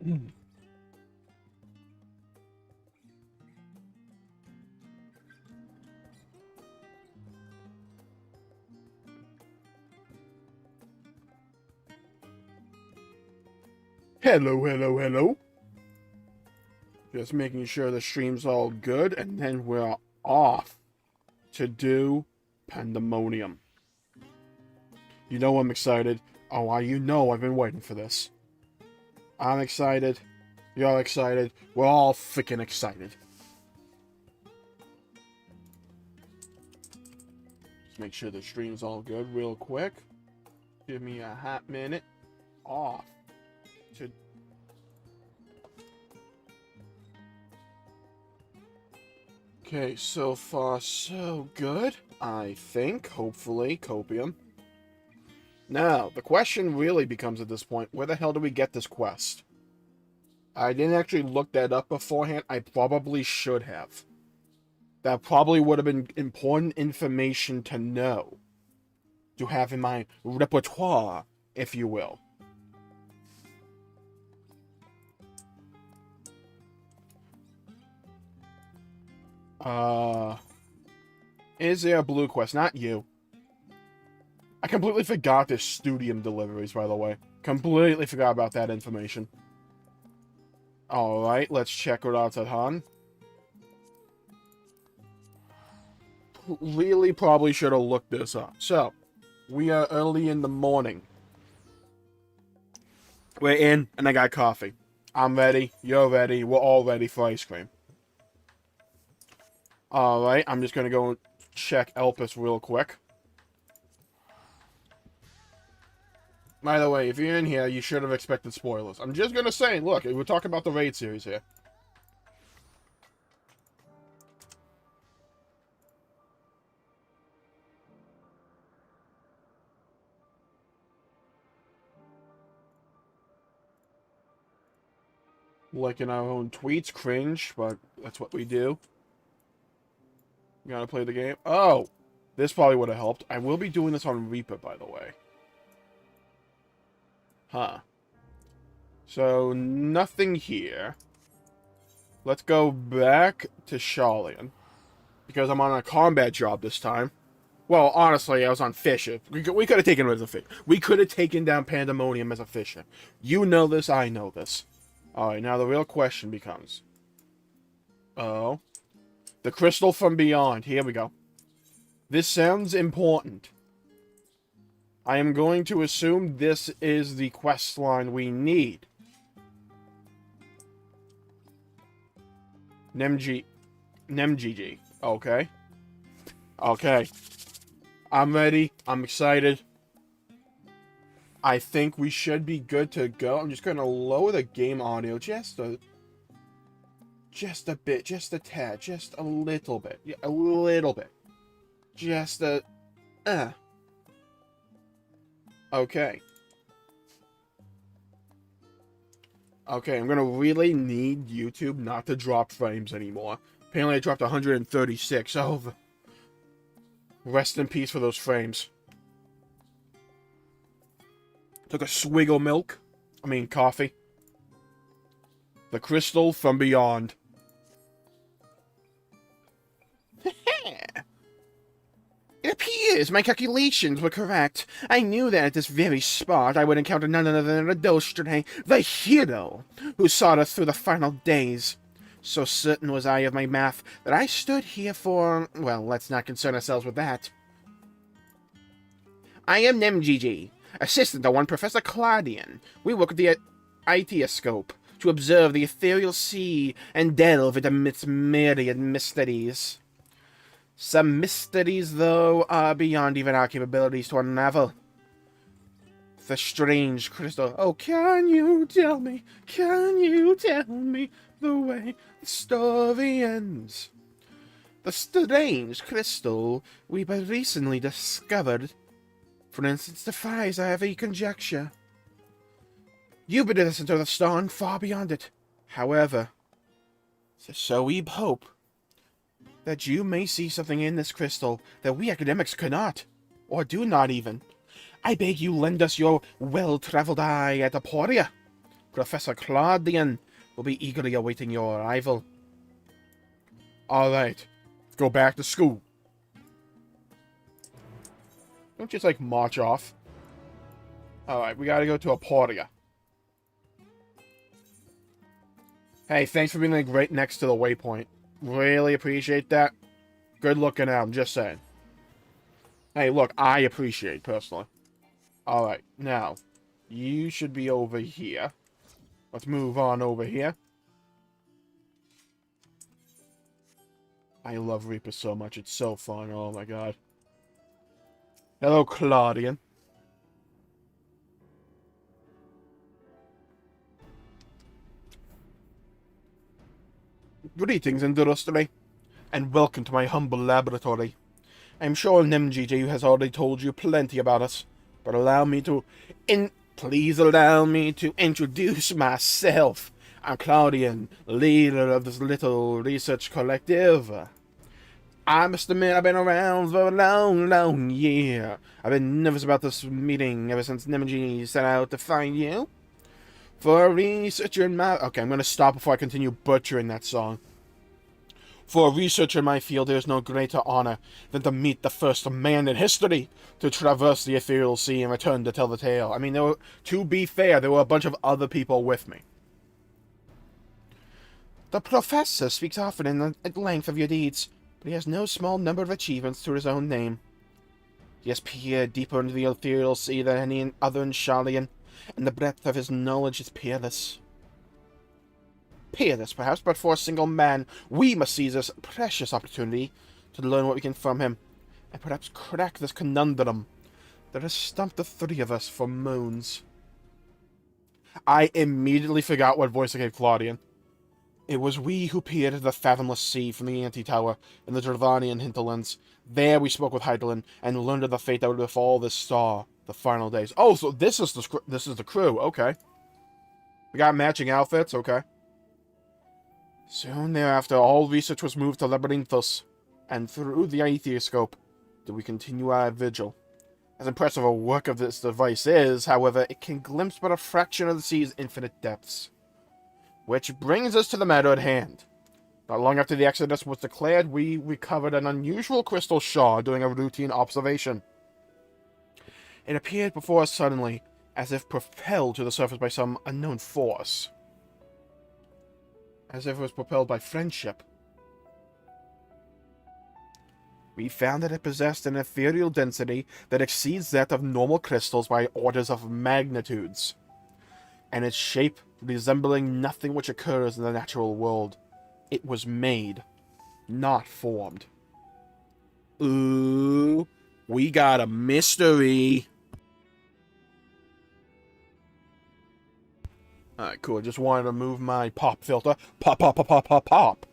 Hello, hello, hello. Just making sure the stream's all good, and then we're off to do Pandaemonium. You know I'm excited. Oh, you know I've been waiting for this. I'm excited. You're excited. We're all freaking excited. Just make sure the stream's all good real quick. Give me a hot minute. Off to... Okay, so far so good, I think, hopefully, Copium. Now, the question really becomes at this point, where the hell do we get this quest? I didn't actually look that up beforehand. I probably should have. That probably would have been important information to know. To have in my repertoire, if you will. Is there a blue quest? Not you. I completely forgot there's studium deliveries, by the way. Completely forgot about that information. Alright, let's check it out at Han. Really probably should have looked this up. So, we are early in the morning. We're in, and I got coffee. I'm ready, you're ready, we're all ready for ice cream. Alright, I'm just gonna go check Elpis real quick. By the way, if you're in here, you should have expected spoilers. I'm just gonna say, look, we're talking about the Raid series here. Liking our own tweets, cringe, but that's what we do. You gotta play the game. Oh! This probably would have helped. I will be doing this on Reaper, by the way. Huh. So, nothing here. Let's go back to Charlian. Because I'm on a combat job this time. Well, honestly, I was on Fisher. We could have taken it as a Fisher. We could have taken down Pandaemonium as a Fisher. You know this, I know this. Alright, now the real question becomes... Oh... The crystal from beyond. Here we go. This sounds important. I am going to assume this is the quest line we need. Nemgg. Okay. Okay. I'm ready. I'm excited. I think we should be good to go. I'm just going to lower the game audio just a bit, just a tad, just a little bit. Yeah, a little bit. Just a... Okay. Okay, I'm gonna really need YouTube not to drop frames anymore. Apparently I dropped 136. Oh, rest in peace for those frames. Took a swig of milk. I mean, coffee. The crystal from beyond. It appears my calculations were correct. I knew that at this very spot I would encounter none other than Adostre, the hero, who sought us through the final days. So certain was I of my math that I stood here for... Well, let's not concern ourselves with that. I am Nemgg, assistant to one Professor Claudian. We work with the Itioscope to observe the ethereal sea and delve into its myriad mysteries. Some mysteries, though, are beyond even our capabilities to unravel. The strange crystal. Oh, can you tell me the way the story ends? The strange crystal we but recently discovered, for instance, defies every conjecture. You've been innocent of the star and far beyond it. However, so we hope that you may see something in this crystal that we academics cannot, or do not even. I beg you lend us your well-traveled eye at Aporia. Professor Claudian will be eagerly awaiting your arrival. Alright, let's go back to school. Don't just, like, march off. Alright, we gotta go to Aporia. Hey, thanks for being, like, right next to the waypoint. Really appreciate that. Good looking out, I'm just saying. Hey, look, I appreciate, personally. Alright, now, you should be over here. Let's move on over here. I love Reaper so much, it's so fun, oh my god. Hello, Claudian. Greetings, Industry, and welcome to my humble laboratory. I'm sure NemGG has already told you plenty about us, but please allow me to introduce myself. I'm Claudian, leader of this little research collective. I must admit I've been around for a long, long year. I've been nervous about this meeting ever since NemGG set out to find you. For a researcher in my... Okay, I'm going to stop before I continue butchering that song. For a researcher in my field, there is no greater honor than to meet the first man in history to traverse the ethereal sea and return to tell the tale. I mean, to be fair, there were a bunch of other people with me. The professor speaks often at length of your deeds, but he has no small number of achievements to his own name. He has peered deeper into the ethereal sea than any other in Sharlayan, and the breadth of his knowledge is peerless. Peerless, perhaps, but for a single man, we must seize this precious opportunity to learn what we can from him, and perhaps crack this conundrum that has stumped the three of us for moons. I immediately forgot what voice I gave Claudian. It was we who peered into the fathomless sea from the Anti-Tower in the Dravanian hinterlands. There we spoke with Hydaelyn and learned of the fate that would befall this star, the final days. Oh, so this is the crew, okay. We got matching outfits, okay. Soon thereafter, all research was moved to Labyrinthos, and through the Aethioscope did we continue our vigil. As impressive a work of this device is, however, it can glimpse but a fraction of the sea's infinite depths. Which brings us to the matter at hand. Not long after the Exodus was declared, we recovered an unusual crystal shard during a routine observation. It appeared before us suddenly, as if propelled to the surface by some unknown force. As if it was propelled by friendship. We found that it possessed an ethereal density that exceeds that of normal crystals by orders of magnitudes, and its shape resembling nothing which occurs in the natural world. It was made, not formed. Ooh, we got a mystery. Alright, cool. Just wanted to move my pop filter. Pop, pop, pop, pop, pop, pop.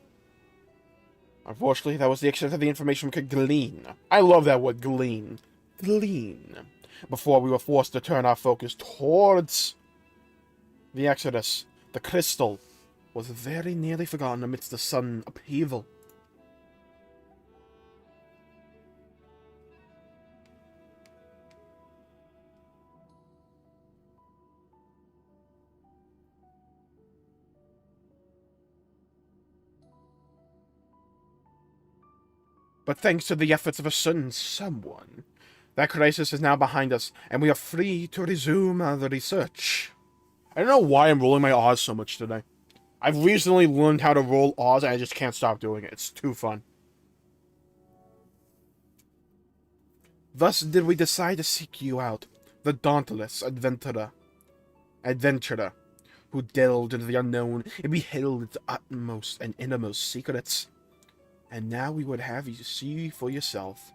Unfortunately, that was the extent of the information we could glean. I love that word, glean. Glean. Before we were forced to turn our focus towards the Exodus. The crystal was very nearly forgotten amidst the sudden upheaval. But thanks to the efforts of a certain someone, that crisis is now behind us, and we are free to resume the research. I don't know why I'm rolling my R's so much today. I've recently learned how to roll R's, and I just can't stop doing it. It's too fun. Thus did we decide to seek you out, the dauntless adventurer, who delved into the unknown and beheld its utmost and innermost secrets. And now we would have you see for yourself.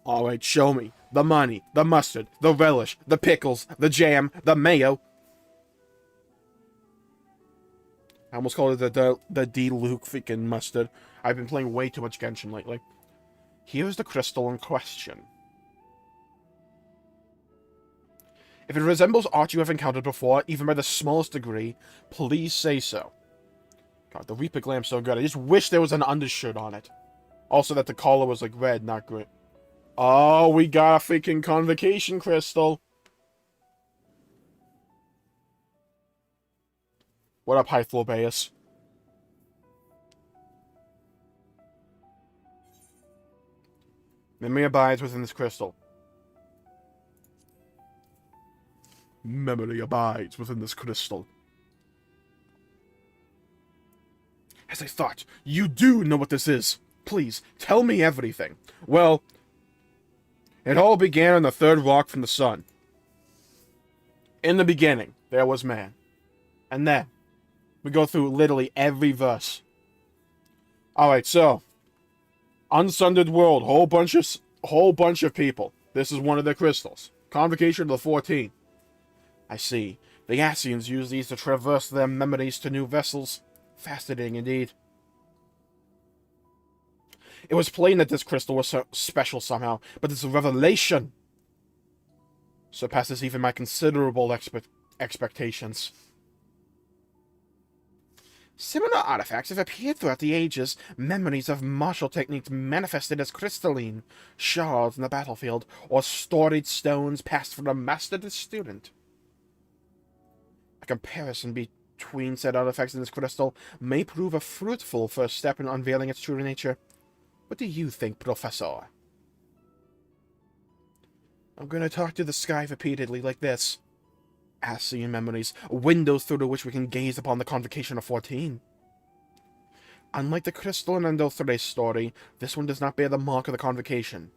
Alright, show me. The money, the mustard, the relish, the pickles, the jam, the mayo. I almost called it the D-Luke freaking mustard. I've been playing way too much Genshin lately. Here's the crystal in question. If it resembles aught you have encountered before, even by the smallest degree, please say so. God, the Reaper Glam's so good. I just wish there was an undershirt on it. Also that the collar was like red, not green. Oh, we got a freaking convocation crystal. What up, Hythlobaeus? Memory abides within this crystal. Memory abides within this crystal. As I thought, you do know what this is. Please, tell me everything. Well, it all began on the third rock from the sun. In the beginning, there was man. And then, we go through literally every verse. Alright, so, Unsundered world, whole bunch of people. This is one of their crystals. Convocation of the 14. I see. The Ascians use these to traverse their memories to new vessels. Fascinating indeed. It was plain that this crystal was so special somehow, but this revelation surpasses even my considerable expectations. Similar artifacts have appeared throughout the ages, memories of martial techniques manifested as crystalline shards in the battlefield, or storied stones passed from a master to student. A comparison between said artifacts and this crystal may prove a fruitful first step in unveiling its true nature. What do you think, Professor? I'm going to talk to the sky repeatedly like this. Ascian memories, windows through which we can gaze upon the Convocation of 14. Unlike the crystal in Endothray's story, this one does not bear the mark of the Convocation.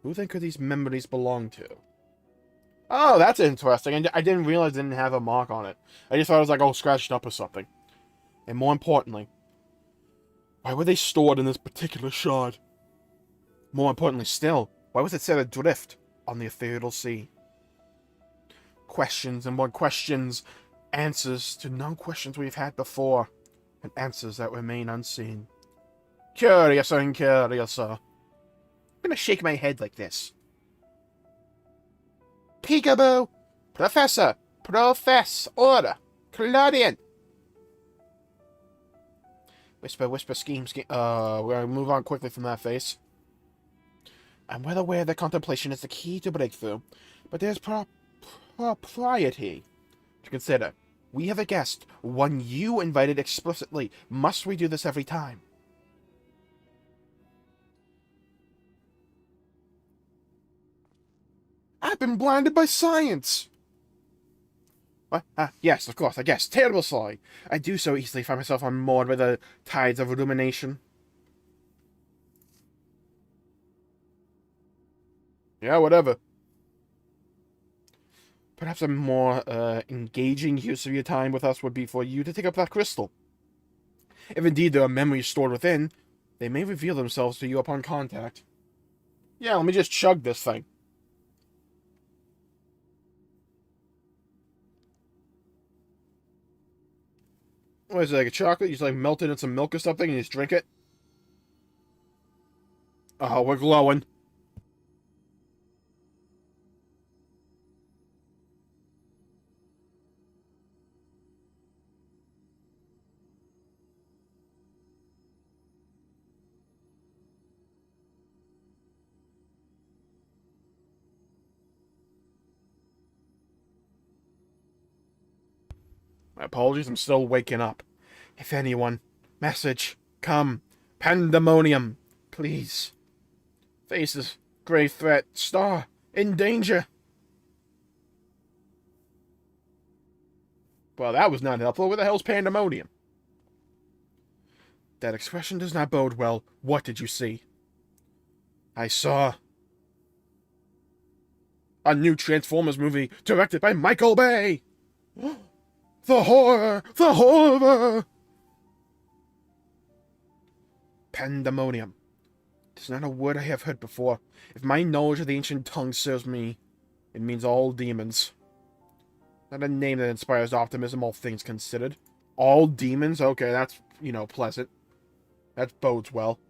Who then could these memories belong to? Oh, that's interesting. I didn't realize it didn't have a mark on it. I just thought it was like, oh, scratched up or something. And more importantly, why were they stored in this particular shard? More importantly still, why was it set adrift on the ethereal sea? Questions and more questions, answers to no questions we've had before, and answers that remain unseen. Curiouser and curiouser. I'm gonna shake my head like this. Peekaboo! Professor! Order! Claudian! Whisper, whisper, scheme. We're gonna move on quickly from that face. I'm well aware that contemplation is the key to breakthrough, but there's propriety to consider. We have a guest, one you invited explicitly. Must we do this every time? I've been blinded by science! What? Yes, of course, I guess. Terrible sorry. I do so easily find myself unmoored by the tides of rumination. Yeah, whatever. Perhaps a more engaging use of your time with us would be for you to take up that crystal. If indeed there are memories stored within, they may reveal themselves to you upon contact. Yeah, let me just chug this thing. What is it, like a chocolate? You just like melt it in some milk or something and you just drink it? Oh, we're glowing. My apologies, I'm still waking up. If anyone, message, come, Pandaemonium, please. Faces, grave threat, star, in danger. Well, that was not helpful. Where the hell's Pandaemonium? That expression does not bode well. What did you see? I saw a new Transformers movie directed by Michael Bay. The horror! The horror! Pandaemonium. It is not a word I have heard before. If my knowledge of the ancient tongue serves me, it means all demons. Not a name that inspires optimism, all things considered. All demons? Okay, that's, pleasant. That bodes well.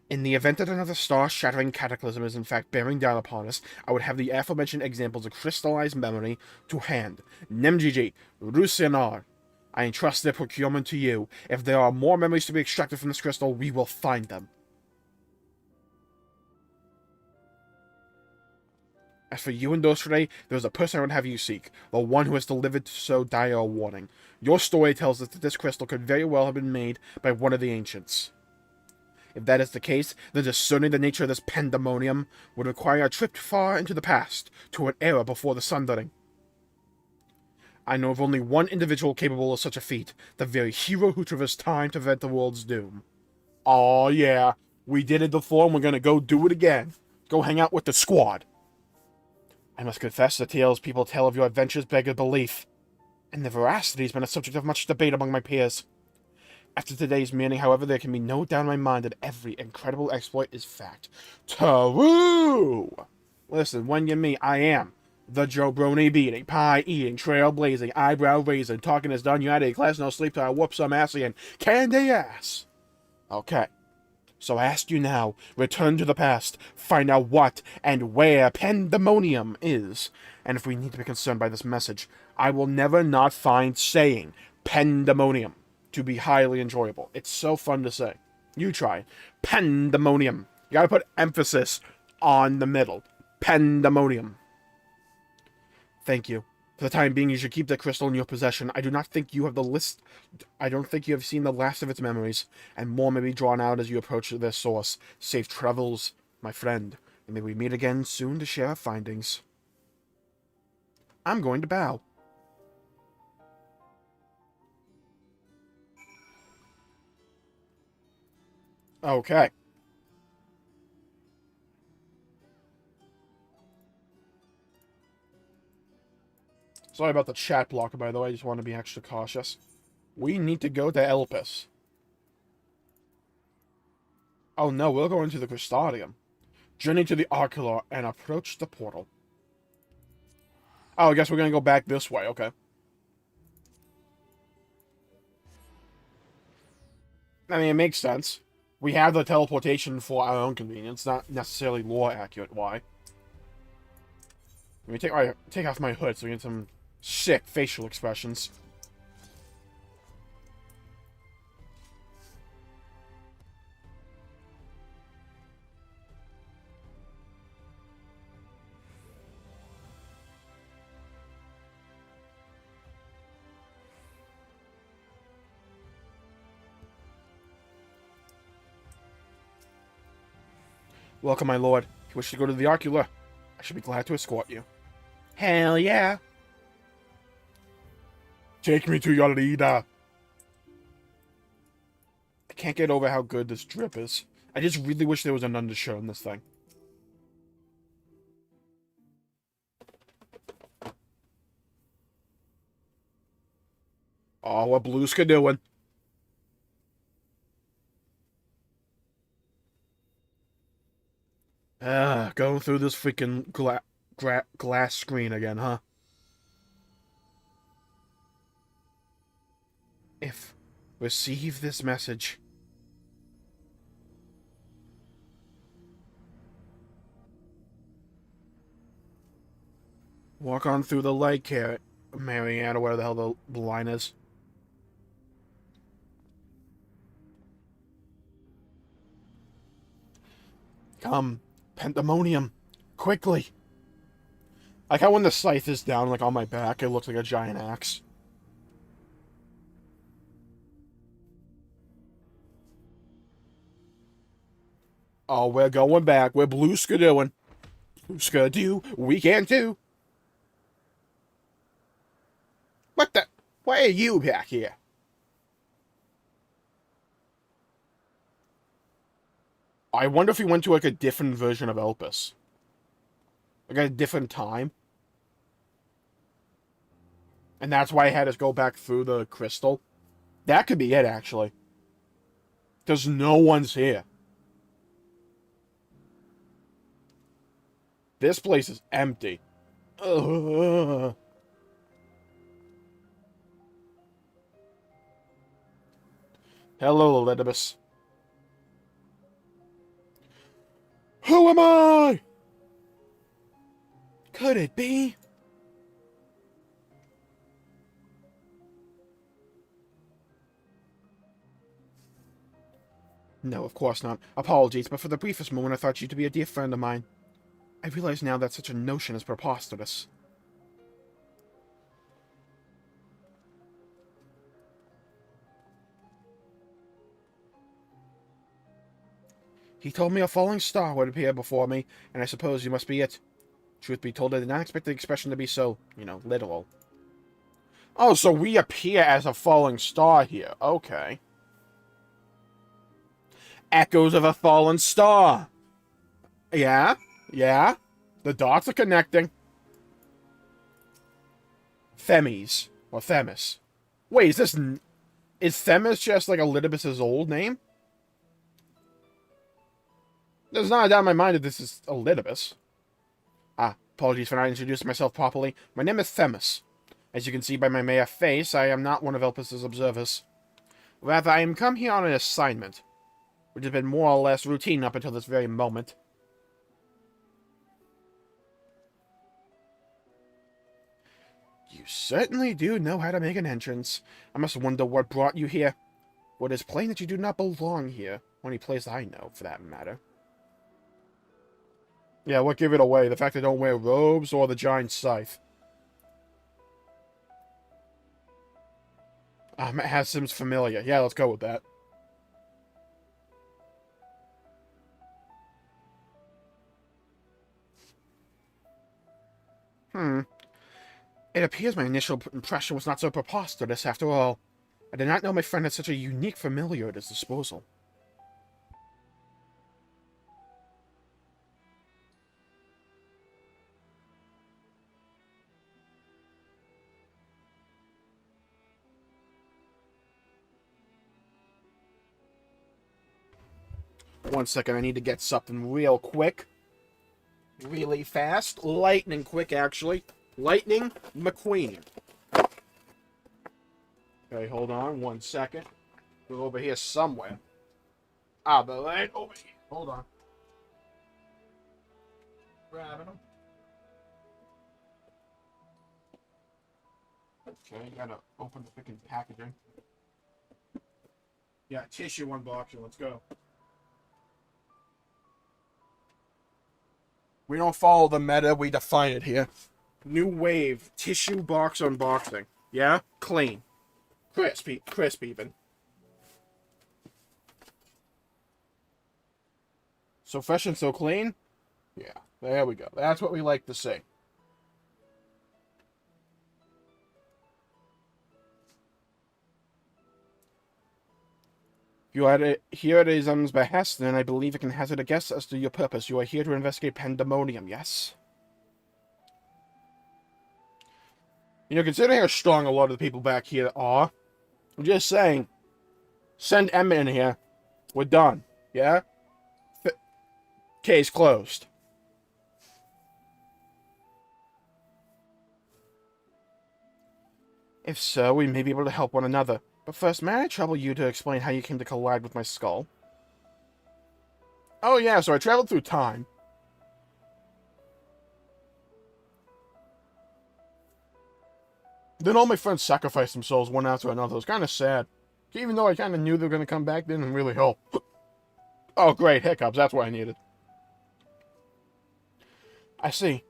In the event that another star-shattering cataclysm is in fact bearing down upon us, I would have the aforementioned examples of crystallized memory to hand. Nemgigi, Rusianar. I entrust their procurement to you. If there are more memories to be extracted from this crystal, we will find them. As for you and Dosre, there is a person I would have you seek, the one who has delivered so dire a warning. Your story tells us that this crystal could very well have been made by one of the ancients. If that is the case, then discerning the nature of this pandemonium would require a trip far into the past, to an era before the Sundering. I know of only one individual capable of such a feat, the very hero who traversed time to prevent the world's doom. Aw, yeah, we did it before and we're gonna go do it again. Go hang out with the squad. I must confess the tales people tell of your adventures beggar belief, and their veracity has been a subject of much debate among my peers. After today's meeting, however, there can be no doubt in my mind that every incredible exploit is fact. True! Listen, when you meet, I am the jabroni beating, pie eating, trail blazing, eyebrow raising, talking is done, United class, no sleep till I whoop some ass and candy ass. Okay. So I ask you now, return to the past, find out what and where Pandaemonium is. And if we need to be concerned by this message, I will never not find saying Pandaemonium to be highly enjoyable. It's so fun to say. You try. Pandaemonium. You gotta put emphasis on the middle. Pandaemonium. Thank you. For the time being, you should keep the crystal in your possession. I do not think you have I don't think you have seen the last of its memories, and more may be drawn out as you approach their source. Safe travels, my friend, and may we meet again soon to share our findings. I'm going to bow. Okay. Sorry about the chat blocker, by the way. I just want to be extra cautious. We need to go to Elpis. Oh no, we're going to the Crystarium. Journey to the Ocular and approach the portal. Oh, I guess we're going to go back this way. Okay. I mean, it makes sense. We have the teleportation for our own convenience, not necessarily lore accurate. Why? Let me take off my hood so we get some sick facial expressions. Welcome, my lord. If you wish to go to the Ocular, I should be glad to escort you. Hell yeah! Take me to your leader. I can't get over how good this drip is. I just really wish there was an undershirt in this thing. Oh, what Blueska doing? Going through this freaking glass screen again, huh? If receive this message. Walk on through the light, Carrot. Marianne, or whatever the hell the line is. Come, Pandaemonium, quickly. Like how when the scythe is down, like on my back, it looks like a giant axe. Oh, we're going back. We're Blueska doing. Blueska do. We can too. What the? Why are you back here? I wonder if we went to like a different version of Elpis. Like a different time. And that's why I had us go back through the crystal. That could be it, actually. Because no one's here. This place is empty. Ugh. Hello, Elidibus. Who am I? Could it be? No, of course not. Apologies, but for the briefest moment I thought you to be a dear friend of mine. I realize now that such a notion is preposterous. He told me a falling star would appear before me, and I suppose you must be it. Truth be told, I did not expect the expression to be so, literal. Oh, so we appear as a falling star here. Okay. Echoes of a fallen star. Yeah, yeah. The dots are connecting. Themis. Or Themis. Wait, is Themis just like Elidibus's old name? There's not a doubt in my mind that this is Elidibus. Ah, apologies for not introducing myself properly. My name is Themis. As you can see by my mere face, I am not one of Elpis' observers. Rather, I am come here on an assignment, which has been more or less routine up until this very moment. You certainly do know how to make an entrance. I must wonder what brought you here. Well, it is plain that you do not belong here. Only place I know, for that matter. Yeah, what gave it away? The fact they don't wear robes or the giant scythe? It has seems familiar. Yeah, let's go with that. It appears my initial impression was not so preposterous after all. I did not know my friend had such a unique familiar at his disposal. One second, I need to get something real quick. Really fast. Lightning quick, actually. Lightning McQueen. Okay, hold on 1 second. We're over here somewhere. Ah, but right over here. Hold on. Grabbing them. Okay, gotta open the freaking packaging. Yeah, tissue unboxing. Let's go. We don't follow the meta, we define it here. New wave, tissue box unboxing. Yeah? Clean. Crisp even. So fresh and so clean? Yeah, there we go. That's what we like to see. You are here at Izam's behest, then I believe I can hazard a guess as to your purpose. You are here to investigate Pandaemonium, yes? Considering how strong a lot of the people back here are, I'm just saying, send Emma in here. We're done. Yeah? Case closed. If so, we may be able to help one another. But first, may I trouble you to explain how you came to collide with my skull? Oh yeah, so I traveled through time. Then all my friends sacrificed themselves one after another. It was kind of sad. Even though I kind of knew they were going to come back, they didn't really help. Oh great, hiccups, that's what I needed. I see.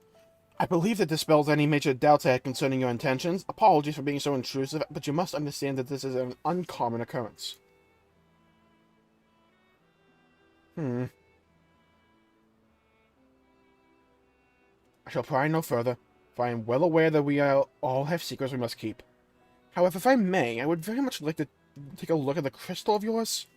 I believe that dispels any major doubts I had concerning your intentions. Apologies for being so intrusive, but you must understand that this is an uncommon occurrence. I shall pry no further, for I am well aware that we all have secrets we must keep. However, if I may, I would very much like to take a look at the crystal of yours.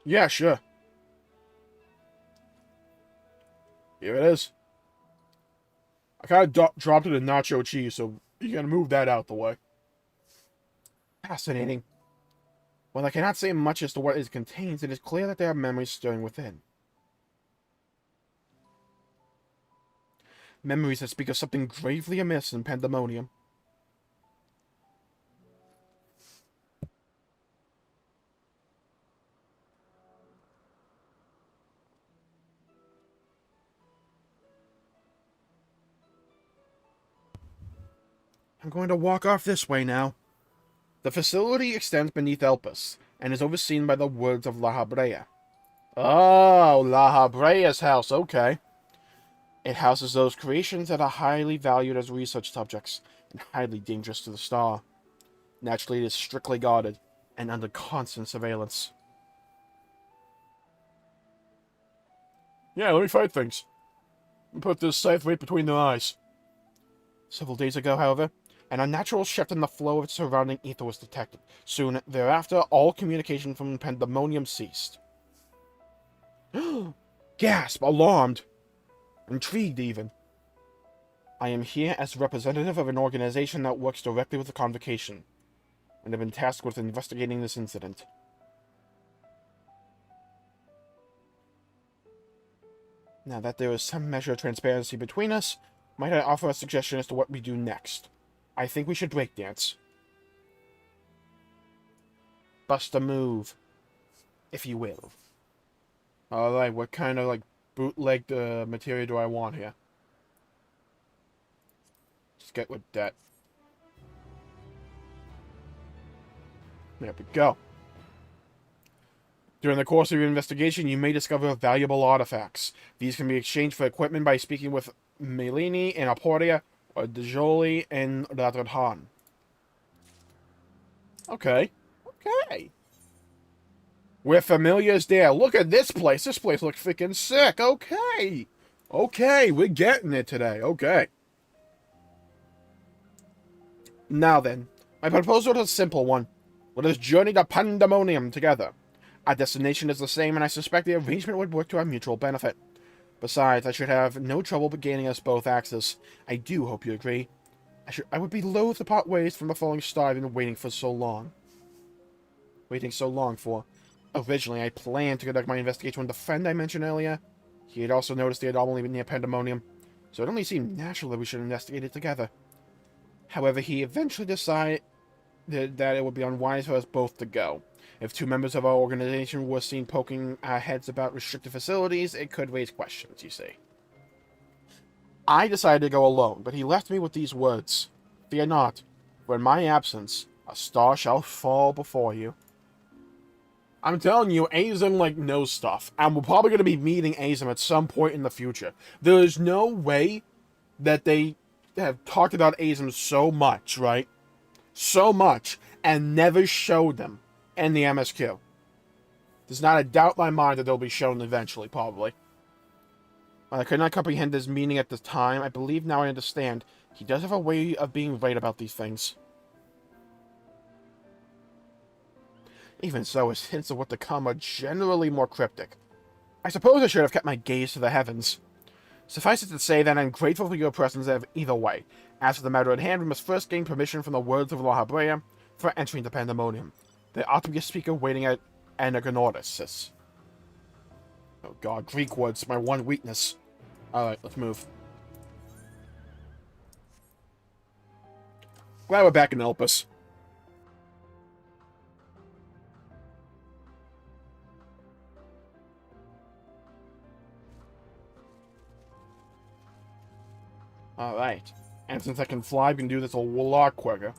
Yeah, sure. Here it is. I kind of dropped it in nacho cheese, so you gotta move that out the way. Fascinating. While I cannot say much as to what it contains, it is clear that there are memories stirring within. Memories that speak of something gravely amiss in Pandaemonium. I'm going to walk off this way now. The facility extends beneath Elpis, and is overseen by the woods of La Habrea. Oh, La Habrea's house, okay. It houses those creations that are highly valued as research subjects, and highly dangerous to the star. Naturally, it is strictly guarded, and under constant surveillance. Yeah, let me fight things. Put this scythe right between their eyes. Several days ago, however, an unnatural shift in the flow of its surrounding ether was detected. Soon thereafter, all communication from Pandaemonium ceased. Gasp! Alarmed! Intrigued, even. I am here as representative of an organization that works directly with the Convocation, and have been tasked with investigating this incident. Now that there is some measure of transparency between us, might I offer a suggestion as to what we do next? I think we should breakdance. Bust a move, if you will. Alright, what kind of, like, bootleg material do I want here? Just get with that. There we go. During the course of your investigation, you may discover valuable artifacts. These can be exchanged for equipment by speaking with Melini in Aporia or Djoli in Radradhan. Okay. Okay. We're familiars there. Look at this place. This place looks freaking sick. Okay. Okay, we're getting it today. Okay. Now then, my proposal is a simple one. Let us journey to Pandaemonium together. Our destination is the same, and I suspect the arrangement would work to our mutual benefit. Besides, I should have no trouble gaining us both access. I do hope you agree. I would be loath to part ways from the falling star I've been waiting for so long. Waiting so long for. Originally, I planned to conduct my investigation with the friend I mentioned earlier. He had also noticed the anomaly near Pandaemonium, so it only seemed natural that we should investigate it together. However, he eventually decided that it would be unwise for us both to go. If two members of our organization were seen poking our heads about restricted facilities, it could raise questions, you see. I decided to go alone, but he left me with these words. Fear not, for in my absence, a star shall fall before you. I'm telling you, Azim, like, knows stuff. And we're probably going to be meeting Azim at some point in the future. There is no way that they have talked about Azim so much, right? So much, and never showed them in the MSQ. There's not a doubt in my mind that they'll be shown eventually, probably. I could not comprehend his meaning at the time. I believe now I understand. He does have a way of being right about these things. Even so, his hints of what to come are generally more cryptic. I suppose I should have kept my gaze to the heavens. Suffice it to say that I'm grateful for your presence either way. As for the matter at hand, we must first gain permission from the words of La Habrea for entering the Pandaemonium. There ought to be a speaker waiting at Anagonotis. Oh god, Greek words, my one weakness. Alright, let's move. Glad we're back in Elpis. Alright. And since I can fly, we can do this a lot quicker.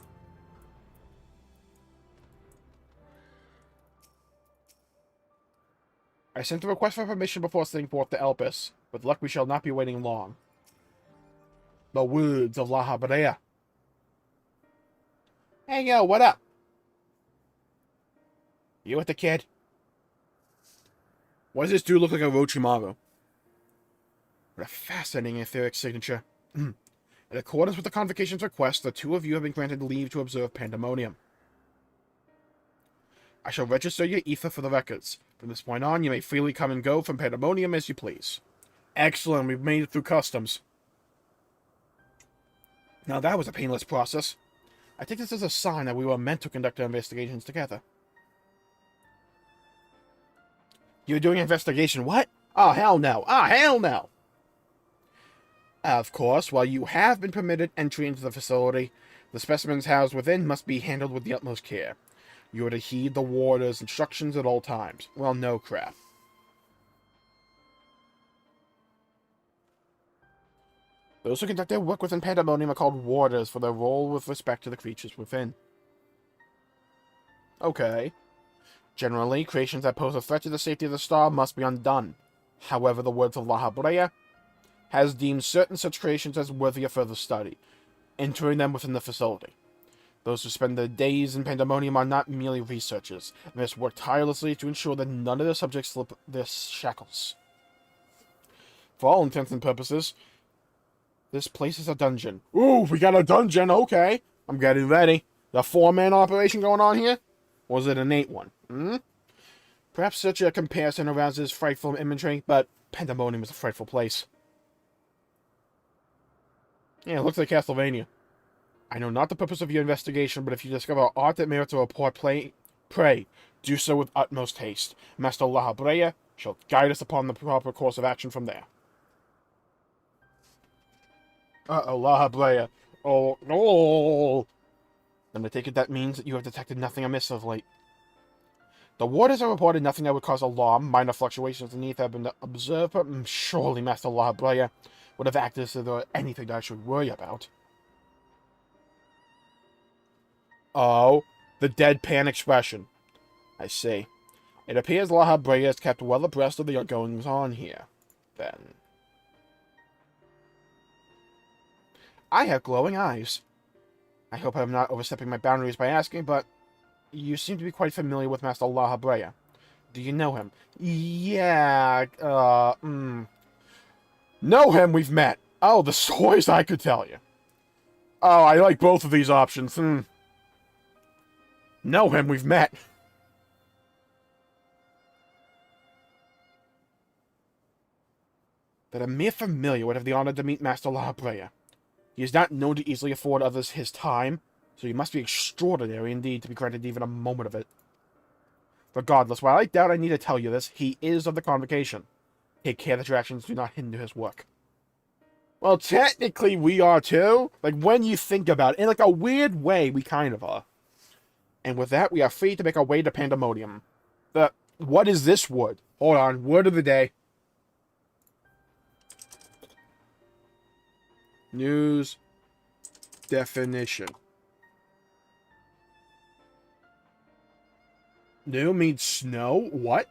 I sent a request for permission before setting forth to Elpis. With luck, we shall not be waiting long. The woods of La Habrea. Hey, yo, what up? You with the kid? Why does this dude look like a Orochimaru? What a fascinating etheric signature. In accordance with the Convocation's request, the two of you have been granted leave to observe Pandaemonium. I shall register your ether for the records. From this point on, you may freely come and go from Pandaemonium as you please. Excellent, we've made it through customs. Now that was a painless process. I take this as a sign that we were meant to conduct our investigations together. You're doing an investigation, what? Oh, hell no. Oh, hell no! Of course, while you have been permitted entry into the facility, the specimens housed within must be handled with the utmost care. You are to heed the warder's instructions at all times. Well, no crap. Those who conduct their work within Pandaemonium are called warders for their role with respect to the creatures within. Okay. Generally, creations that pose a threat to the safety of the star must be undone. However, the words of La Habrea has deemed certain such creations as worthy of further study, entering them within the facility. Those who spend their days in Pandaemonium are not merely researchers, and must work tirelessly to ensure that none of their subjects slip their shackles. For all intents and purposes, this place is a dungeon. Ooh, we got a dungeon, okay. I'm getting ready. The 4-man operation going on here? Or is it an 8 one? Perhaps such a comparison arouses frightful imagery, but Pandaemonium is a frightful place. Yeah, it looks like Castlevania. I know not the purpose of your investigation, but if you discover aught that merits a report, pray, do so with utmost haste. Master La Habrea shall guide us upon the proper course of action from there. Uh-oh, La Habrea. Oh, no! Then I take it that means that you have detected nothing amiss of late. The warders have reported nothing that would cause alarm. Minor fluctuations in the ether have been observed, but surely Master La Habrea would have acted as if there were anything to actually worry about. Oh, the deadpan expression. I see. It appears La Habrea is kept well abreast of the goings-on here, then. I have glowing eyes. I hope I'm not overstepping my boundaries by asking, but you seem to be quite familiar with Master La Habrea. Do you know him? Yeah, Know him, we've met. Oh, the stories I could tell you. Oh, I like both of these options. Know him, we've met. That a mere familiar would have the honor to meet Master La Habrea. He is not known to easily afford others his time, so he must be extraordinary indeed to be granted even a moment of it. Regardless, while I doubt I need to tell you this, he is of the Convocation. Take care that your actions do not hinder his work. Well, technically we are too. Like, when you think about it, in like a weird way, we kind of are. And with that, we are free to make our way to Pandaemonium. What is this wood? Hold on, word of the day. News definition. New means snow? What?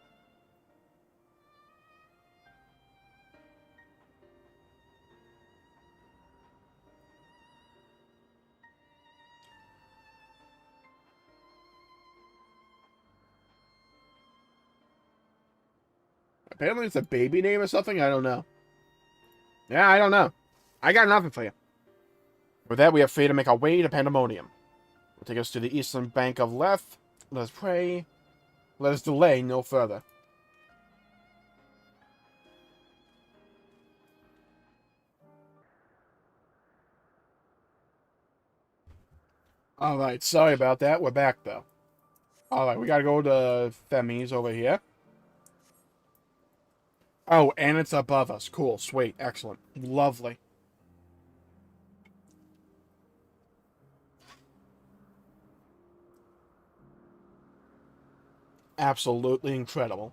Apparently it's a baby name or something? I don't know. Yeah, I don't know. I got nothing for you. With that, we are free to make our way to Pandaemonium. Will take us to the eastern bank of Leth. Let us pray. Let us delay no further. Alright, sorry about that. We're back, though. Alright, we gotta go to Themis over here. Oh, and it's above us. Cool, sweet, excellent. Lovely. Absolutely incredible.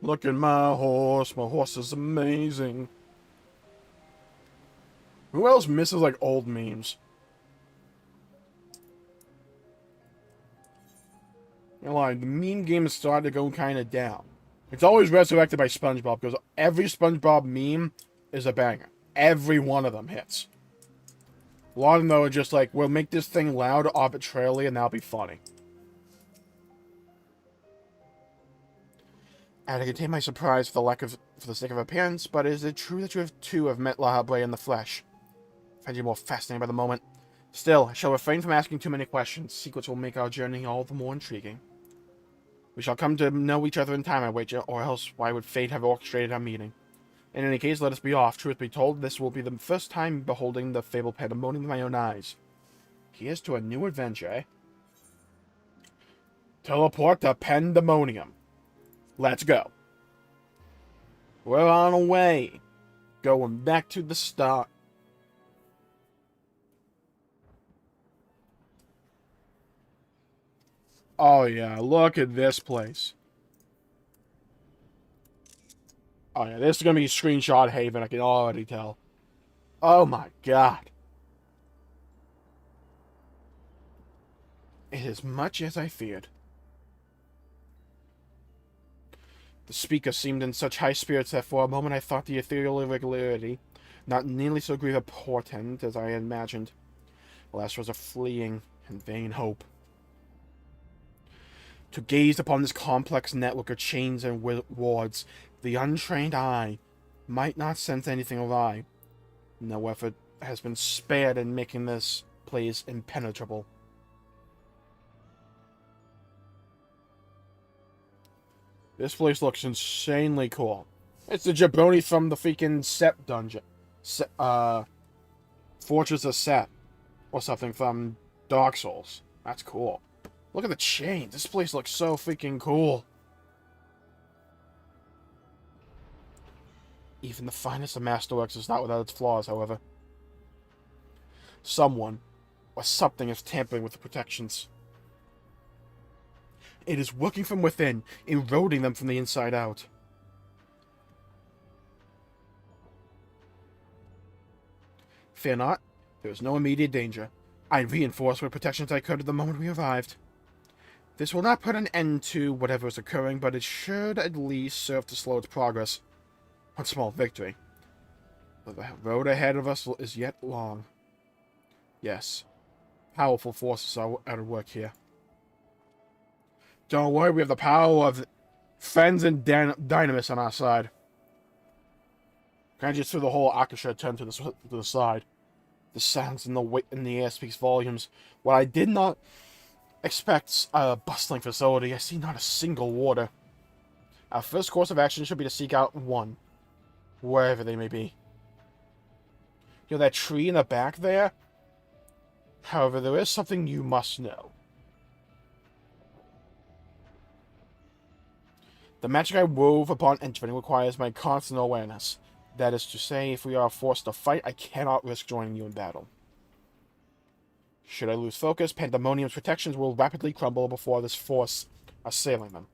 Look at my horse. My horse is amazing. Who else misses, like, old memes? You know, like, the meme game has started to go kind of down. It's always resurrected by SpongeBob, because every SpongeBob meme is a banger. Every one of them hits. A lot of them, though, are just like, we'll make this thing loud arbitrarily, and that'll be funny. I had to contain my surprise for the sake of appearance, but is it true that you have met La Habrea in the flesh? I find you more fascinating by the moment. Still, I shall refrain from asking too many questions. Secrets will make our journey all the more intriguing. We shall come to know each other in time, I wager, or else why would fate have orchestrated our meeting? In any case, let us be off. Truth be told, this will be the first time beholding the fabled Pandaemonium with my own eyes. Here's to a new adventure, eh? Teleport to Pandaemonium. Let's go. We're on our way. Going back to the start. Oh yeah, look at this place. Oh yeah, this is going to be screenshot haven, I can already tell. Oh my god. It is much as I feared. The speaker seemed in such high spirits that for a moment I thought the ethereal irregularity not nearly so grave a portent as I had imagined. Alas, was a fleeting and vain hope. To gaze upon this complex network of chains and wards, the untrained eye might not sense anything awry. No effort has been spared in making this place impenetrable. This place looks insanely cool. It's the jabroni from the freaking Sep dungeon. Fortress of Sep. Or something from Dark Souls. That's cool. Look at the chains. This place looks so freaking cool. Even the finest of masterworks is not without its flaws, however. Someone or something is tampering with the protections. It is working from within, eroding them from the inside out. Fear not, there is no immediate danger. I reinforced what protections I could at the moment we arrived. This will not put an end to whatever is occurring, but it should at least serve to slow its progress. One small victory. But the road ahead of us is yet long. Yes, powerful forces are at work here. Don't worry, we have the power of friends and dynamis on our side. Kind of just threw the whole Akasha tent to the side. The sounds in the air speaks volumes. What I did not expect a bustling facility, I see not a single warder. Our first course of action should be to seek out one, wherever they may be. You know that tree in the back there? However, there is something you must know. The magic I wove upon entering requires my constant awareness. That is to say, if we are forced to fight, I cannot risk joining you in battle. Should I lose focus, Pandaemonium's protections will rapidly crumble before this force assailing them.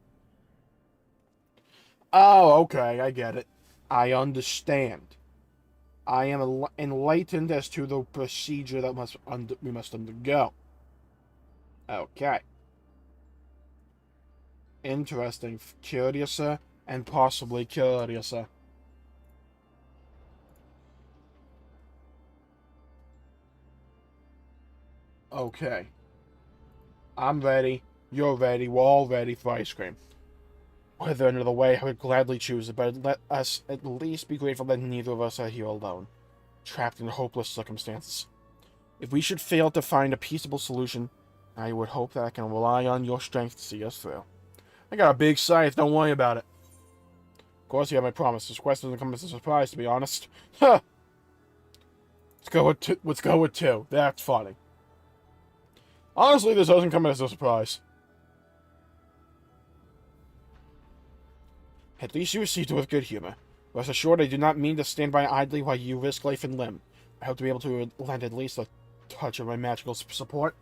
Oh, okay, I get it. I understand. I am enlightened as to the procedure that we must undergo. Okay. Interesting. Curiouser and possibly curiouser. Okay. I'm ready. You're ready. We're all ready for ice cream. Whether another way, I would gladly choose it, but let us at least be grateful that neither of us are here alone, trapped in hopeless circumstances. If we should fail to find a peaceable solution, I would hope that I can rely on your strength to see us through. I got a big scythe, don't worry about it. Of course, you have my promise. This quest doesn't come as a surprise, to be honest. Huh! Let's go with two. That's funny. Honestly, this doesn't come as a surprise. At least you received it with good humor. Rest assured, I do not mean to stand by idly while you risk life and limb. I hope to be able to lend at least a touch of my magical support.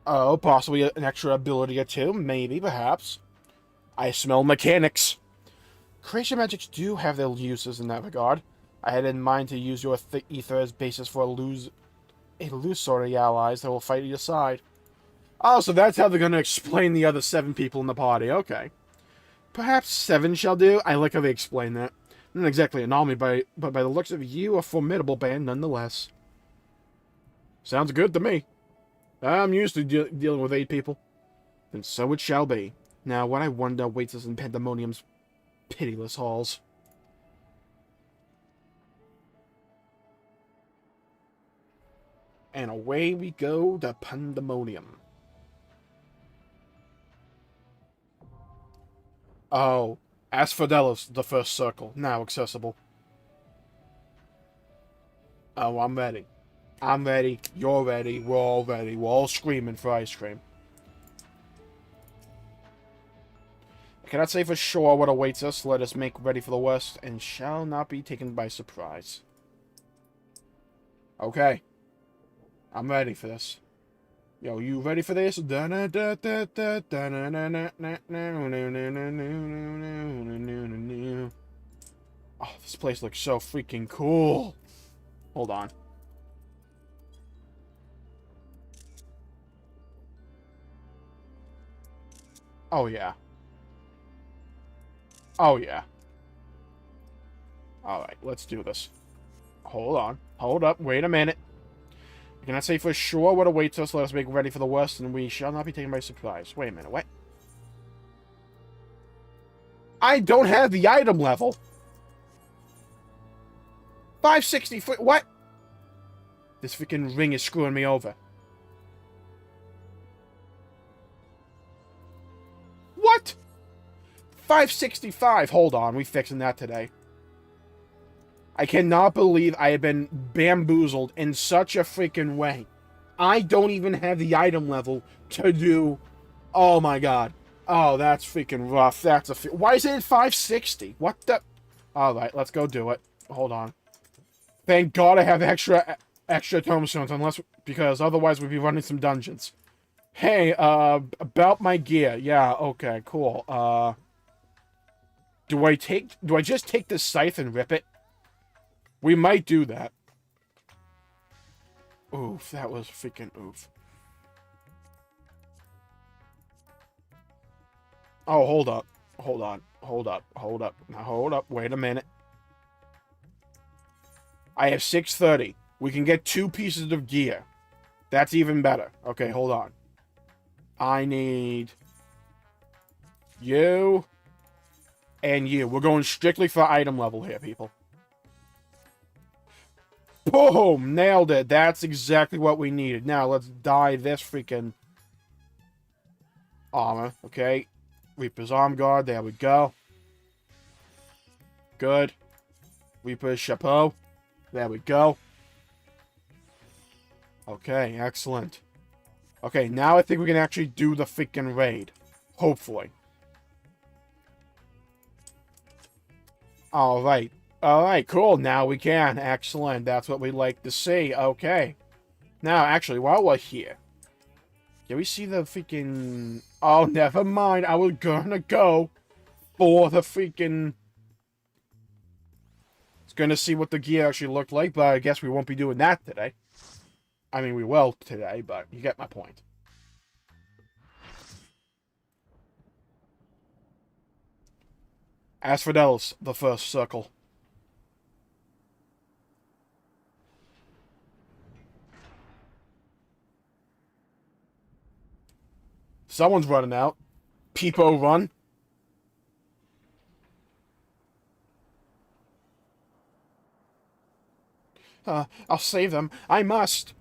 Oh, possibly an extra ability or two. Maybe, perhaps. I smell mechanics. Creation magics do have their uses in that regard. I had in mind to use your ether as basis for illusory allies that will fight either side. Oh, so that's how they're going to explain the other 7 people in the party. Okay. Perhaps 7 shall do. I like how they explain that. Not exactly an army, but by the looks of you, a formidable band nonetheless. Sounds good to me. I'm used to dealing with 8 people. And so it shall be. Now, what I wonder awaits us in Pandaemonium's pitiless halls. And away we go to Pandaemonium. Oh, Asphodelos, the first circle, now accessible. Oh, I'm ready. I'm ready, you're ready, we're all screaming for ice cream. I cannot say for sure what awaits us, let us make ready for the worst, and shall not be taken by surprise. Okay. I'm ready for this. Yo, you ready for this? Oh, this place looks so freaking cool. Hold on. Oh, yeah. Oh, yeah. Alright, let's do this. Hold on. Hold up. Wait a minute. I cannot say for sure what awaits us. Let us make ready for the worst, and we shall not be taken by surprise. Wait a minute. What? I don't have the item level. 560 foot. What? This freaking ring is screwing me over. What? 565. Hold on. We fixing that today. I cannot believe I have been bamboozled in such a freaking way. I don't even have the item level to do... Oh my god. Oh, that's freaking rough. That's a... Why is it at 560? What the... Alright, let's go do it. Hold on. Thank god I have extra tombstones, unless... Because otherwise we'd be running some dungeons. Hey, about my gear. Yeah, okay, cool. Do I just take this scythe and rip it? We might do that. Oof, that was freaking oof. Oh, hold up. Hold on. Hold up. Hold up. Now, hold up. Wait a minute. I have 630. We can get 2 pieces of gear. That's even better. Okay, hold on. I need... you... and you. We're going strictly for item level here, people. Boom! Nailed it. That's exactly what we needed. Now, let's dye this freaking armor, okay? Reaper's Arm Guard. There we go. Good. Reaper's Chapeau. There we go. Okay, excellent. Okay, now I think we can actually do the freaking raid. Hopefully. Alright. Alright, cool. Now we can. Excellent. That's what we like to see. Okay. Now, actually, while we're here... Can we see the freaking... Oh, never mind. I was gonna go for the freaking... It's gonna see what the gear actually looked like, but I guess we won't be doing that today. I mean, we will today, but you get my point. Asphodelos, the first circle. Someone's running out. Peepo run. I'll save them. I must.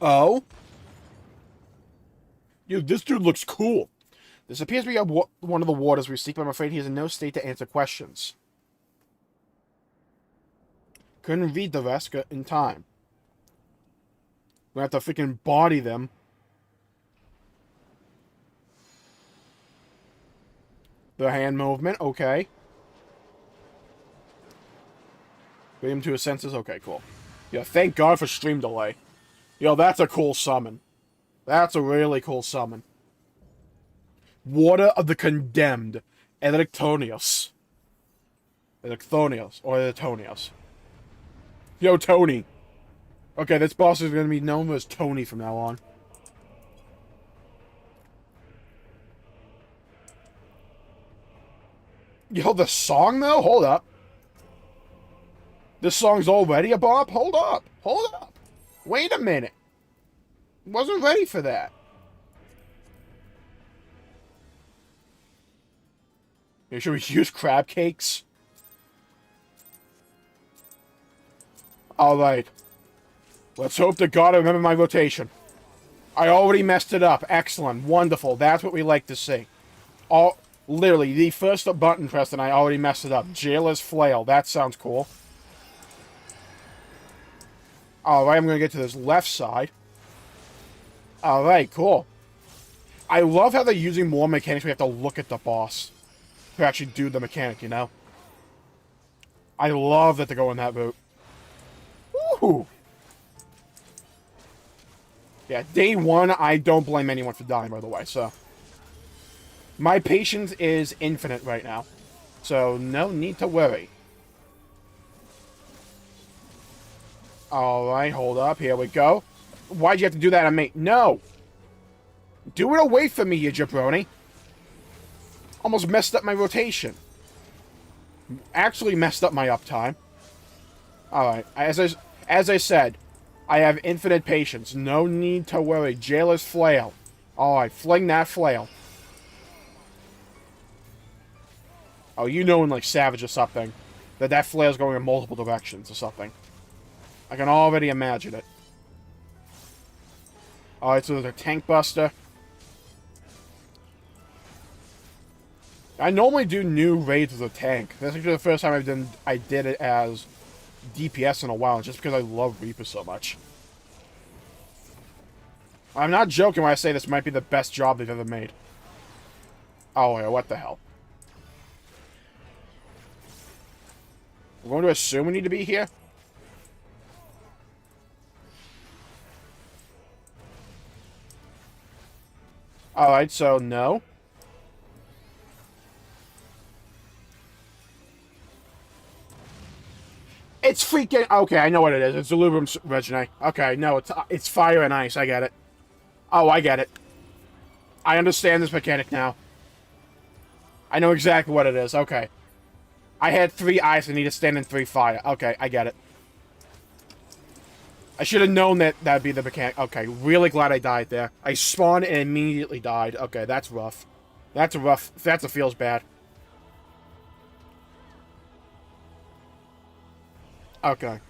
Oh? Dude, this dude looks cool. This appears to be one of the warders we seek, but I'm afraid he is in no state to answer questions. Couldn't read the rest in time. We have to freaking body them. The hand movement, okay. Bring him to his senses, okay, cool. Yeah, thank God for stream delay. Yo, that's a cool summon. That's a really cool summon. Water of the Condemned. Electonios. Electonios. Or Electonios. Yo, Tony. Okay, this boss is going to be known as Tony from now on. Yo, the song, though? Hold up. This song's already a bop? Hold up. Hold up. Wait a minute. Wasn't ready for that. Here, should we use crab cakes? Alright. Let's hope to God I remember my rotation. I already messed it up. Excellent. Wonderful. That's what we like to see. Literally, the first button press and I already messed it up. Jailer's Flail. That sounds cool. Alright, I'm going to get to this left side. Alright, cool. I love how they're using more mechanics. We have to look at the boss to actually do the mechanic, you know? I love that they're going that route. Woo! Yeah, day one, I don't blame anyone for dying, by the way, so... My patience is infinite right now. So, no need to worry. Alright, hold up. Here we go. Why'd you have to do that on me? No! Do it away from me, you jabroni. Almost messed up my rotation. Actually messed up my uptime. Alright, as I said, I have infinite patience. No need to worry. Jailer's flail. Alright, fling that flail. Oh, you know in, like, Savage or something, that flail's going in multiple directions or something. I can already imagine it. Alright, so there's a tank buster. I normally do new raids with a tank. That's actually the first time I did it as DPS in a while, just because I love Reaper so much. I'm not joking when I say this might be the best job they've ever made. Oh, yeah, what the hell? We're going to assume we need to be here? Alright, so no. It's freaking... Okay, I know what it is. It's Aluminum Reginae. Okay, no, it's fire and ice. I get it. Oh, I get it. I understand this mechanic now. I know exactly what it is. Okay. I had 3 ice and need to stand in 3 fire. Okay, I get it. I should have known that that'd be the mechanic. Okay, really glad I died there. I spawned and immediately died. Okay, that's rough. That's a feels bad. Okay.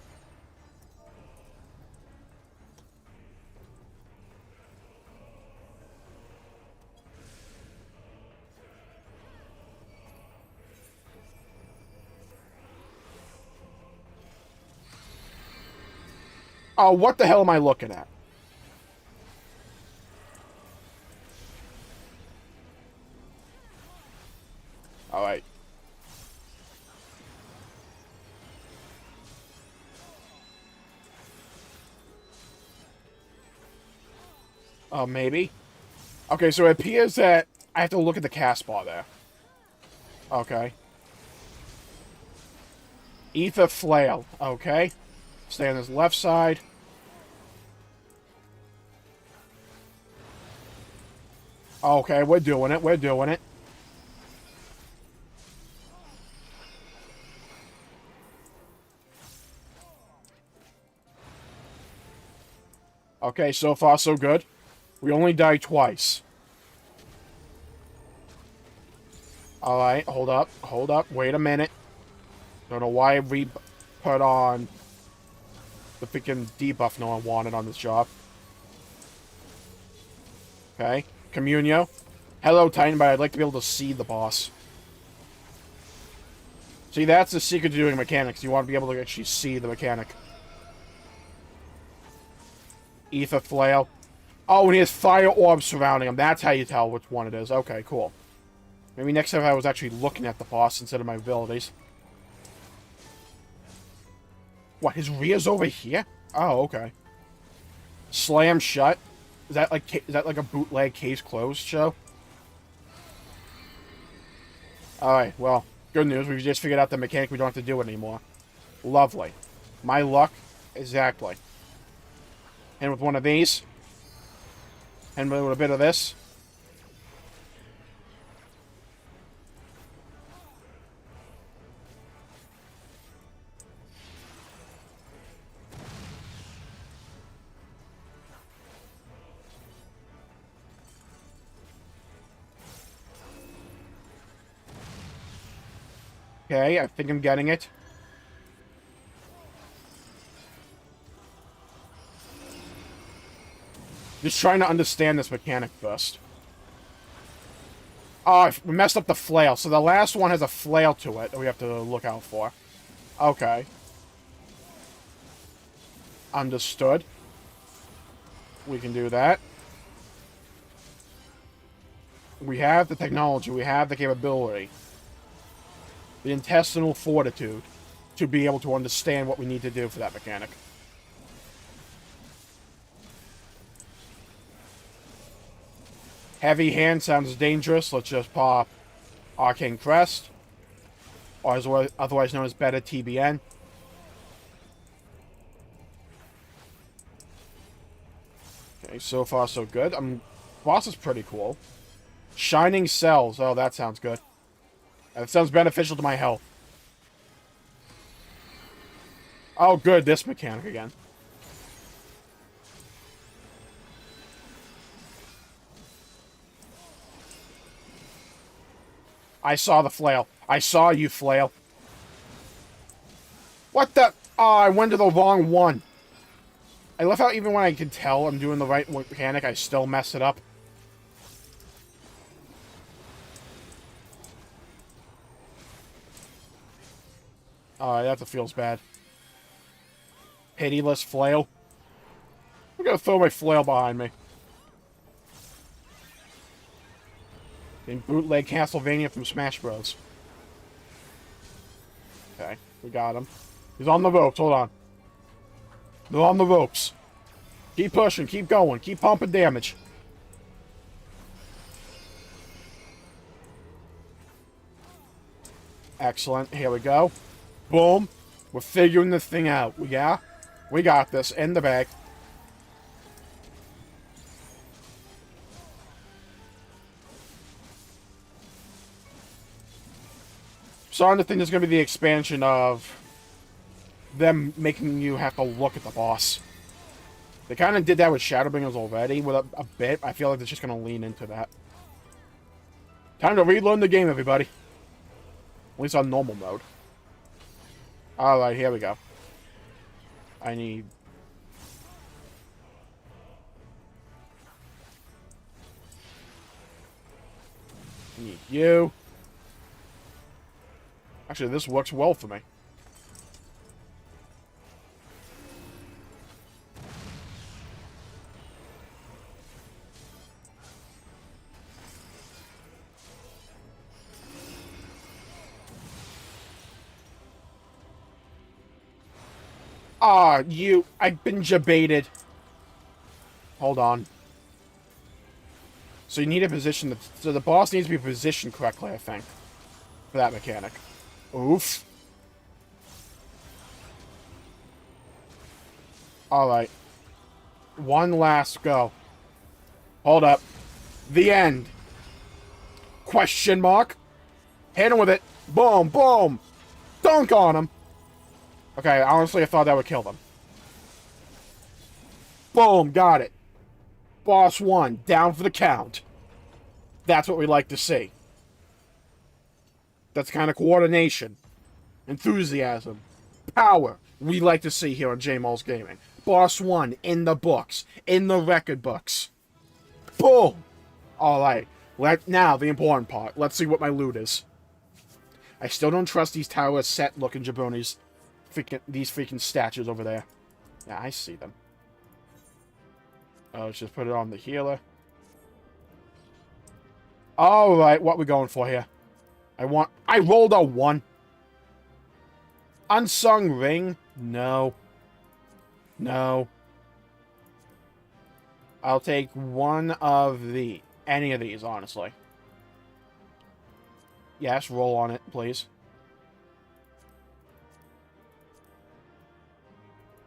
Oh, what the hell am I looking at? Alright. Oh, maybe? Okay, so it appears that I have to look at the cast bar there. Okay. Ether Flail. Okay. Stay on this left side. Okay, we're doing it. We're doing it. Okay, so far so good. We only died twice. Alright, hold up. Hold up. Wait a minute. Don't know why we put on the freaking debuff no one wanted on this job. Okay. Communio. Hello, Titan, but I'd like to be able to see the boss. See, that's the secret to doing mechanics. You want to be able to actually see the mechanic. Ether Flail. Oh, and he has fire orbs surrounding him. That's how you tell which one it is. Okay, cool. Maybe next time I was actually looking at the boss instead of my abilities. What, his rear's over here? Oh, okay. Slam shut. Is that like a bootleg case closed show? Alright, well, good news. We've just figured out the mechanic. We don't have to do it anymore. Lovely. My luck. Exactly. And with one of these. And with a bit of this. Okay, I think I'm getting it. Just trying to understand this mechanic first. Oh, we messed up the flail. So the last one has a flail to it that we have to look out for. Okay. Understood. We can do that. We have the technology. We have the capability. The intestinal fortitude to be able to understand what we need to do for that mechanic. Heavy hand sounds dangerous. Let's just pop Arcane Crest, or otherwise known as Beta TBN. Okay, so far so good. Boss is pretty cool. Shining cells. Oh, that sounds good. That sounds beneficial to my health. Oh, good. This mechanic again. I saw the flail. I saw you, flail. What the? Oh, I went to the wrong one. I love how even when I can tell I'm doing the right mechanic, I still mess it up. That feels bad. Pitiless flail. I'm gonna throw my flail behind me. In bootleg Castlevania from Smash Bros. Okay, we got him. He's on the ropes, hold on. They're on the ropes. Keep pushing, keep going, keep pumping damage. Excellent, here we go. Boom. We're figuring this thing out. Yeah? We got this. In the bag. Starting to think there's going to be the expansion of them making you have to look at the boss. They kind of did that with Shadowbringers already, with a bit. I feel like they're just going to lean into that. Time to relearn the game, everybody. At least on normal mode. Alright, here we go. I need you. Actually, this works well for me. Ah, you. I've been jebaited. Hold on. So you need a position that... So the boss needs to be positioned correctly, I think. For that mechanic. Oof. Alright. One last go. Hold up. The end. Question mark. Hit him with it. Boom, boom. Dunk on him. Okay, honestly, I thought that would kill them. Boom, got it. Boss 1, down for the count. That's what we like to see. That's kind of coordination, enthusiasm, power we like to see here on Jmulls Gaming. Boss 1 in the books, in the record books. Boom! Alright, now the important part. Let's see what my loot is. I still don't trust these tower set looking jabronis. These freaking statues over there. Yeah, I see them. Let's just put it on the healer. Alright, what we going for here? I rolled a 1. Unsung ring? No. No. I'll take one of any of these, honestly. Yes, roll on it, please.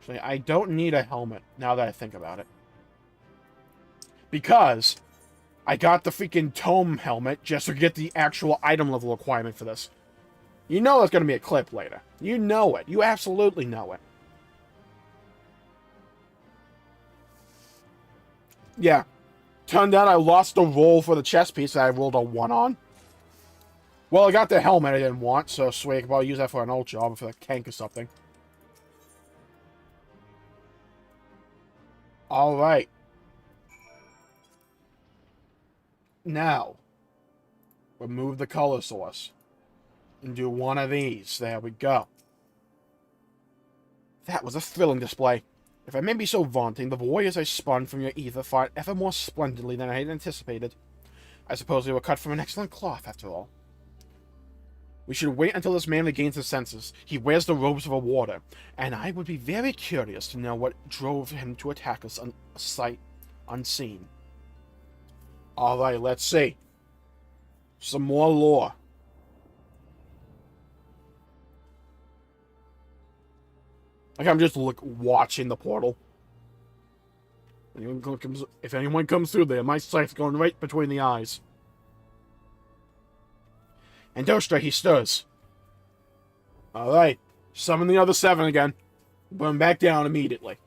Actually, I don't need a helmet, now that I think about it. Because I got the freaking tome helmet just to get the actual item level requirement for this. You know there's going to be a clip later. You know it. You absolutely know it. Yeah. Turned out I lost the roll for the chest piece that I rolled a 1 on. Well, I got the helmet I didn't want, so sweet. I could probably use that for an old job, for the tank or something. Alright. Now, remove the color source. And do one of these. There we go. That was a thrilling display. If I may be so vaunting, the warriors I spun from your ether fought ever more splendidly than I had anticipated. I suppose they were cut from an excellent cloth, after all. We should wait until this man regains his senses. He wears the robes of a warder, and I would be very curious to know what drove him to attack us on sight unseen. Alright, let's see. Some more lore. Like I'm just watching the portal. If anyone comes through there, my sight's going right between the eyes. And Dostra, he stirs. Alright. Summon the other 7 again. Put him back down immediately.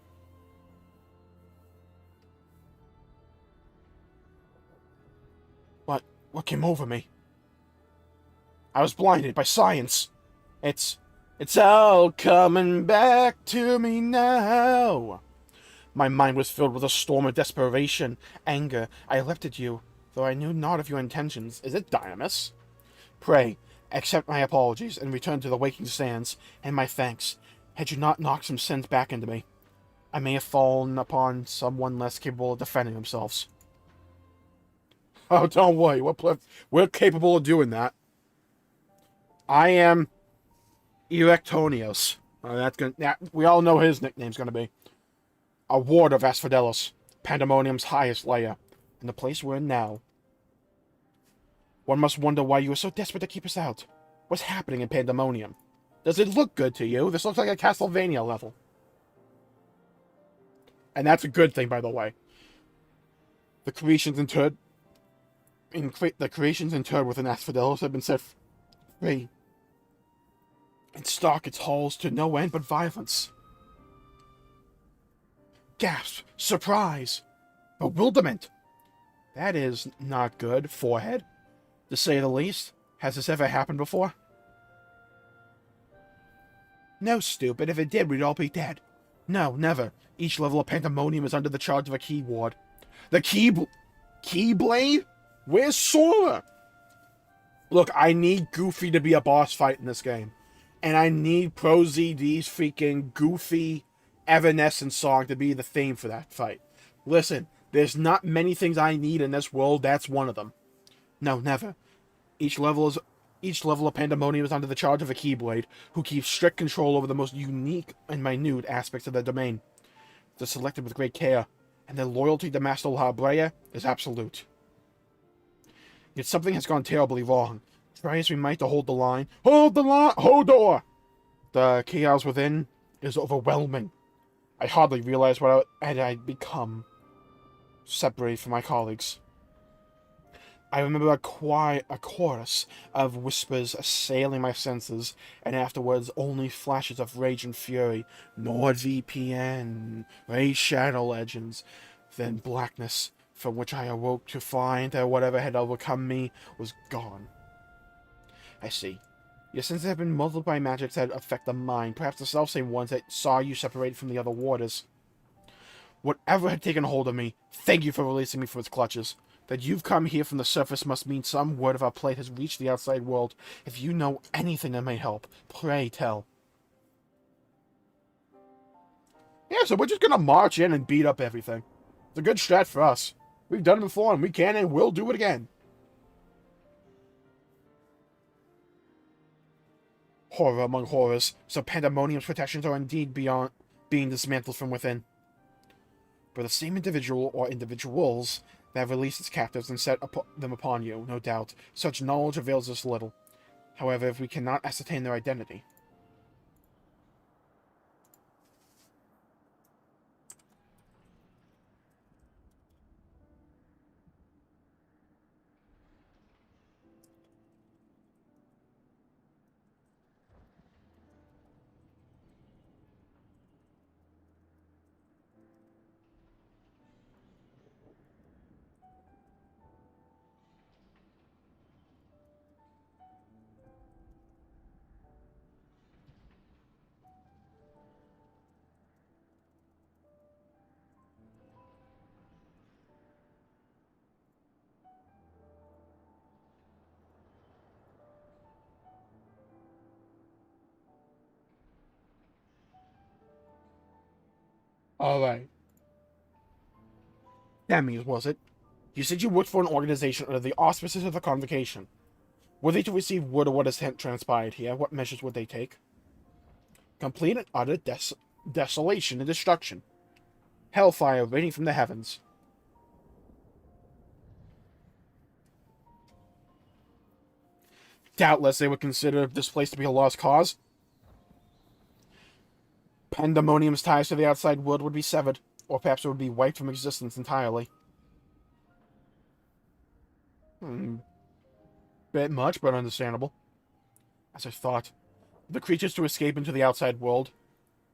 What came over me? I was blinded by science. It's all coming back to me now. My mind was filled with a storm of desperation, anger. I leapt at you, though I knew not of your intentions. Is it Dynamis? Pray, accept my apologies and return to the waking sands, and my thanks. Had you not knocked some sense back into me, I may have fallen upon someone less capable of defending themselves. Oh, don't worry. We're capable of doing that. I am Erectonios. We all know his nickname's going to be. A ward of Asphodelos, Pandemonium's highest layer, and the place we're in now. One must wonder why you were so desperate to keep us out. What's happening in Pandaemonium? Does it look good to you? This looks like a Castlevania level. And that's a good thing, by the way. The creations interred within Asphodelos have been set free and stalk its halls to no end but violence. Gasp! Surprise! Bewilderment! That is not good, forehead, to say the least. Has this ever happened before? No, stupid. If it did, we'd all be dead. No, never. Each level of Pandaemonium is under the charge of a key ward. The Keyblade? Where's Sora? Look, I need Goofy to be a boss fight in this game. And I need Pro ZD's freaking Goofy Evanescence song to be the theme for that fight. Listen, there's not many things I need in this world, that's one of them. No, never. Each level of Pandaemonium is under the charge of a Keyblade, who keeps strict control over the most unique and minute aspects of their domain. They're selected with great care, and their loyalty to Master Labrea is absolute. Yet something has gone terribly wrong. Try as we might to hold the line. Hold the line! Hold door! The chaos within is overwhelming. I hardly realized what I'd become, separated from my colleagues. I remember a chorus of whispers assailing my senses, and afterwards only flashes of rage and fury. NordVPN, Raid Shadow Legends, then blackness, from which I awoke to find that whatever had overcome me was gone. I see. Your senses have been muddled by magics that affect the mind, perhaps the selfsame ones that saw you separated from the other warders. Whatever had taken hold of me, thank you for releasing me from its clutches. That you've come here from the surface must mean some word of our plight has reached the outside world. If you know anything that may help, pray tell. Yeah, so we're just gonna march in and beat up everything. It's a good strat for us. We've done it before, and we can and will do it again. Horror among horrors, so Pandaemonium's protections are indeed beyond being dismantled from within. But the same individual or individuals that have released its captives and set them upon you, no doubt. Such knowledge avails us little. However, if we cannot ascertain their identity. Alright. Demi, was it? You said you worked for an organization under the auspices of the Convocation. Were they to receive word of what has transpired here, what measures would they take? Complete and utter desolation and destruction. Hellfire raining from the heavens. Doubtless they would consider this place to be a lost cause. Pandemonium's ties to the outside world would be severed, Or perhaps it would be wiped from existence entirely. Bit much, but understandable. As I thought, the creatures to escape into the outside world,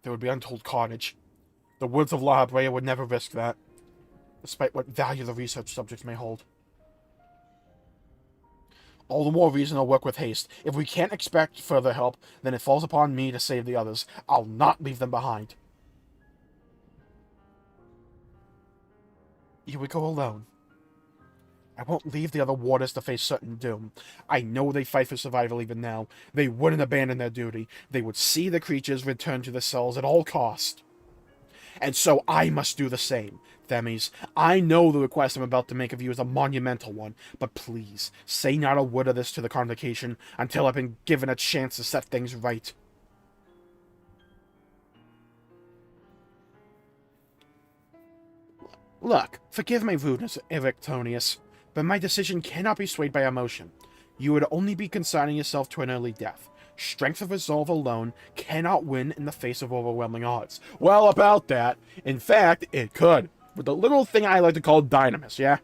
there would be untold carnage. The woods of La Habrea would never risk that, despite what value the research subjects may hold. All the more reason to work with haste. If we can't expect further help, then it falls upon me to save the others. I'll not leave them behind. You would go alone. I won't leave the other warders to face certain doom. I know they fight for survival even now. They wouldn't abandon their duty. They would see the creatures return to the cells at all cost. And so I must do the same. Themis, I know the request I'm about to make of you is a monumental one, but please, say not a word of this to the convocation until I've been given a chance to set things right. Look, forgive my rudeness, Erictonius, but my decision cannot be swayed by emotion. You would only be consigning yourself to an early death. Strength of resolve alone cannot win in the face of overwhelming odds. Well, about that, in fact, it could. With the little thing I like to call dynamis, yeah?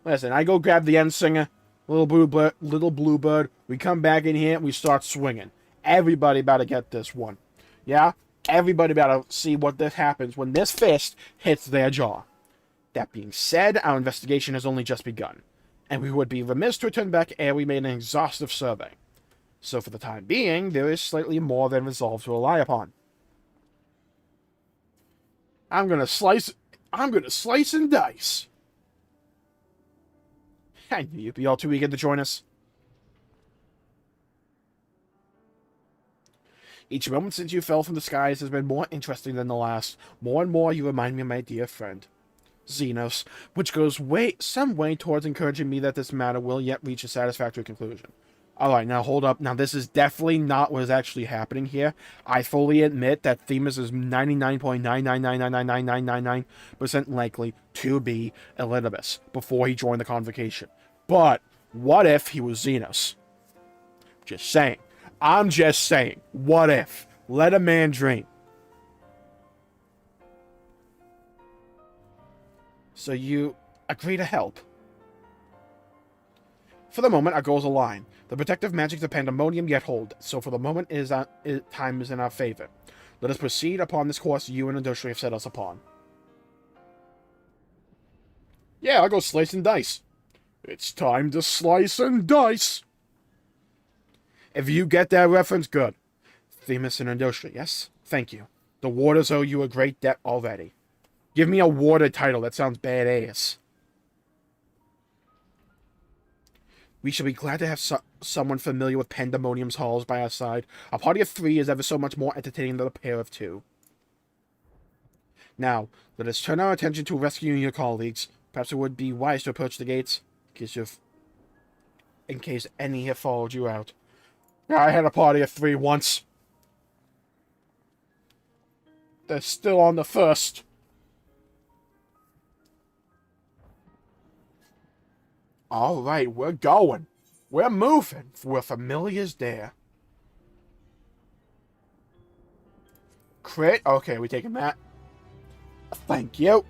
Listen, I go grab the end singer, little bluebird, we come back in here and we start swinging. Everybody about to get this one. Yeah? Everybody about to see what this happens when this fist hits their jaw. That being said, our investigation has only just begun, and we would be remiss to return back ere we made an exhaustive survey. So for the time being, there is slightly more than resolve to rely upon. I'm gonna slice and dice. I knew you'd be all too eager to join us. Each moment since you fell from the skies has been more interesting than the last. More and more you remind me of my dear friend, Xenos, which goes some way towards encouraging me that this matter will yet reach a satisfactory conclusion. Alright, now hold up. Now this is definitely not what is actually happening here. I fully admit that Themis is 99.999999999% likely to be Elidibus before he joined the convocation. But what if he was Xenos? Just saying. I'm just saying. What if? Let a man dream. So you agree to help? For the moment, our goals align. The protective magic of Pandaemonium yet hold, so for the moment time is in our favor. Let us proceed upon this course you and Industry have set us upon. Yeah, I'll go slice and dice. It's time to slice and dice. If you get that reference, good. Themis and Industry, yes? Thank you. The warders owe you a great debt already. Give me a warder title, that sounds badass. We shall be glad to have someone familiar with Pandaemonium's halls by our side. A party of 3 is ever so much more entertaining than a pair of 2. Now, let us turn our attention to rescuing your colleagues. Perhaps it would be wise to approach the gates, in case any have followed you out. Yeah, I had a party of 3 once. They're still on the first. Alright, we're going. We're moving. Where familiar's there. Crit? Okay, we taking that. Thank you.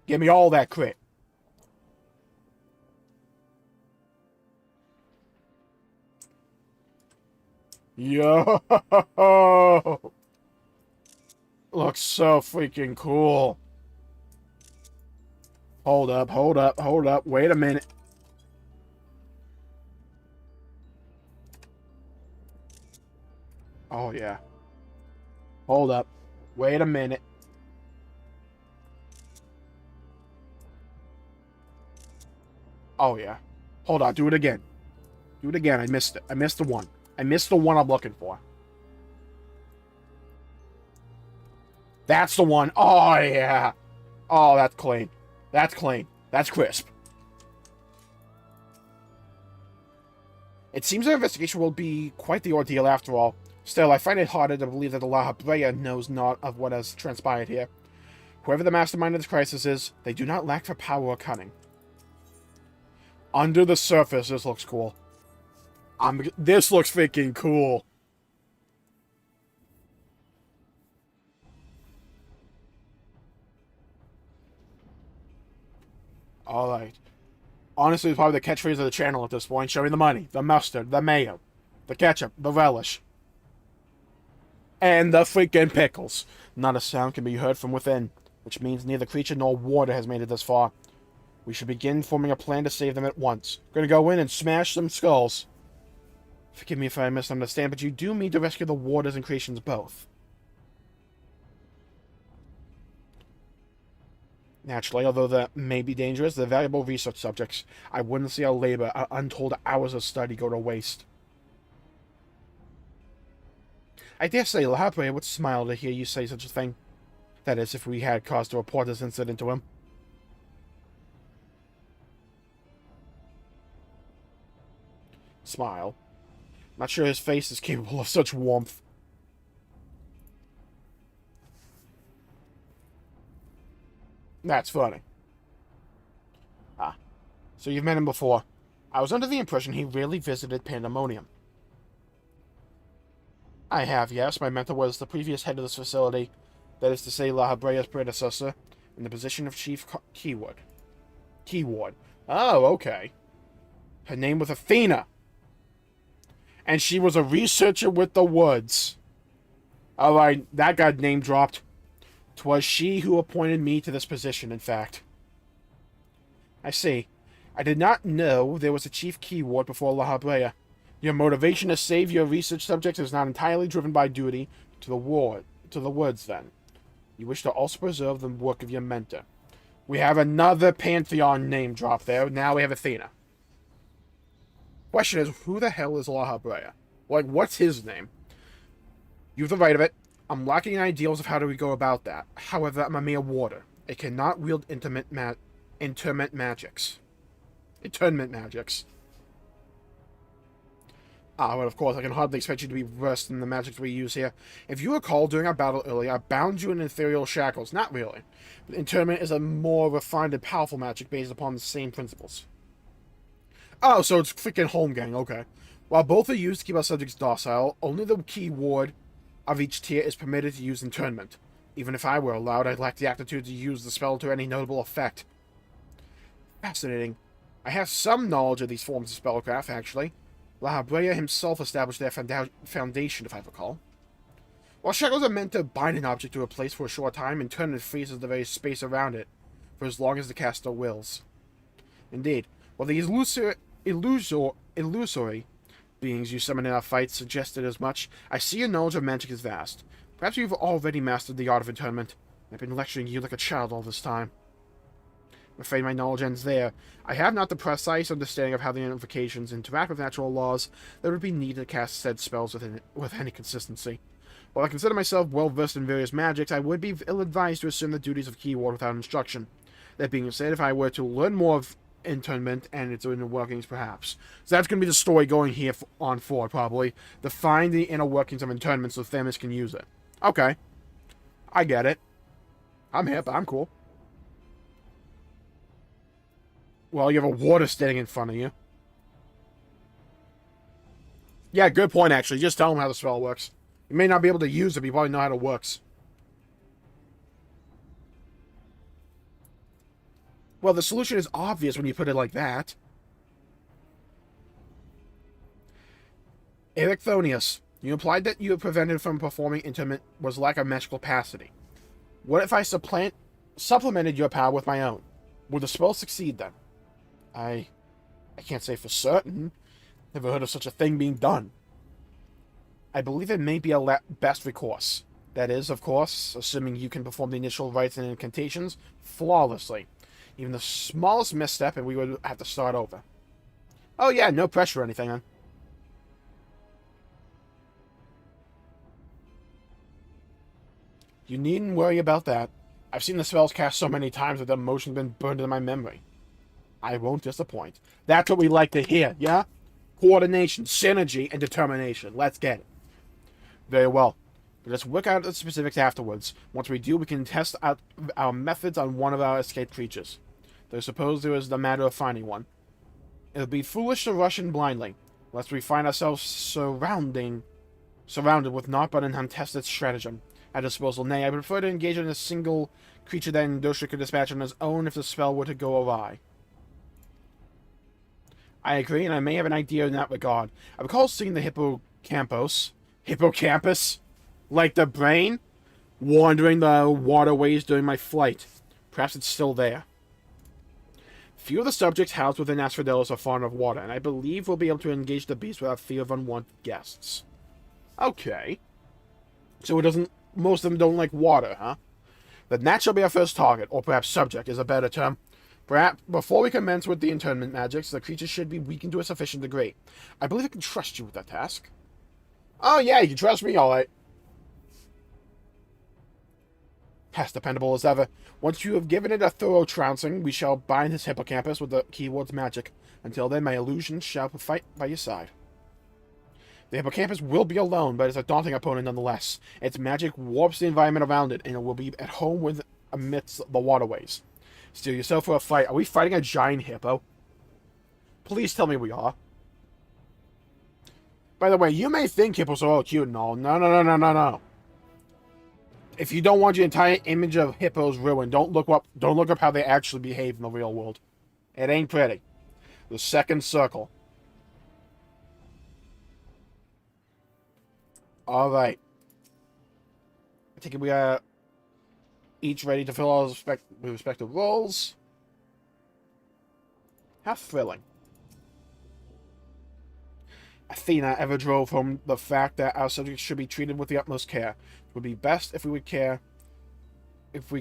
Give me all that crit. Yo! Looks so freaking cool. Hold up, hold up, hold up. Wait a minute. Oh, yeah. Hold up. Wait a minute. Oh, yeah. Hold on. Do it again. Do it again. I missed it. I missed the one. I missed the one I'm looking for. That's the one. Oh, yeah. Oh, that's clean. That's clean. That's crisp. It seems our investigation will be quite the ordeal after all. Still, I find it harder to believe that the La Habrea knows not of what has transpired here. Whoever the mastermind of this crisis is, they do not lack for power or cunning. Under the surface, this looks cool. This looks freaking cool. Alright. Honestly, it's probably the catchphrase of the channel at this point. Show me the money, the mustard, the mayo, the ketchup, the relish. And the freaking pickles. Not a sound can be heard from within, which means neither creature nor water has made it this far. We should begin forming a plan to save them at once. We're gonna go in and smash some skulls. Forgive me if I misunderstand, but you do mean to rescue the waters and creations both. Naturally, although that may be dangerous, they're valuable research subjects. I wouldn't see our labor, our untold hours of study go to waste. I dare say La Habrea would smile to hear you say such a thing. That is, if we had cause to report this incident to him. Smile. Not sure his face is capable of such warmth. That's funny. Ah. So you've met him before. I was under the impression he rarely visited Pandaemonium. I have, yes. My mentor was the previous head of this facility. That is to say, La Habrea's predecessor, in the position of Chief Keyword. Oh, okay. Her name was Athena. And she was a researcher with the Woods. Alright, that got name dropped. 'Twas she who appointed me to this position, in fact. I see. I did not know there was a Chief Keyword before La Habrea. Your motivation to save your research subjects is not entirely driven by duty to the Woods, then. You wish to also preserve the work of your mentor. We have another Pantheon name drop there. Now we have Athena. Question is, who the hell is La Habrea? Like, what's his name? You have the right of it. I'm lacking in ideals of how do we go about that. However, I'm a mere warder. I cannot wield internment magics. Ah, well, of course, I can hardly expect you to be versed in the magics we use here. If you recall, during our battle earlier, I bound you in ethereal shackles. Not really. But internment is a more refined and powerful magic based upon the same principles. Oh, so it's freaking Holmgang, okay. While both are used to keep our subjects docile, only the keyword of each tier is permitted to use internment. Even if I were allowed, I'd lack the aptitude to use the spell to any notable effect. Fascinating. I have some knowledge of these forms of spellcraft, actually. La Habrea himself established their foundation, if I recall. While shackles are meant to bind an object to a place for a short time, internment freezes the very space around it, for as long as the caster wills. Indeed, while the illusory beings you summon in our fights suggested as much, I see your knowledge of magic is vast. Perhaps you've already mastered the art of internment. I've been lecturing you like a child all this time. I'm afraid my knowledge ends there. I have not the precise understanding of how the invocations interact with natural laws that would be needed to cast said spells with any consistency. While I consider myself well-versed in various magics, I would be ill-advised to assume the duties of keyword without instruction. That being said, if I were to learn more of internment and its inner workings, perhaps. So that's going to be the story going here on forward, probably. To find the inner workings of internment so Themis can use it. Okay. I get it. I'm hip. I'm cool. Well, you have a water standing in front of you. Yeah, good point, actually. Just tell him how the spell works. You may not be able to use it, but you probably know how it works. Well, the solution is obvious when you put it like that. Ericthonius, you implied that you prevented from performing interment was lack of magical capacity. What if I supplemented your power with my own? Would the spell succeed then? I can't say for certain. Never heard of such a thing being done. I believe it may be a best recourse. That is, of course, assuming you can perform the initial rites and incantations flawlessly. Even the smallest misstep and we would have to start over. Oh yeah, no pressure or anything, huh? You needn't worry about that. I've seen the spells cast so many times that the emotion's been burned into my memory. I won't disappoint. That's what we like to hear, yeah? Coordination, synergy, and determination. Let's get it. Very well. But let's work out the specifics afterwards. Once we do, we can test out our methods on one of our escaped creatures. Though suppose there is the matter of finding one. It would be foolish to rush in blindly, lest we find ourselves surrounded with naught but an untested stratagem at disposal. Nay, I prefer to engage in a single creature that Indosha could dispatch on his own if the spell were to go awry. I agree, and I may have an idea in that regard. I recall seeing the hippocampus, like the brain, wandering the waterways during my flight. Perhaps it's still there. Few of the subjects housed within Asphodelos are fond of water, and I believe we'll be able to engage the beast without fear of unwanted guests. Okay. So most of them don't like water, huh? Then that shall be our first target, or perhaps subject is a better term. Perhaps before we commence with the internment magics, the creature should be weakened to a sufficient degree. I believe I can trust you with that task. Oh yeah, you can trust me, alright. As dependable as ever. Once you have given it a thorough trouncing, we shall bind his hippocampus with the keywords magic. Until then, my illusions shall fight by your side. The hippocampus will be alone, but it's a daunting opponent nonetheless. Its magic warps the environment around it, and it will be at home amidst the waterways. Steel yourself for a fight. Are we fighting a giant hippo? Please tell me we are. By the way, you may think hippos are all cute and all. No. If you don't want your entire image of hippos ruined, don't look up how they actually behave in the real world. It ain't pretty. The second circle. Alright. I think we are each ready to fill our respective roles. How thrilling. Athena ever drove home the fact that our subjects should be treated with the utmost care. It would be best if we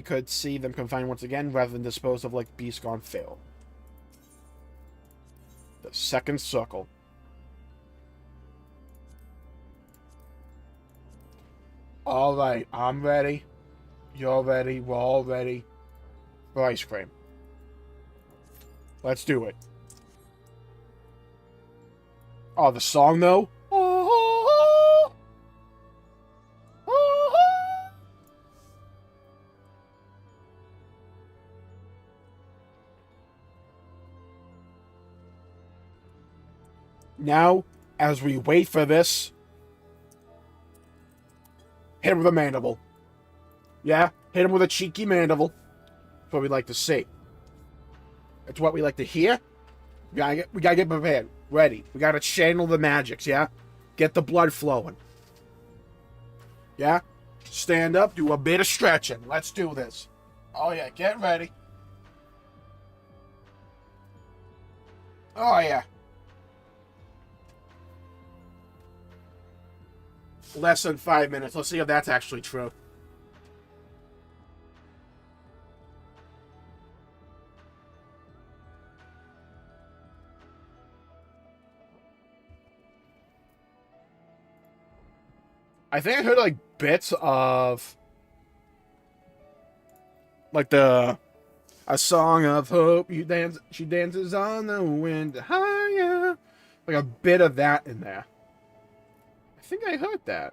could see them confined once again, rather than disposed of like beasts gone feral. The second circle. Alright, I'm ready. You're ready. We're all ready for ice cream. Let's do it. Oh, the song, though? Now, as we wait for this, hit him with a mandible. Yeah, hit him with a cheeky mandible. That's what we like to see. That's what we like to hear. We gotta get prepared. Ready. We gotta channel the magics, yeah? Get the blood flowing. Yeah? Stand up, do a bit of stretching. Let's do this. Oh yeah, get ready. Oh yeah. Less than 5 minutes. Let's see if that's actually true. I think I heard like bits of like a song of hope. She dances on the wind higher. Like a bit of that in there. I think I heard that.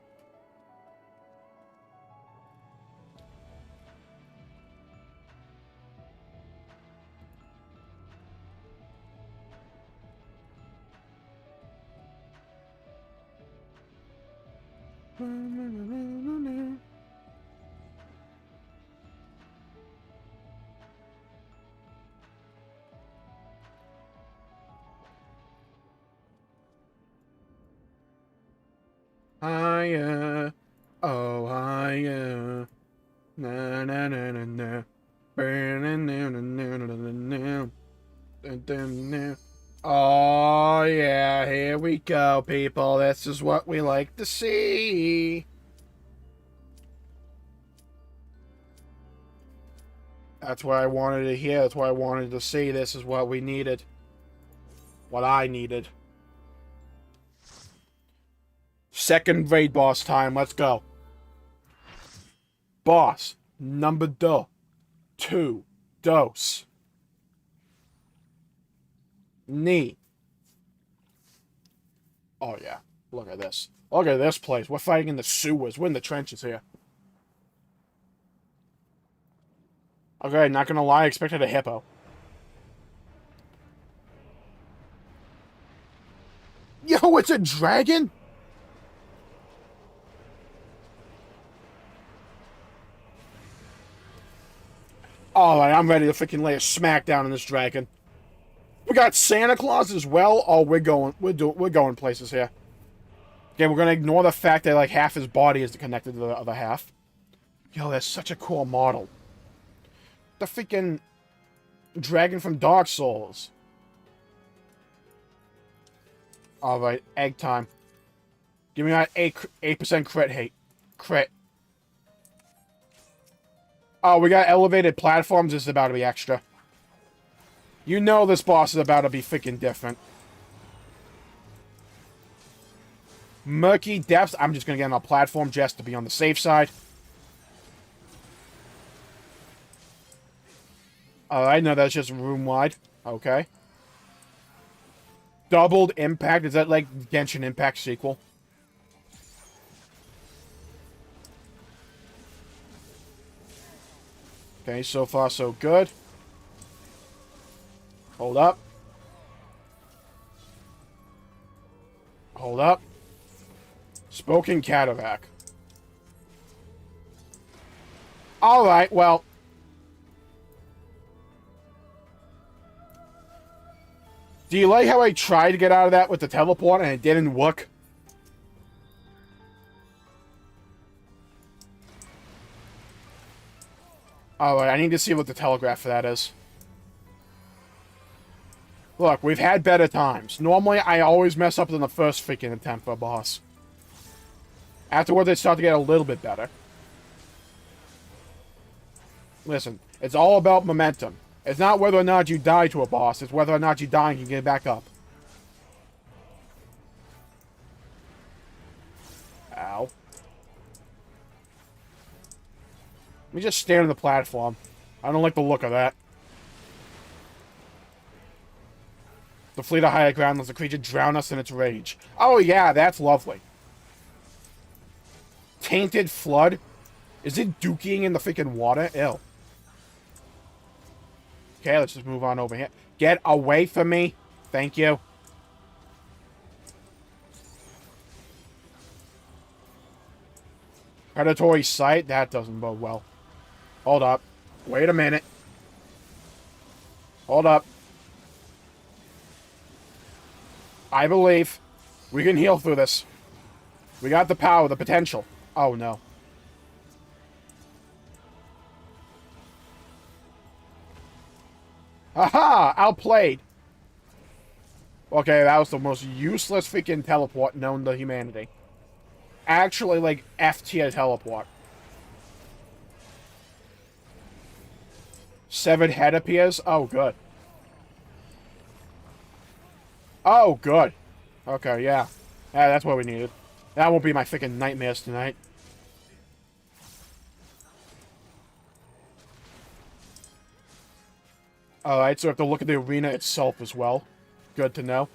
Higher, oh higher, na na na na na, burning na na na na na na. Oh yeah, here we go, people. This is what we like to see. That's what I wanted to hear. That's what I wanted to see. This is what we needed. What I needed. Second raid boss time. Let's go. Boss number 2. Dose. Knee. Oh yeah. Look at this. Look at this place. We're fighting in the sewers. We're in the trenches here. Okay, not gonna lie, I expected a hippo. Yo, it's a dragon? Alright, I'm ready to freaking lay a smackdown on this dragon. We got Santa Claus as well. Oh, we're going places here. Okay, we're gonna ignore the fact that like half his body is connected to the other half. Yo, that's such a cool model. The freaking dragon from Dark Souls. Alright, egg time. Give me that 8% crit hate. Crit. Oh, we got elevated platforms. This is about to be extra. You know this boss is about to be freaking different. Murky depths. I'm just gonna get on a platform just to be on the safe side. Alright, no, that's just room wide. Okay. Doubled impact. Is that like Genshin Impact sequel? Okay, so far so good. Hold up. Hold up. Spoken Cataract. Alright, well. Do you like how I tried to get out of that with the teleport and it didn't work? Alright, I need to see what the telegraph for that is. Look, we've had better times. Normally, I always mess up in the first freaking attempt for a boss. Afterwards, they start to get a little bit better. Listen, it's all about momentum. It's not whether or not you die to a boss, it's whether or not you die and you get back up. Ow. Let me just stand on the platform. I don't like the look of that. The fleet of higher ground lets the creature drown us in its rage. Oh yeah, that's lovely. Tainted Flood? Is it dookying in the freaking water? Ew. Okay, let's just move on over here. Get away from me. Thank you. Predatory Sight? That doesn't bode well. Hold up. Wait a minute. Hold up. I believe we can heal through this. We got the power, the potential. Oh, no. Aha! Outplayed. Okay, that was the most useless freaking teleport known to humanity. Actually, like, F-tier teleport. Severed head appears? Oh, good. Oh, good. Okay, yeah. Yeah, that's what we needed. That won't be my freaking nightmares tonight. Alright, so I have to look at the arena itself as well. Good to know.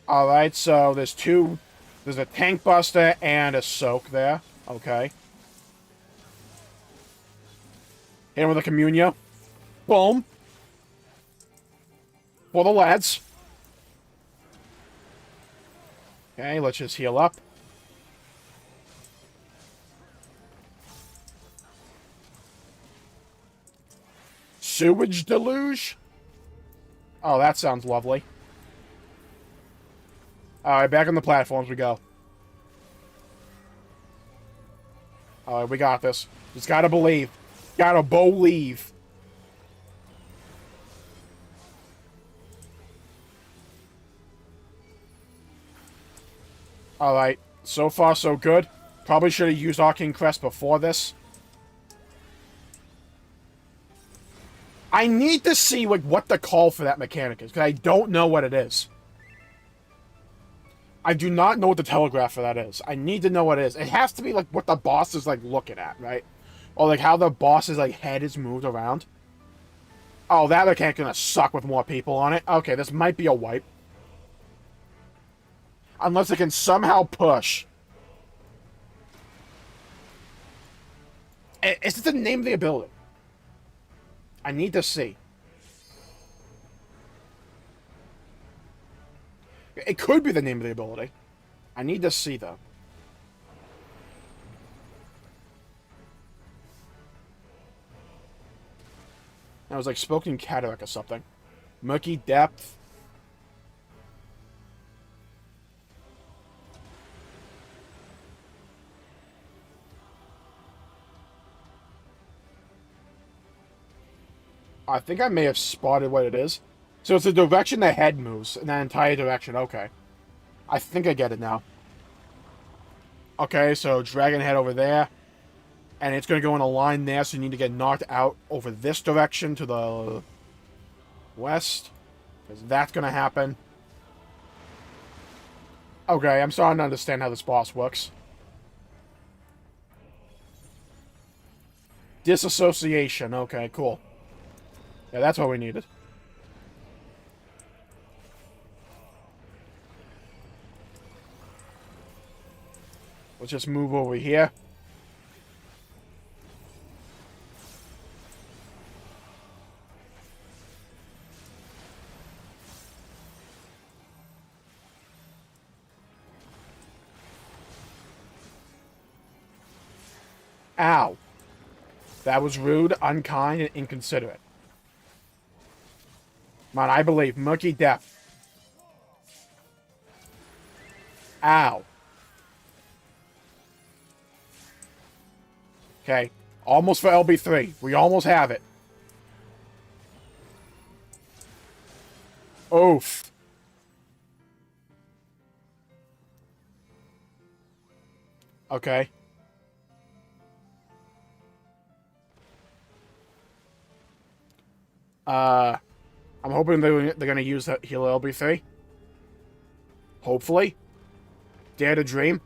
Alright, so there's two. There's a Tank Buster and a Soak there. Okay. Hit him with a Communio. Boom. For the lads. Okay, let's just heal up. Sewage Deluge? Oh, that sounds lovely. Alright, back on the platforms we go. Alright, we got this. Just gotta believe. Gotta believe. Alright, so far so good. Probably should have used Arcane Crest before this. I need to see like what the call for that mechanic is, because I don't know what it is. I do not know what the telegraph for that is. I need to know what it is. It has to be like what the boss is like looking at, right? Or like how the boss's like head is moved around. Oh, that mechanic gonna suck with more people on it. Okay, this might be a wipe. Unless it can somehow push. Is it the name of the ability? I need to see. It could be the name of the ability. I need to see, though. I was like spoken cataract or something. Murky depth. I think I may have spotted what it is. So it's the direction the head moves, in that entire direction. Okay. I think I get it now. Okay, so dragon head over there. And it's going to go in a line there, so you need to get knocked out over this direction to the west. Because that's going to happen. Okay, I'm starting to understand how this boss works. Disassociation. Okay, cool. Yeah, that's what we needed. Let's just move over here. Ow. That was rude, unkind, and inconsiderate. Come on, I believe. Murky depth. Ow. Okay. Almost for LB3. We almost have it. Oof. Okay. I'm hoping they're going to use that heal LB3. Hopefully. Dare to dream.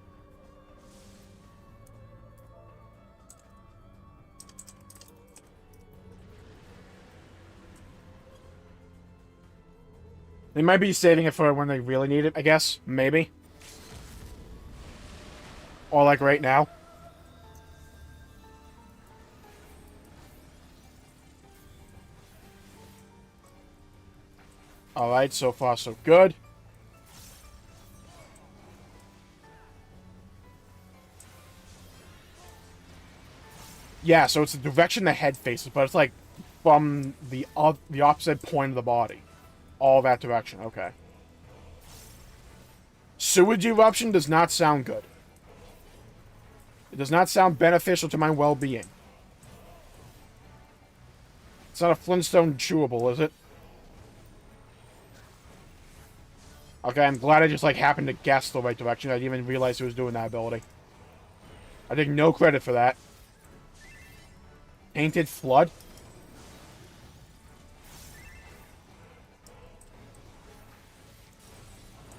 They might be saving it for when they really need it, I guess. Maybe. Or like right now. Alright, so far so good. Yeah, so it's the direction the head faces, but it's like from the opposite point of the body. All that direction, okay. Sewage eruption does not sound good. It does not sound beneficial to my well-being. It's not a Flintstone chewable, is it? Okay, I'm glad I just, like, happened to guess the right direction. I didn't even realize he was doing that ability. I take no credit for that. Painted Flood?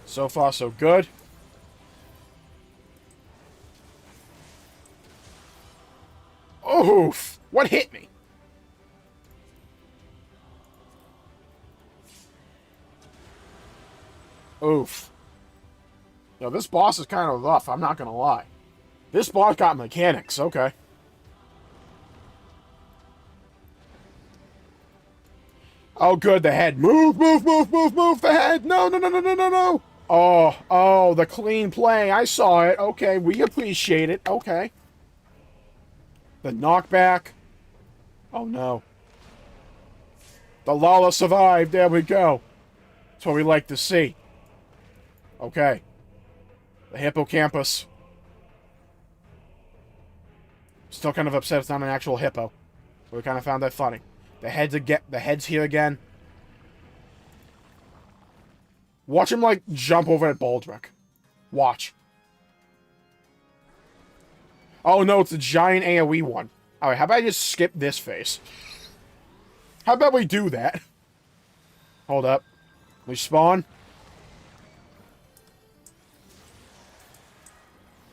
So far, so good. Oof! What hit me? Oof. Yo, this boss is kind of rough, I'm not gonna lie. This boss got mechanics, okay. Oh, good, the head. Move, move, move, move, move, the head! No, no, no, no, no, no, no! Oh, the clean play. I saw it. Okay, we appreciate it. Okay. The knockback. Oh, no. The Lala survived. There we go. That's what we like to see. Okay. The hippocampus. Still kind of upset it's not an actual hippo. But we kind of found that funny. The head's here again. Watch him, like, jump over at Baldric. Watch. Oh, no, it's a giant AoE one. Alright, how about I just skip this phase? How about we do that? Hold up. We spawn.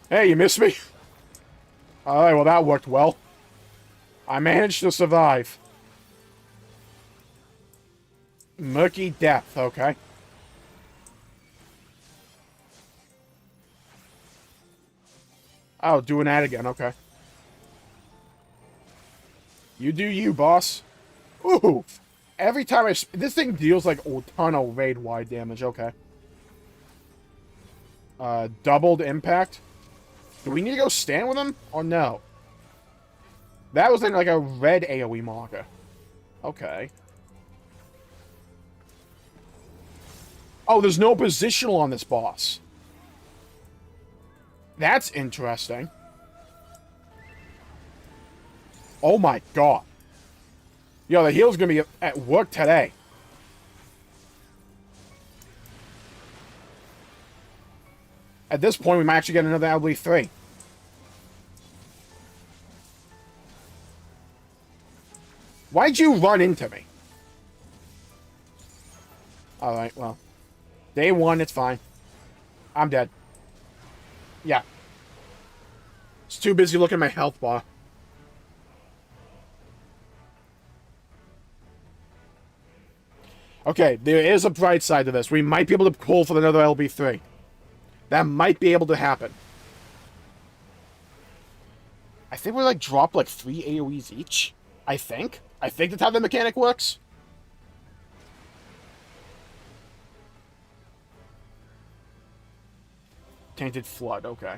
Hey, you missed me? Alright, well, that worked well. I managed to survive. Murky depth, okay. Oh, doing that again, okay. You do you, boss. Ooh! Every time this thing deals like a ton of raid-wide damage, okay. Doubled impact. Do we need to go stand with him? Or no? That was in like a red AoE marker. Okay. Oh, there's no positional on this boss. That's interesting. Oh my god. Yo, the heal's gonna be at work today. At this point, we might actually get another LB3. Why'd you run into me? Alright, well. Day one, it's fine. I'm dead. Yeah. It's too busy looking at my health bar. Okay, there is a bright side to this. We might be able to pull for another LB3. That might be able to happen. I think we like drop like 3 AoEs each. I think that's how the mechanic works. Tainted Flood, okay.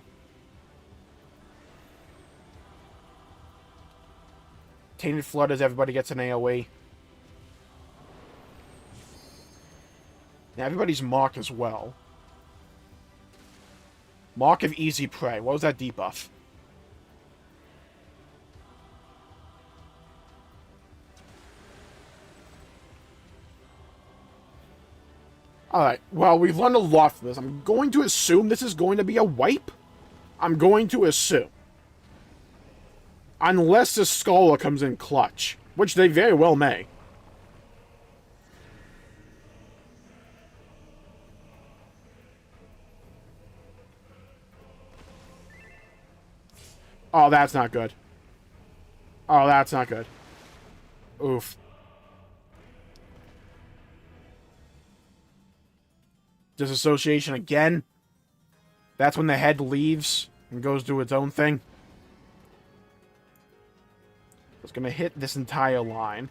Tainted Flood as everybody gets an AoE. Now everybody's Mark as well. Mark of Easy Prey. What was that debuff? Alright, well, we've learned a lot from this. I'm going to assume this is going to be a wipe. I'm going to assume. Unless the Scholar comes in clutch. Which they very well may. Oh, that's not good. Oh, that's not good. Oof. Disassociation again. That's when the head leaves and goes do its own thing. It's going to hit this entire line.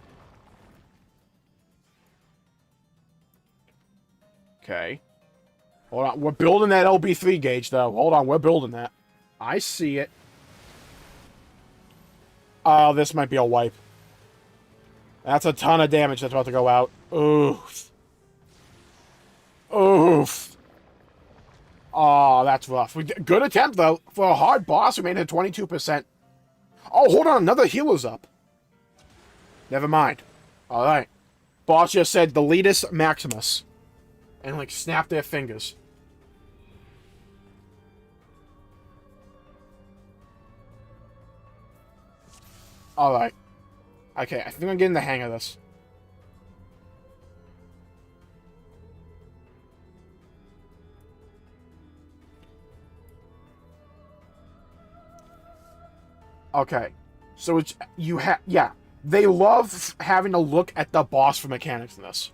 Okay. Hold on. We're building that LB3 gauge, though. Hold on. We're building that. I see it. Oh, this might be a wipe. That's a ton of damage that's about to go out. Oof. Oof. Oh, that's rough. Good attempt, though. For a hard boss, we made it 22%. Oh, hold on. Another healer's up. Never mind. Alright. Boss just said, Deletus Maximus. And, like, snapped their fingers. Alright. Okay, I think I'm getting the hang of this. Okay. So it's... You have... Yeah. They love having to look at the boss for mechanics in this.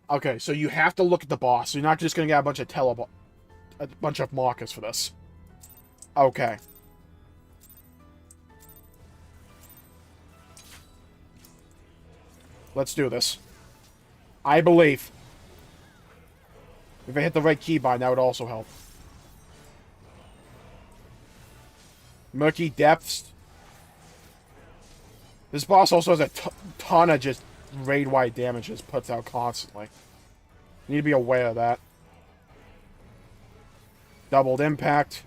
Okay, so you have to look at the boss. You're not just going to get a bunch of markers for this. Okay. Let's do this. I believe. If I hit the right keybind, that would also help. Murky Depths. This boss also has a ton of just raid-wide damage it puts out constantly. You need to be aware of that. Doubled impact.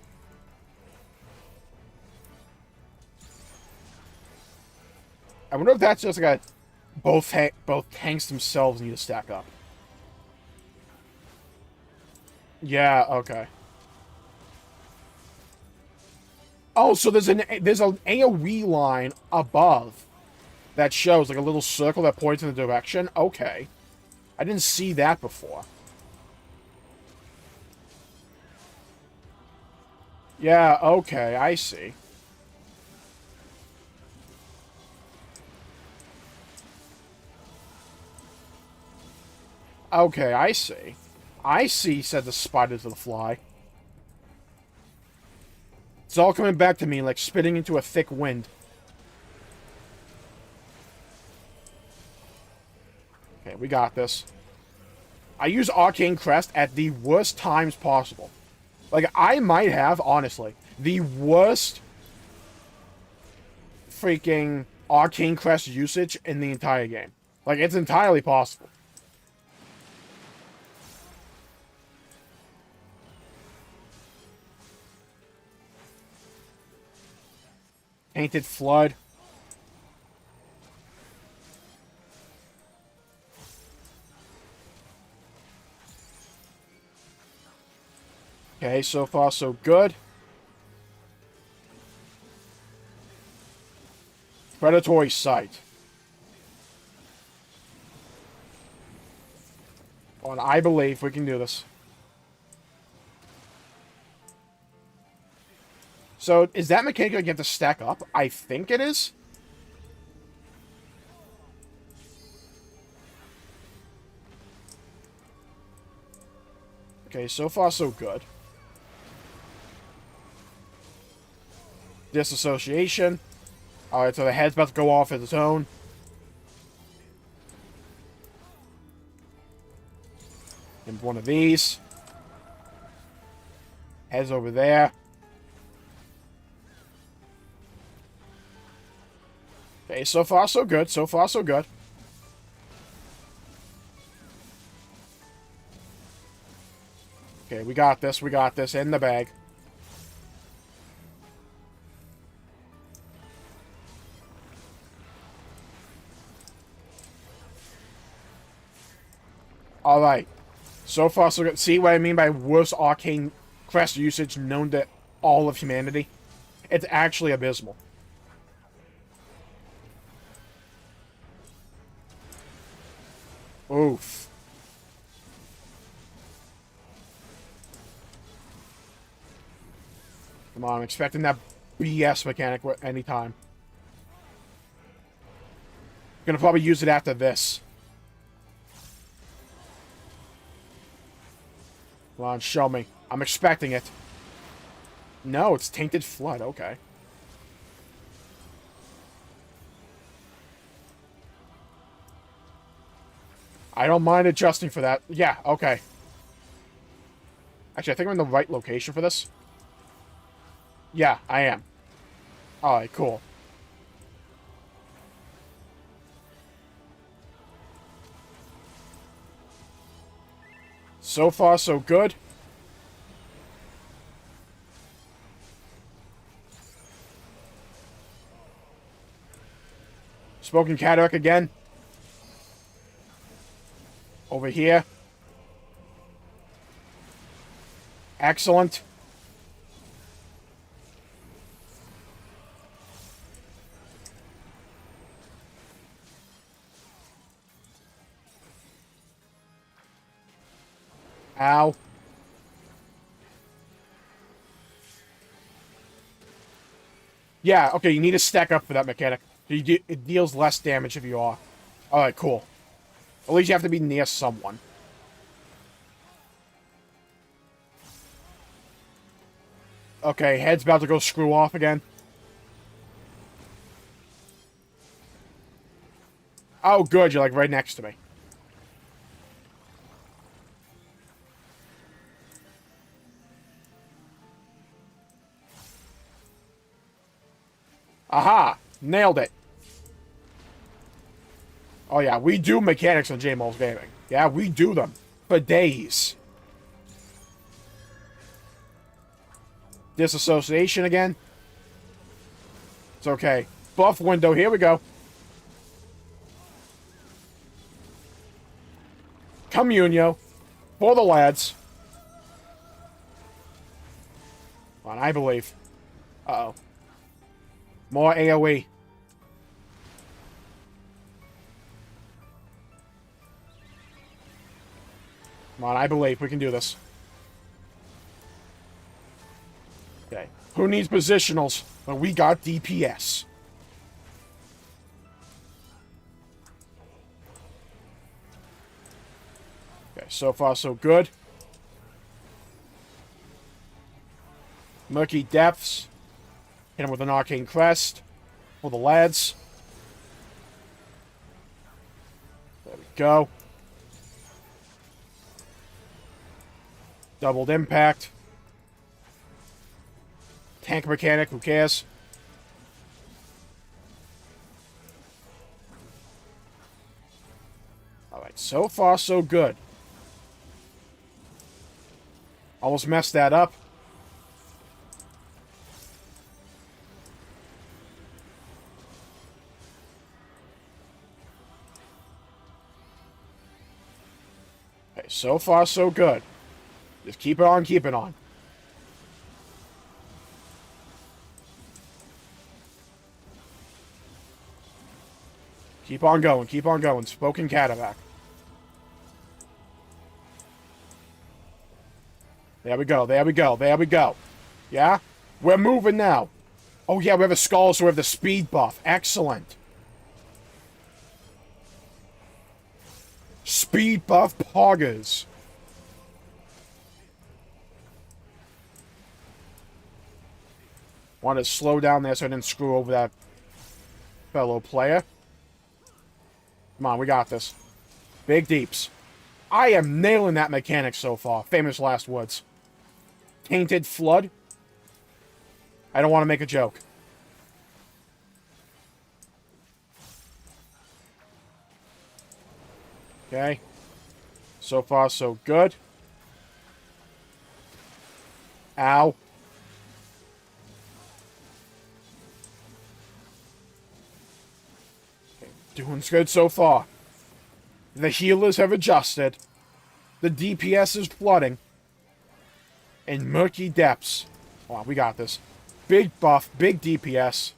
I wonder if that's just like a... Both tanks themselves need to stack up. Yeah, okay. Oh, so there's an AoE line above that shows like a little circle that points in the direction. Okay. I didn't see that before. Yeah, okay, I see. Okay, I see. I see, said the spider to the fly. It's all coming back to me like spitting into a thick wind. Okay, we got this. I use Arcane Crest at the worst times possible. Like, I might have, honestly, the worst freaking Arcane Crest usage in the entire game. Like, it's entirely possible. Tainted Flood. Okay, so far so good. Predatory Sight. Oh, and I believe we can do this. So, is that mechanic going to get to stack up? I think it is. Okay, so far so good. Disassociation. Alright, so the head's about to go off of its own. And one of these. Head's over there. Okay, so far so good. So far so good. Okay, we got this. We got this in the bag. Alright. So far so good. See what I mean by worst Arcane Crest usage known to all of humanity? It's actually abysmal. Oof. Come on, I'm expecting that BS mechanic anytime. Gonna probably use it after this. Come on, show me. I'm expecting it. No, it's Tainted Flood. Okay. I don't mind adjusting for that. Yeah, okay. Actually, I think I'm in the right location for this. Yeah, I am. Alright, cool. So far, so good. Smoking Cataract again. Over here. Excellent. Ow. Yeah, okay, you need to stack up for that mechanic. It deals less damage if you are. Alright, cool. At least you have to be near someone. Okay, head's about to go screw off again. Oh, good, you're like right next to me. Aha! Nailed it. Oh yeah, we do mechanics on Jmulls Gaming. Yeah, we do them. For days. Disassociation again. It's okay. Buff window, here we go. Communio. For the lads. Come on, I believe. Uh-oh. More AoE. Come on, I believe. We can do this. Okay. Who needs positionals? But we got DPS. Okay, so far so good. Murky Depths. Hit him with an Arcane Crest. For the lads. There we go. Doubled Impact. Tank Mechanic, who cares? Alright, so far so good. Almost messed that up. Okay, so far so good. Just keep it on, keep it on. Keep on going, keep on going. Spoken Cadillac. There we go, there we go, there we go. Yeah? We're moving now. Oh yeah, we have a skull, so we have the speed buff. Excellent. Speed buff poggers. Want to slow down there so I didn't screw over that fellow player. Come on, we got this. Big deeps. I am nailing that mechanic so far. Famous last words. Tainted Flood. I don't want to make a joke. Okay. So far, so good. Ow. Okay. Doing good so far. The healers have adjusted. The DPS is flooding. In murky depths. Wow, we got this. Big buff, big DPS.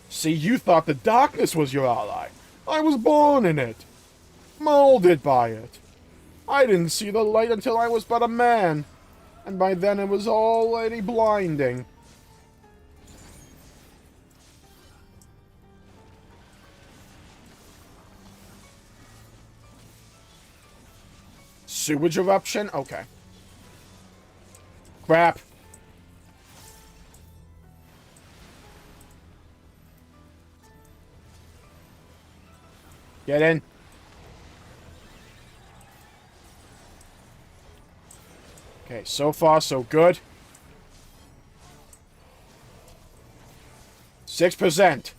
See, you thought the darkness was your ally. I was born in it. Molded by it. I didn't see the light until I was but a man. And by then it was already blinding. Sewage eruption? Okay. Crap. Get in. Okay, so far so good. 6%.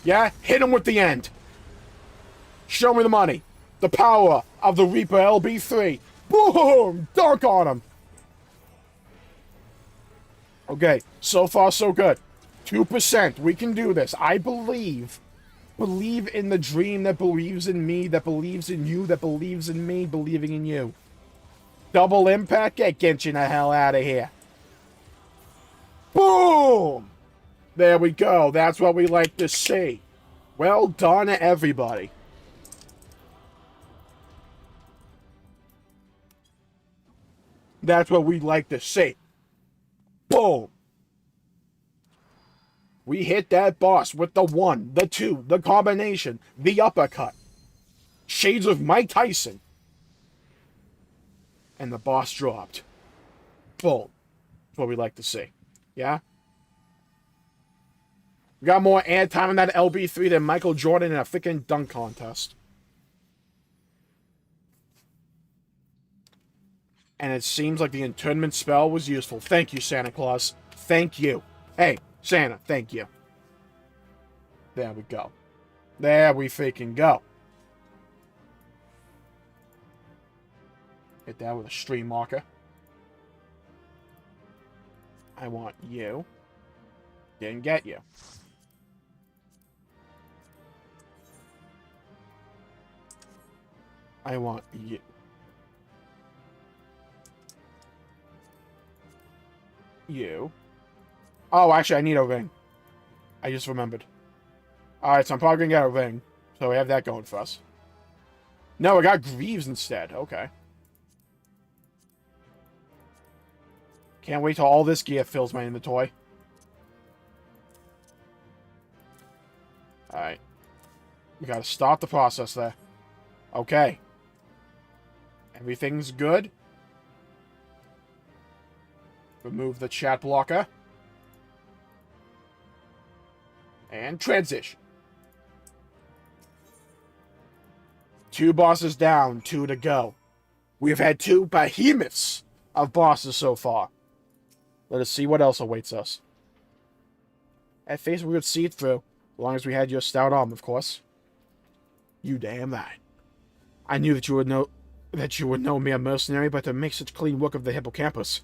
Yeah? Hit him with the end. Show me the money. The power of the Reaper LB3. Boom! Dunk on him. Okay, so far so good. 2%. We can do this. I believe. Believe in the dream that believes in me, that believes in you, that believes in me, believing in you. Double impact? Get Genshin the hell out of here. Boom! There we go. That's what we like to see. Well done, everybody. That's what we like to see. Boom! We hit that boss with the 1, the 2, the combination, the uppercut. Shades of Mike Tyson. And the boss dropped. Boom. That's what we like to see. Yeah? We got more airtime in that LB3 than Michael Jordan in a freaking dunk contest. And it seems like the internment spell was useful. Thank you, Santa Claus. Thank you. Hey, Santa, thank you. There we go. There we freaking go. Hit that with a stream marker. I want you. Didn't get you. I want you. You. Oh, actually, I need a ring. I just remembered. Alright, so I'm probably gonna get a ring. So we have that going for us. No, I got Greaves instead. Okay. Can't wait till all this gear fills my inventory. Alright. We gotta stop the process there. Okay. Everything's good. Remove the chat blocker. And transition. 2 bosses down, 2 to go. We have had 2 behemoths of bosses so far. Let us see what else awaits us. At face we would see it through, as long as we had your stout arm, of course. You damn right. I knew that you would know me a mercenary, but to make such clean work of the hippocampus.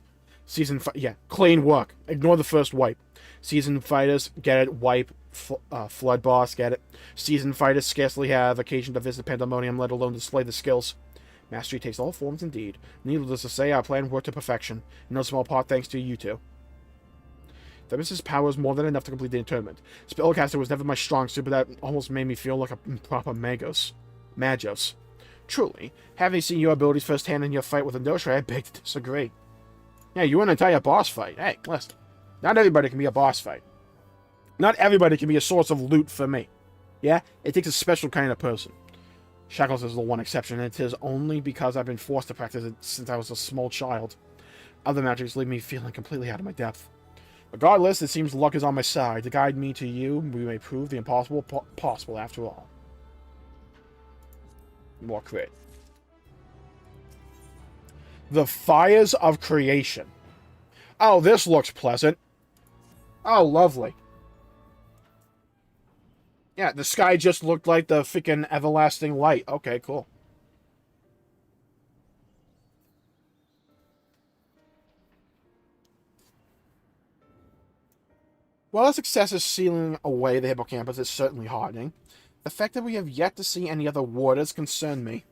Clean work. Ignore the first wipe. Seasoned fighters, get it, wipe. Flood boss, get it. Seasoned fighters scarcely have occasion to visit Pandaemonium, let alone display the skills. Mastery takes all forms indeed. Needless to say, our plan worked to perfection. In no small part thanks to you two. Themis' power was more than enough to complete the tournament. Spellcaster was never my strong suit, but that almost made me feel like a proper Magos. Truly, having seen your abilities firsthand in your fight with Indosha, I beg to disagree. Yeah, you won an entire boss fight. Hey, listen. Not everybody can be a boss fight. Not everybody can be a source of loot for me. Yeah? It takes a special kind of person. Shackles is the one exception, and it is only because I've been forced to practice it since I was a small child. Other magics leave me feeling completely out of my depth. Regardless, it seems luck is on my side. To guide me to you, we may prove the impossible possible after all. More crit. The Fires of Creation. Oh, this looks pleasant. Oh, lovely. Yeah, the sky just looked like the freaking everlasting light. Okay, cool. While our success is sealing away the hippocampus is certainly heartening, the fact that we have yet to see any other waters concern me.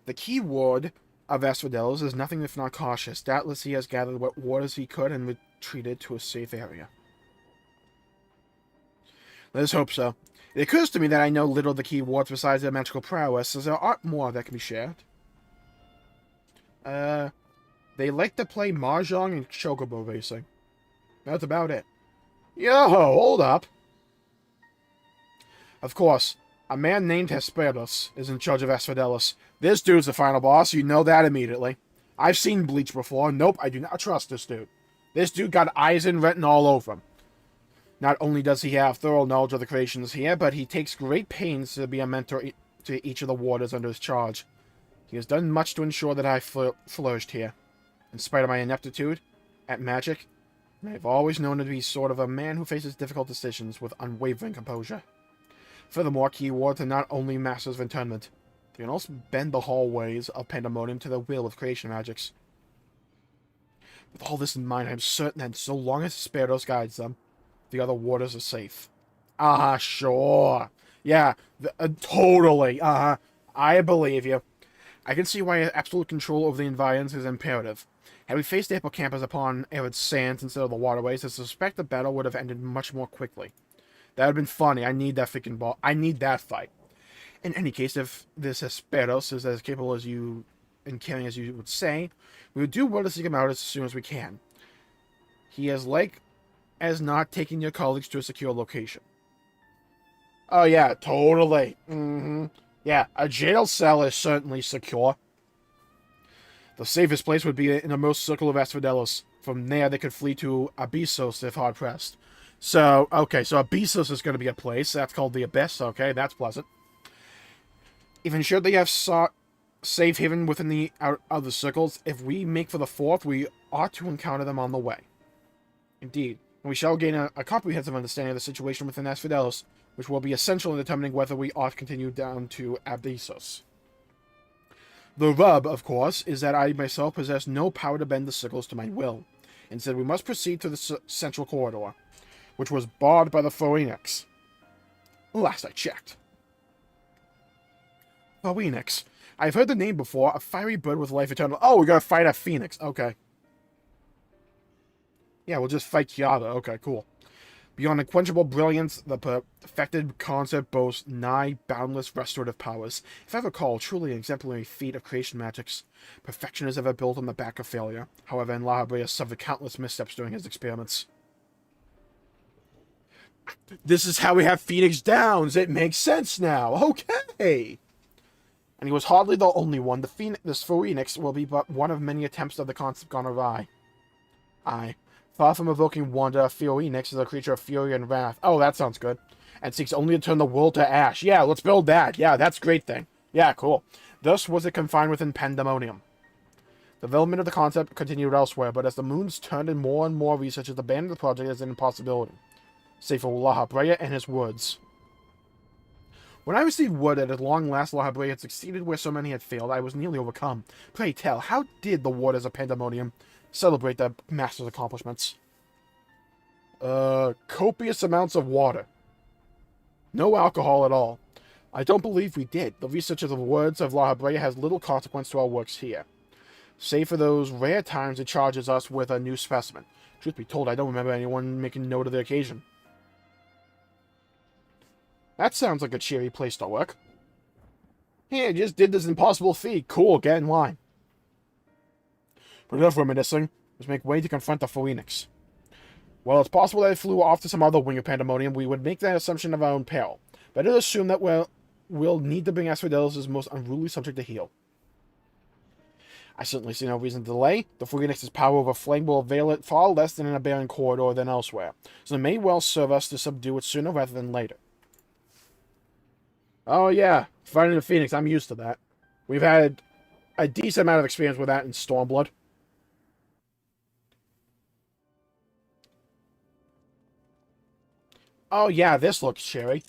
The key ward of Asphodelos is nothing if not cautious. Doubtless he has gathered what waters he could and retreated to a safe area. Let us hope so. It occurs to me that I know little of the key wards besides their magical prowess, as there aren't more that can be shared. They like to play mahjong and chocobo racing. That's about it. Yo, hold up. Of course, a man named Hesperus is in charge of Asphodelos. This dude's the final boss, you know that immediately. I've seen Bleach before. Nope, I do not trust this dude. This dude got Eisen written all over him. Not only does he have thorough knowledge of the creations here, but he takes great pains to be a mentor to each of the warders under his charge. He has done much to ensure that I flourished here. In spite of my ineptitude at magic, I have always known him to be sort of a man who faces difficult decisions with unwavering composure. Furthermore, key wards are not only masters of internment, they can also bend the hallways of Pandaemonium to the will of creation magics. With all this in mind, I am certain that so long as Hesperus guides them, the other warders are safe. Sure. Yeah, totally. I believe you. I can see why absolute control over the environs is imperative. Had we faced the hippocampus upon arid sands instead of the waterways, I suspect the battle would have ended much more quickly. That would have been funny. I need that freaking ball. I need that fight. In any case, if this Hesperus is as capable as you and caring as you would say, we would do well to seek him out as soon as we can. He is like as not taking your colleagues to a secure location. Oh yeah, totally. Yeah, a jail cell is certainly secure. The safest place would be in the most circle of Asphodelos. From there, they could flee to Abyssos if hard-pressed. So, okay, so Abyssos is going to be a place. That's called the Abyss. Okay, that's pleasant. If ensured they have sought safe haven within the other circles, if we make for the fourth, we ought to encounter them on the way. Indeed, and we shall gain a comprehensive understanding of the situation within Asphodelos, which will be essential in determining whether we ought to continue down to Abyssos. The rub, of course, is that I myself possess no power to bend the circles to my will. Instead, we must proceed to the central corridor, which was barred by the Phoenix. Last I checked. Phoenix. I've heard the name before. A fiery bird with life eternal. Oh, we gotta fight a phoenix. Okay. Yeah, we'll just fight Kiara. Okay, cool. Beyond unquenchable brilliance, the perfected concept boasts nigh boundless restorative powers. If I recall, truly an exemplary feat of creation magics. Perfection is ever built on the back of failure. However, in La Habrea suffered countless missteps during his experiments. This is how we have Phoenix Downs. It makes sense now. Okay. And he was hardly the only one. This Phoenix will be but one of many attempts of the concept gone awry. Aye. Far from evoking wonder, Phoenix is a creature of fury and wrath. Oh, that sounds good. and seeks only to turn the world to ash. Yeah, let's build that. Yeah, that's a great thing. Yeah, cool. Thus was it confined within Pandaemonium. The development of the concept continued elsewhere, but as the moons turned in more and more researchers abandoned the project as an impossibility, save for La Habrea and his woods. When I received word that at long last La Habrea had succeeded where so many had failed, I was nearly overcome. Pray tell, how did the warders of Pandaemonium celebrate the master's accomplishments? Copious amounts of water. No alcohol at all. I don't believe we did. The research of the words of La Habrea has little consequence to our works here. Save for those rare times it charges us with a new specimen. Truth be told, I don't remember anyone making note of the occasion. That sounds like a cheery place to work. Hey, I just did this impossible feat. Cool, get in line. But enough reminiscing. Let's make way to confront the Phoenix. While it's possible that it flew off to some other wing of Pandaemonium, we would make that assumption of our own peril. Better to assume that we'll need to bring Asphodelos' most unruly subject to heel. I certainly see no reason to delay. The Phoenix's power over flame will avail it far less than in a barren corridor than elsewhere, so it may well serve us to subdue it sooner rather than later. Oh yeah, fighting the Phoenix, I'm used to that. We've had a decent amount of experience with that in Stormblood. Oh yeah, this looks cheery.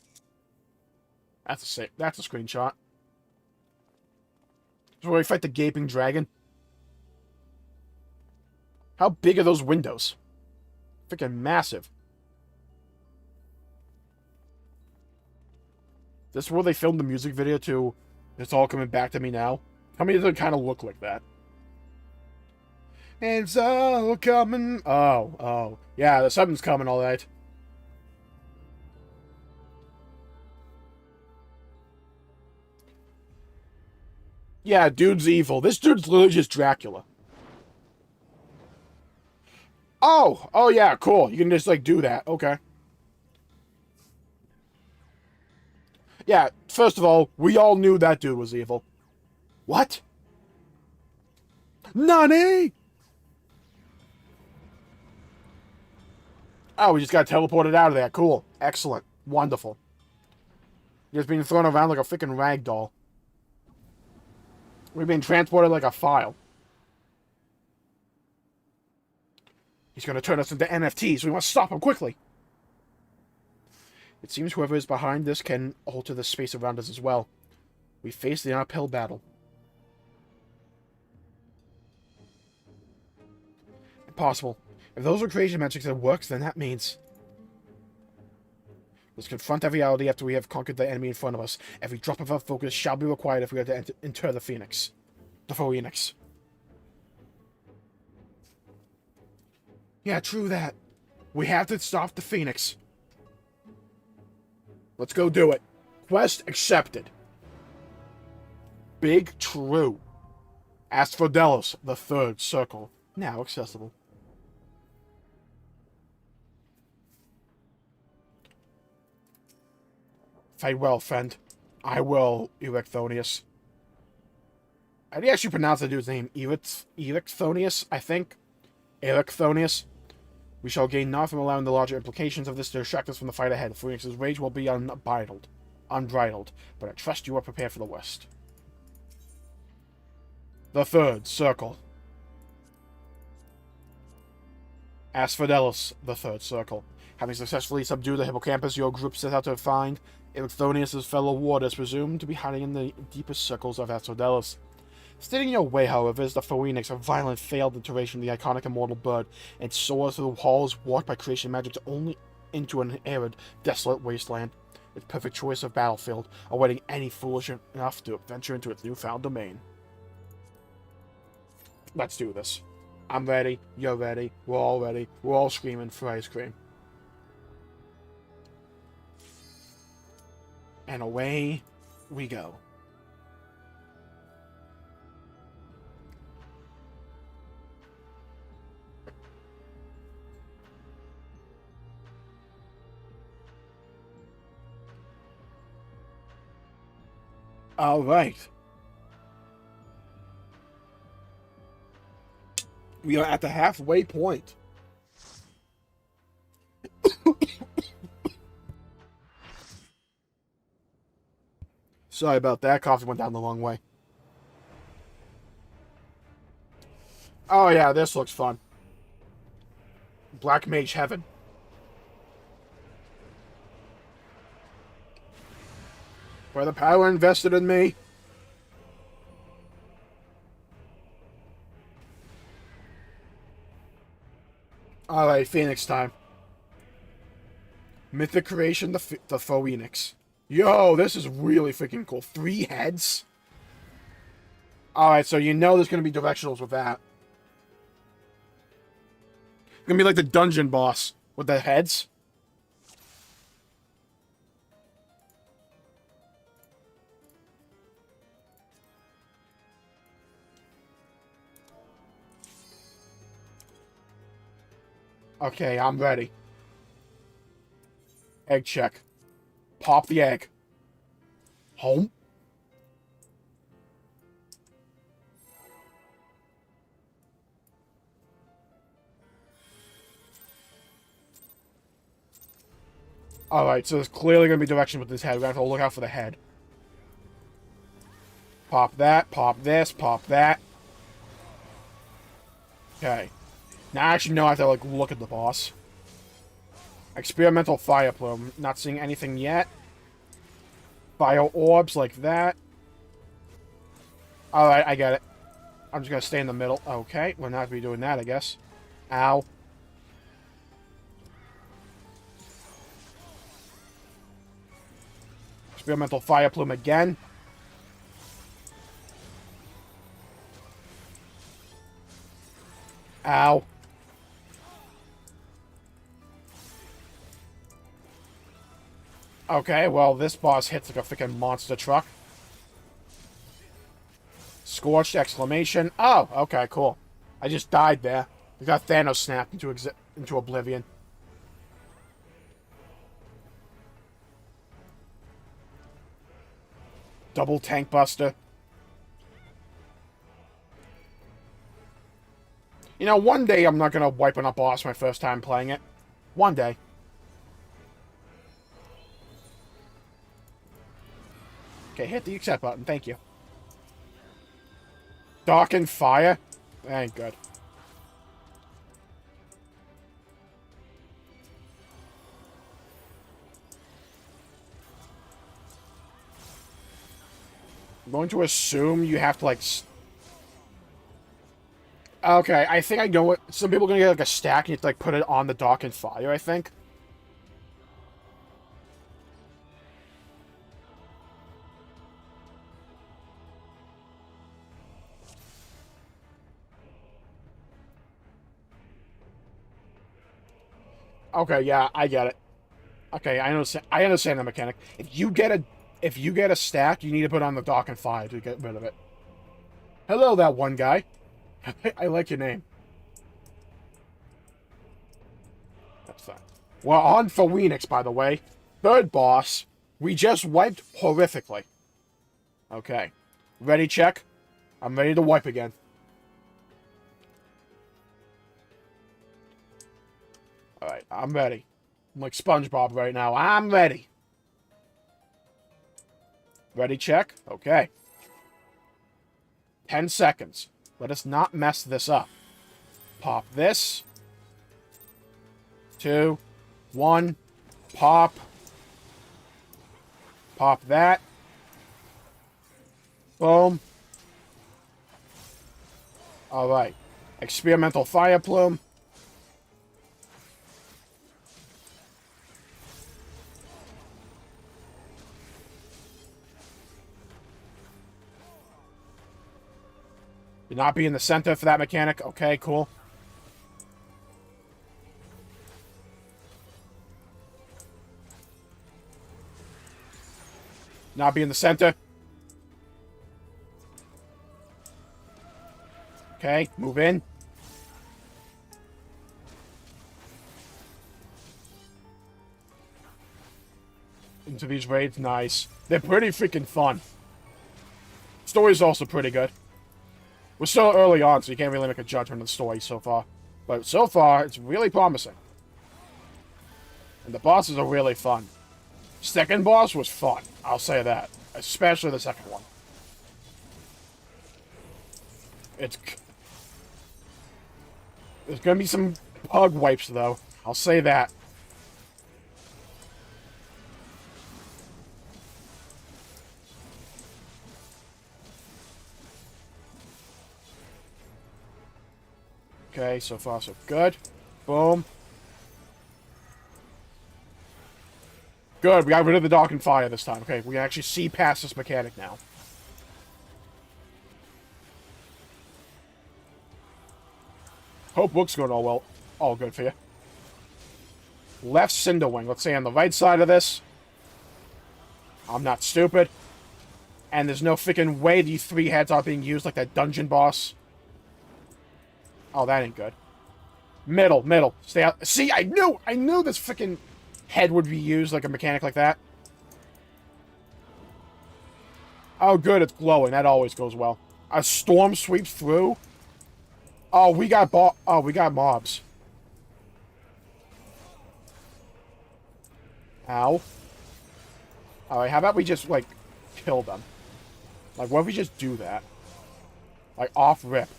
That's a screenshot. This is where we fight the gaping dragon. How big are those windows? Freaking massive. This is where they filmed the music video to It's All Coming Back to Me Now. How many of them kind of look like that? It's all coming... Oh. Yeah, something's coming, alright. Yeah, dude's evil. This dude's literally just Dracula. Oh, yeah, cool. You can just, like, do that. Okay. Yeah, first of all, we all knew that dude was evil. What? Nani? Oh, we just got teleported out of there. Cool. Excellent. Wonderful. Just being thrown around like a freaking rag doll. We're being transported like a file. He's going to turn us into NFTs. We must stop him quickly. It seems whoever is behind this can alter the space around us as well. We face the uphill battle. Impossible. If those are creation metrics that works, then that means... Let's confront every reality after we have conquered the enemy in front of us. Every drop of our focus shall be required if we are to inter the Phoenix. The Phoenix. Yeah, true that. We have to stop the Phoenix. Let's go do it. Quest accepted. Big true. Asphodelos, the third circle. Now accessible. Fight well, friend. I will, Erecthonius. How do you actually pronounce that dude's name? Erecthonius, I think? Erecthonius. We shall gain not from allowing the larger implications of this to distract us from the fight ahead. Phoenix's rage will be unbridled, but I trust you are prepared for the worst. The third circle. Asphodelos, the third circle. Having successfully subdued the hippocampus, your group set out to find Erecthonius' fellow warders, presumed to be hiding in the deepest circles of Asphodelos. Standing in your way, however, is the Phoenix, a violent, failed iteration of the iconic immortal bird, and soars through the halls warped by creation magic only into an arid, desolate wasteland. Its perfect choice of battlefield, awaiting any foolish enough to venture into its newfound domain. Let's do this. I'm ready, you're ready, we're all screaming for ice cream. And away we go. All right. We are at the halfway point. Sorry about that. Coffee went down the wrong way. Oh yeah, this looks fun. Black Mage Heaven. Where the power invested in me. Alright, Phoenix time. Mythic creation, the Phoenix. Yo, this is really freaking cool. 3 heads? Alright, so you know there's going to be directionals with that. It's going to be like the dungeon boss with the heads. Okay, I'm ready. Egg check. Pop the egg. Home. Alright, so there's clearly going to be direction with this head. We're going to have to look out for the head. Pop that, pop this, pop that. Okay. Now I actually know I have to, like, look at the boss. Experimental fire plume. Not seeing anything yet. Fire orbs like that. Alright, I get it. I'm just gonna stay in the middle. Okay, we're not gonna be doing that, I guess. Ow. Experimental fire plume again. Ow. Okay, well, this boss hits like a freaking monster truck. Scorched exclamation. Oh, okay, cool. I just died there. We got Thanos snapped into oblivion. Double tank buster. You know, one day I'm not gonna wipe on a boss my first time playing it. One day. Okay, hit the accept button. Thank you. Dark and fire? That ain't good. I'm going to assume you have to, like... Okay, I think I know what... Some people are going to get, like, a stack and you have to, like, put it on the dark and fire, I think. Okay, yeah, I get it. Okay, I understand the mechanic. If you get a stack, you need to put on the dock and fire to get rid of it. Hello, that one guy. I like your name. That's fine. We're on for Phoenix, by the way. Third boss. We just wiped horrifically. Okay. Ready, check? I'm ready to wipe again. Alright, I'm ready. I'm like SpongeBob right now. I'm ready. Ready, check? Okay. 10 seconds. Let us not mess this up. Pop this. 2, 1. Pop. Pop that. Boom. Alright. Experimental fire plume. Do not be in the center for that mechanic. Okay, cool. Not be in the center. Okay, move in. Into these raids, nice. They're pretty freaking fun. Story's also pretty good. We're still early on, so you can't really make a judgment of the story so far. But so far, it's really promising. And the bosses are really fun. Second boss was fun, I'll say that. especially the second one. There's gonna be some pug wipes, though. I'll say that. Okay, so far so good. Boom. Good, we got rid of the dark and fire this time. Okay, we can actually see past this mechanic now. Hope work's going all well. All good for you. Left Cinder Wing. Let's say on the right side of this. I'm not stupid. And there's no freaking way these 3 heads are being used like that dungeon boss. Oh, that ain't good. Middle. Stay out. See, I knew this freaking head would be used like a mechanic like that. Oh, good, it's glowing. That always goes well. A storm sweeps through. Oh, we got mobs. Ow. Alright, how about we just, like, kill them? Like, what if we just do that? Like, off rip.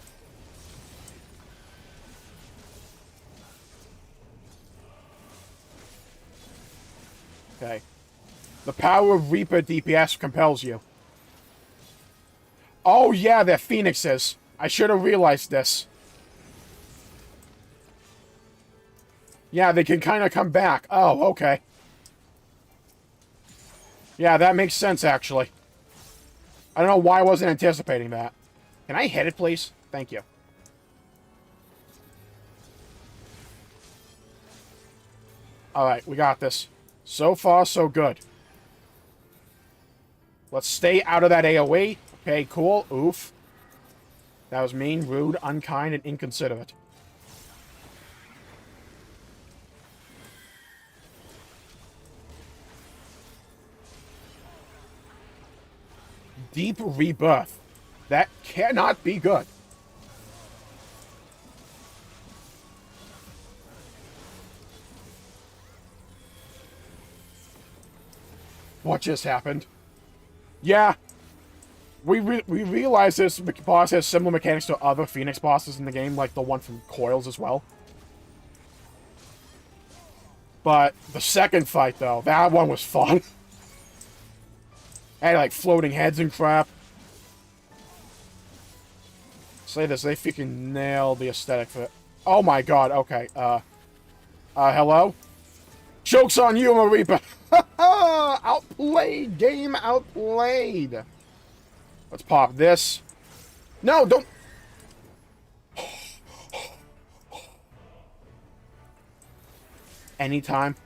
Okay. The power of Reaper DPS compels you. Oh, yeah, they're phoenixes. I should have realized this. Yeah, they can kind of come back. Oh, okay. Yeah, that makes sense, actually. I don't know why I wasn't anticipating that. Can I hit it, please? Thank you. Alright, we got this. So far, so good. Let's stay out of that AoE. Okay, cool. Oof. That was mean, rude, unkind, and inconsiderate. Deep rebirth. That cannot be good. What just happened? Yeah. We realize this boss has similar mechanics to other Phoenix bosses in the game, like the one from Coils as well. But the second fight, though, that one was fun. Had, like, floating heads and crap. Say this, they freaking nailed the aesthetic for it. Oh my god, okay, hello? Joke's on you, Reaper! Outplayed, game, outplayed! Let's pop this. No, don't... Anytime.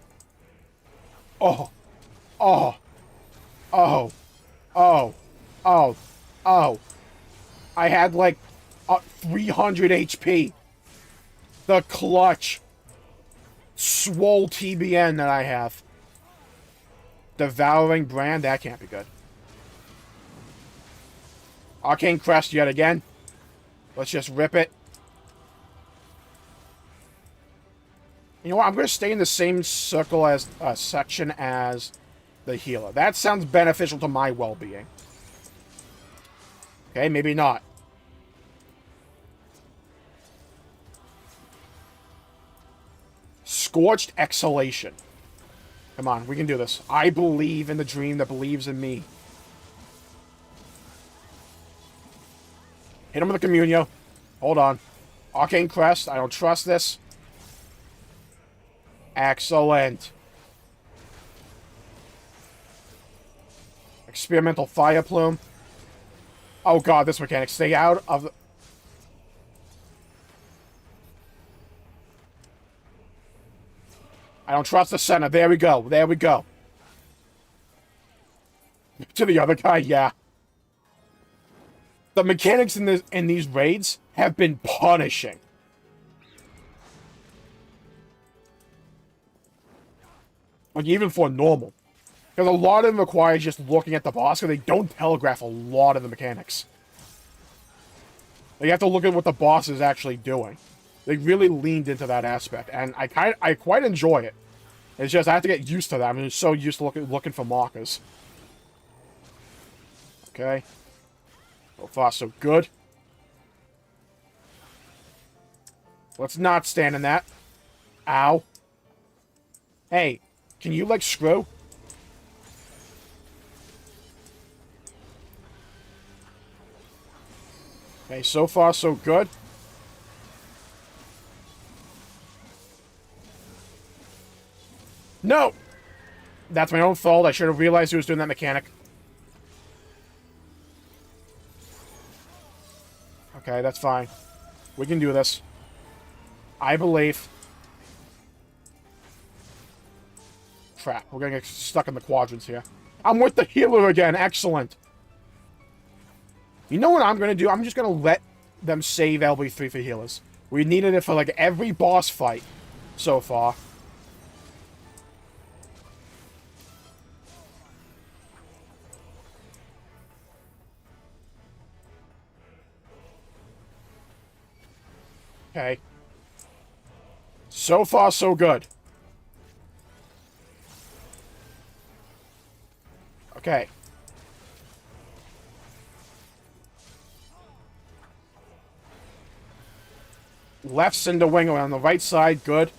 Oh. Oh. Oh. Oh. Oh. Oh. I had, like, 300 HP. The clutch. Swole TBN that I have. Devouring Brand, that can't be good. Arcane Crest yet again. Let's just rip it. You know what? I'm going to stay in the same circle as section as the healer. That sounds beneficial to my well-being. Okay, maybe not. Scorched Exhalation. Come on, we can do this. I believe in the dream that believes in me. Hit him with a Communio. Hold on. Arcane Crest. I don't trust this. Excellent. Experimental Fire Plume. Oh god, this mechanic. Stay out of the... I don't trust the center. There we go. There we go. To the other guy, yeah. The mechanics in these raids have been punishing. Like, even for normal. Because a lot of them require just looking at the boss, because they don't telegraph a lot of the mechanics. Like, you have to look at what the boss is actually doing. They really leaned into that aspect, and I quite enjoy it. It's just, I have to get used to that. I'm just so used to looking for markers. Okay. So far, so good. Let's not stand in that. Ow. Hey, can you, like, screw? Okay, so far, so good. No! That's my own fault. I should have realized he was doing that mechanic. Okay, that's fine. We can do this. I believe. Crap, we're gonna get stuck in the quadrants here. I'm with the healer again. Excellent. You know what I'm gonna do? I'm just gonna let them save LB3 for healers. We needed it for, like, every boss fight so far. Okay. So far, so good. Okay. Left cinder wing on the right side. Good.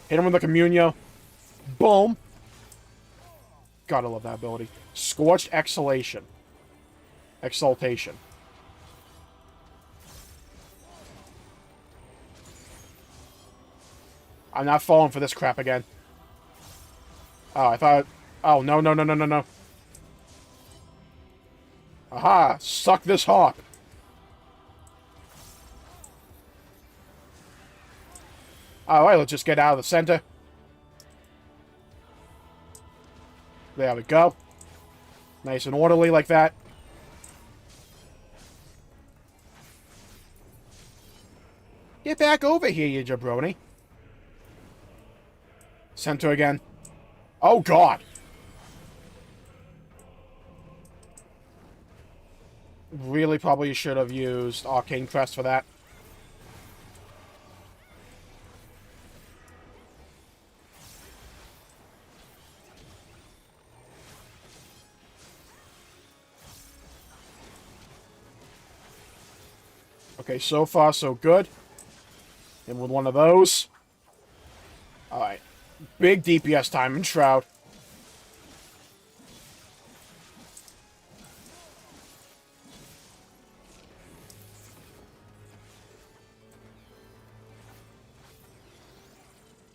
Hit him with the Communio. Boom. Gotta love that ability. Scorched Exhalation. Exaltation. I'm not falling for this crap again. Oh, I thought... Oh, no, no, no, no, no, no. Aha! Suck this hawk. Alright, let's just get out of the center. There we go. Nice and orderly like that. Get back over here, you jabroni. Center again. Oh, God. Really probably should have used Arcane Crest for that. Okay, so far so good. And with one of those. Alright. Big DPS time in Shroud.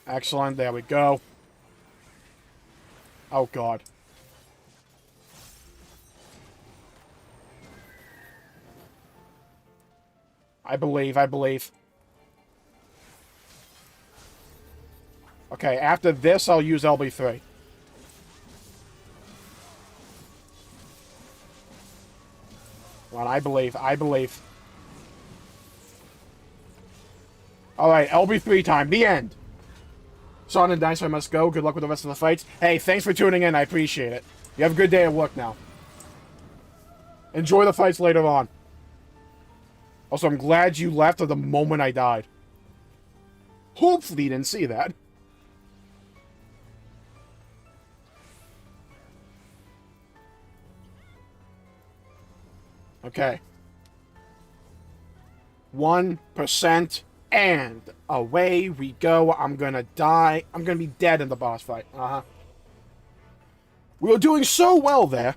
Excellent, there we go. Oh, God. I believe, I believe. Okay, after this, I'll use LB3. Well, I believe, I believe. Alright, LB3 time, the end. Son and Dinosaur must go. Good luck with the rest of the fights. Hey, thanks for tuning in. I appreciate it. You have a good day at work now. Enjoy the fights later on. Also, I'm glad you left at the moment I died. Hopefully you didn't see that. Okay. 1%. And away we go. I'm gonna die. I'm gonna be dead in the boss fight. Uh-huh. We were doing so well there.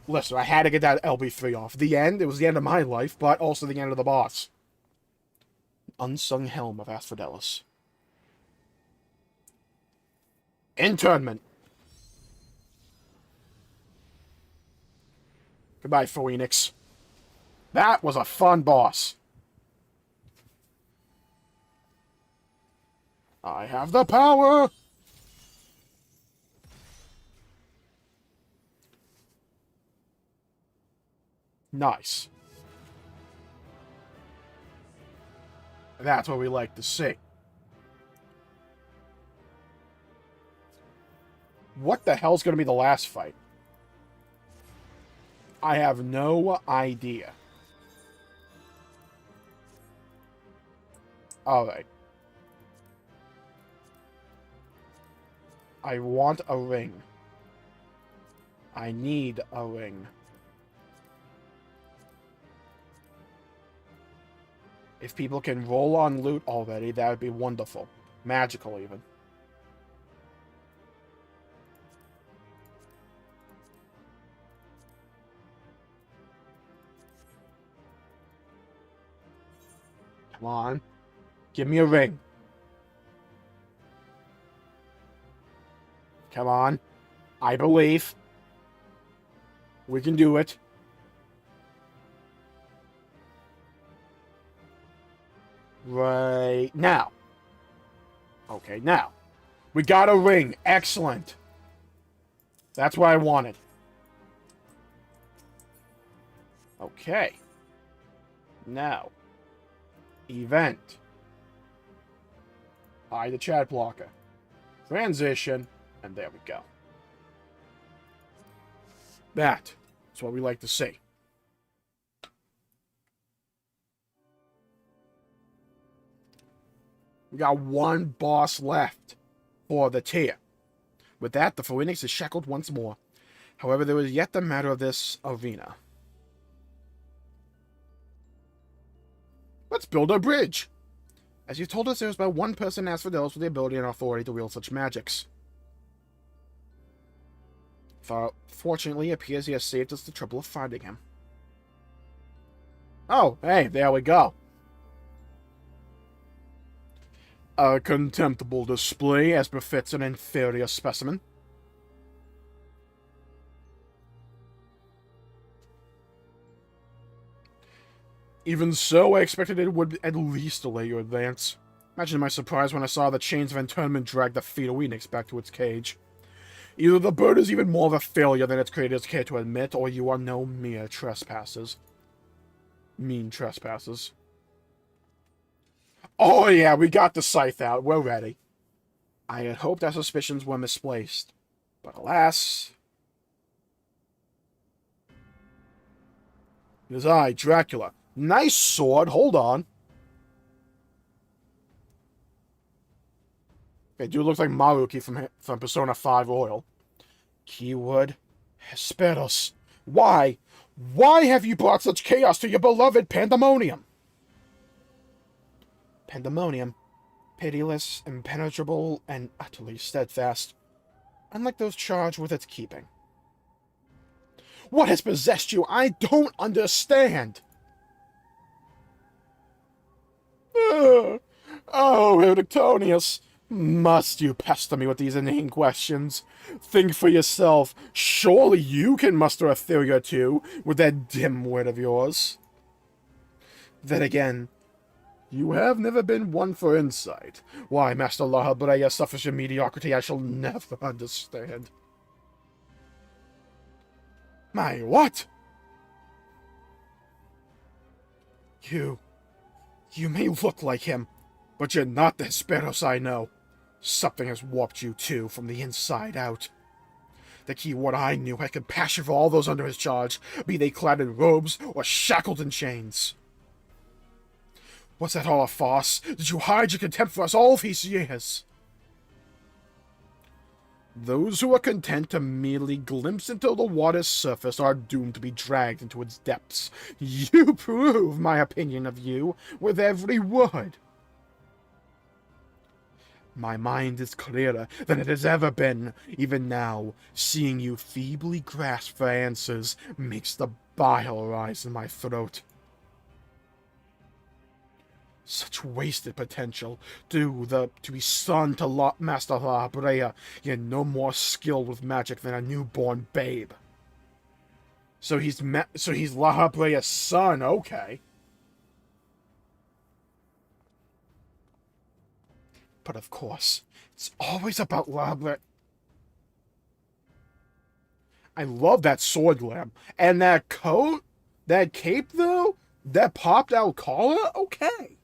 Listen, I had to get that LB3 off. The end. It was the end of my life, but also the end of the boss. Unsung Helm of Asphodelos. Internment. Goodbye, Phoenix. That was a fun boss. I have the power! Nice. That's what we like to see. What the hell's going to be the last fight? I have no idea. Alright. I want a ring. I need a ring. If people can roll on loot already, that would be wonderful. Magical, even. Come on. Give me a ring. Come on. I believe. We can do it. Right now. Okay, now. We got a ring. Excellent. That's what I wanted. Okay. Now. Event. The chat blocker. Transition. And there we go. That's what we like to see. We got one boss left for the tier. With that, the Phoenix is shackled once more. However, there is yet the matter of this arena. Let's build a bridge. As you told us, there was but one person asked for those with the ability and authority to wield such magics. Fortunately, it appears he has saved us the trouble of finding him. Oh, hey, there we go. A contemptible display, as befits an inferior specimen. Even so, I expected it would at least delay your advance. Imagine my surprise when I saw the chains of internment drag the fetal Phoenix back to its cage. Either the bird is even more of a failure than its creators care to admit, or you are no mere trespassers. Mean trespassers. Oh yeah, we got the scythe out. We're ready. I had hoped our suspicions were misplaced. But alas... It is I, Dracula. Nice sword, hold on. It do look like Maruki from Persona 5 Royal. Keyword, Hesperos. Why? Why have you brought such chaos to your beloved Pandaemonium? Pandaemonium. Pitiless, impenetrable, and utterly steadfast. Unlike those charged with its keeping. What has possessed you? I don't understand! Oh, Eudictonius. Must you pester me with these inane questions? Think for yourself. Surely you can muster a theory or two with that dim wit of yours. Then again, you have never been one for insight. Why Master La Habrea suffers in mediocrity I shall never understand. My what? You may look like him, but you're not the Hesperos I know. Something has warped you, too, from the inside out. The keyword I knew had compassion for all those under his charge, be they clad in robes or shackled in chains. Was that all a farce? Did you hide your contempt for us all these years? Those who are content to merely glimpse into the water's surface are doomed to be dragged into its depths. You prove my opinion of you with every word. My mind is clearer than it has ever been. Even now, seeing you feebly grasp for answers makes the bile rise in my throat. Such wasted potential. To be son to Master La Brea, yet no more skilled with magic than a newborn babe. So he's La Brea's son, okay. But of course, it's always about La Brea. I love that sword glam. And that coat, that cape though, that popped out collar, okay.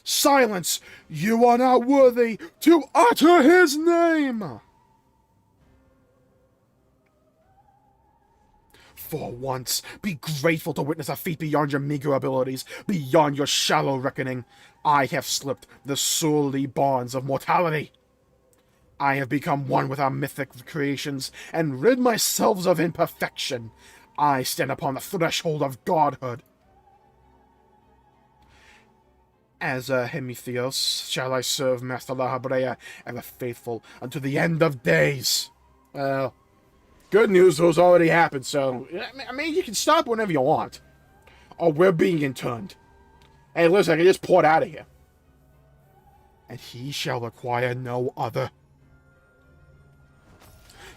Silence! You are not worthy to utter his name! For once, be grateful to witness a feat beyond your meager abilities, beyond your shallow reckoning. I have slipped the surly bonds of mortality. I have become one with our mythic creations, and rid myself of imperfection. I stand upon the threshold of godhood. As a Hemitheos shall I serve Master Lahabrea, ever faithful unto the end of days. Well, good news, those already happened, so, I mean, you can stop whenever you want. Oh, we're being interned. Hey, listen, I can just port out of here. And he shall require no other.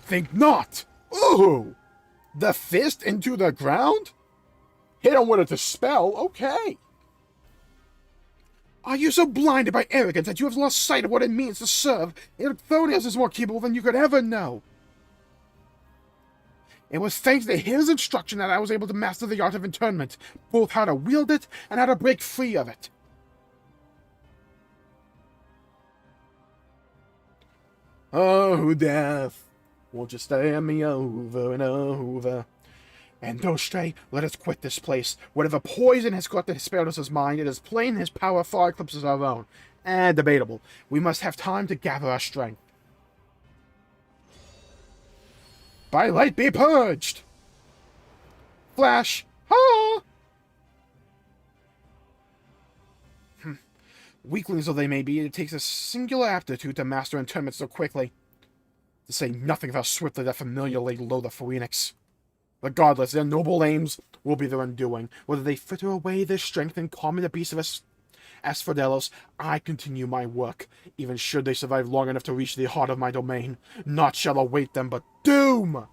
Think not! Ooh! The fist into the ground? Hit him with a dispel? Okay. Are you so blinded by arrogance that you have lost sight of what it means to serve? Ilthonius is more capable than you could ever know. It was thanks to his instruction that I was able to master the art of internment, both how to wield it and how to break free of it. Oh, death, won't you stare me over and over? And don't stray, let us quit this place. Whatever poison has corrupted Hesperus' mind, it is plain his power far eclipses our own. And debatable. We must have time to gather our strength. By light be purged! Flash! Ha! Weaklings though they may be, it takes a singular aptitude to master internment so quickly. To say nothing of how swiftly that familiarly load the phoenix. Regardless, their noble aims will be their undoing. Whether they fritter away their strength and calm the beast of Asphodelos, I continue my work. Even should they survive long enough to reach the heart of my domain, naught shall await them but doom!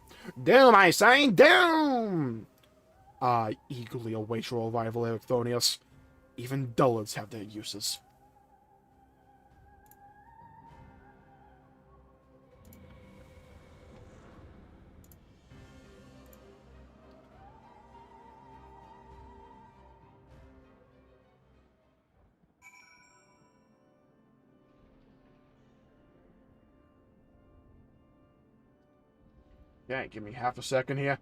Doom, I say, doom! I eagerly await your arrival, Ericthonius. Even dullards have their uses. Okay, give me half a second here.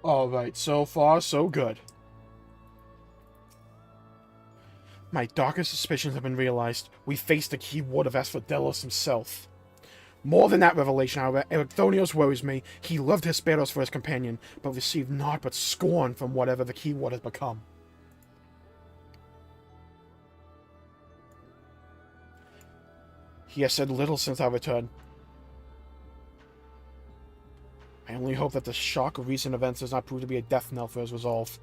Alright, so far, so good. My darkest suspicions have been realized. We faced the keyword of Asphodelos himself. More than that revelation, however, Ericthonios worries me. He loved Hesperos for his companion, but received naught but scorn from whatever the keyword has become. He has said little since our return. I only hope that the shock of recent events does not prove to be a death knell for his resolve.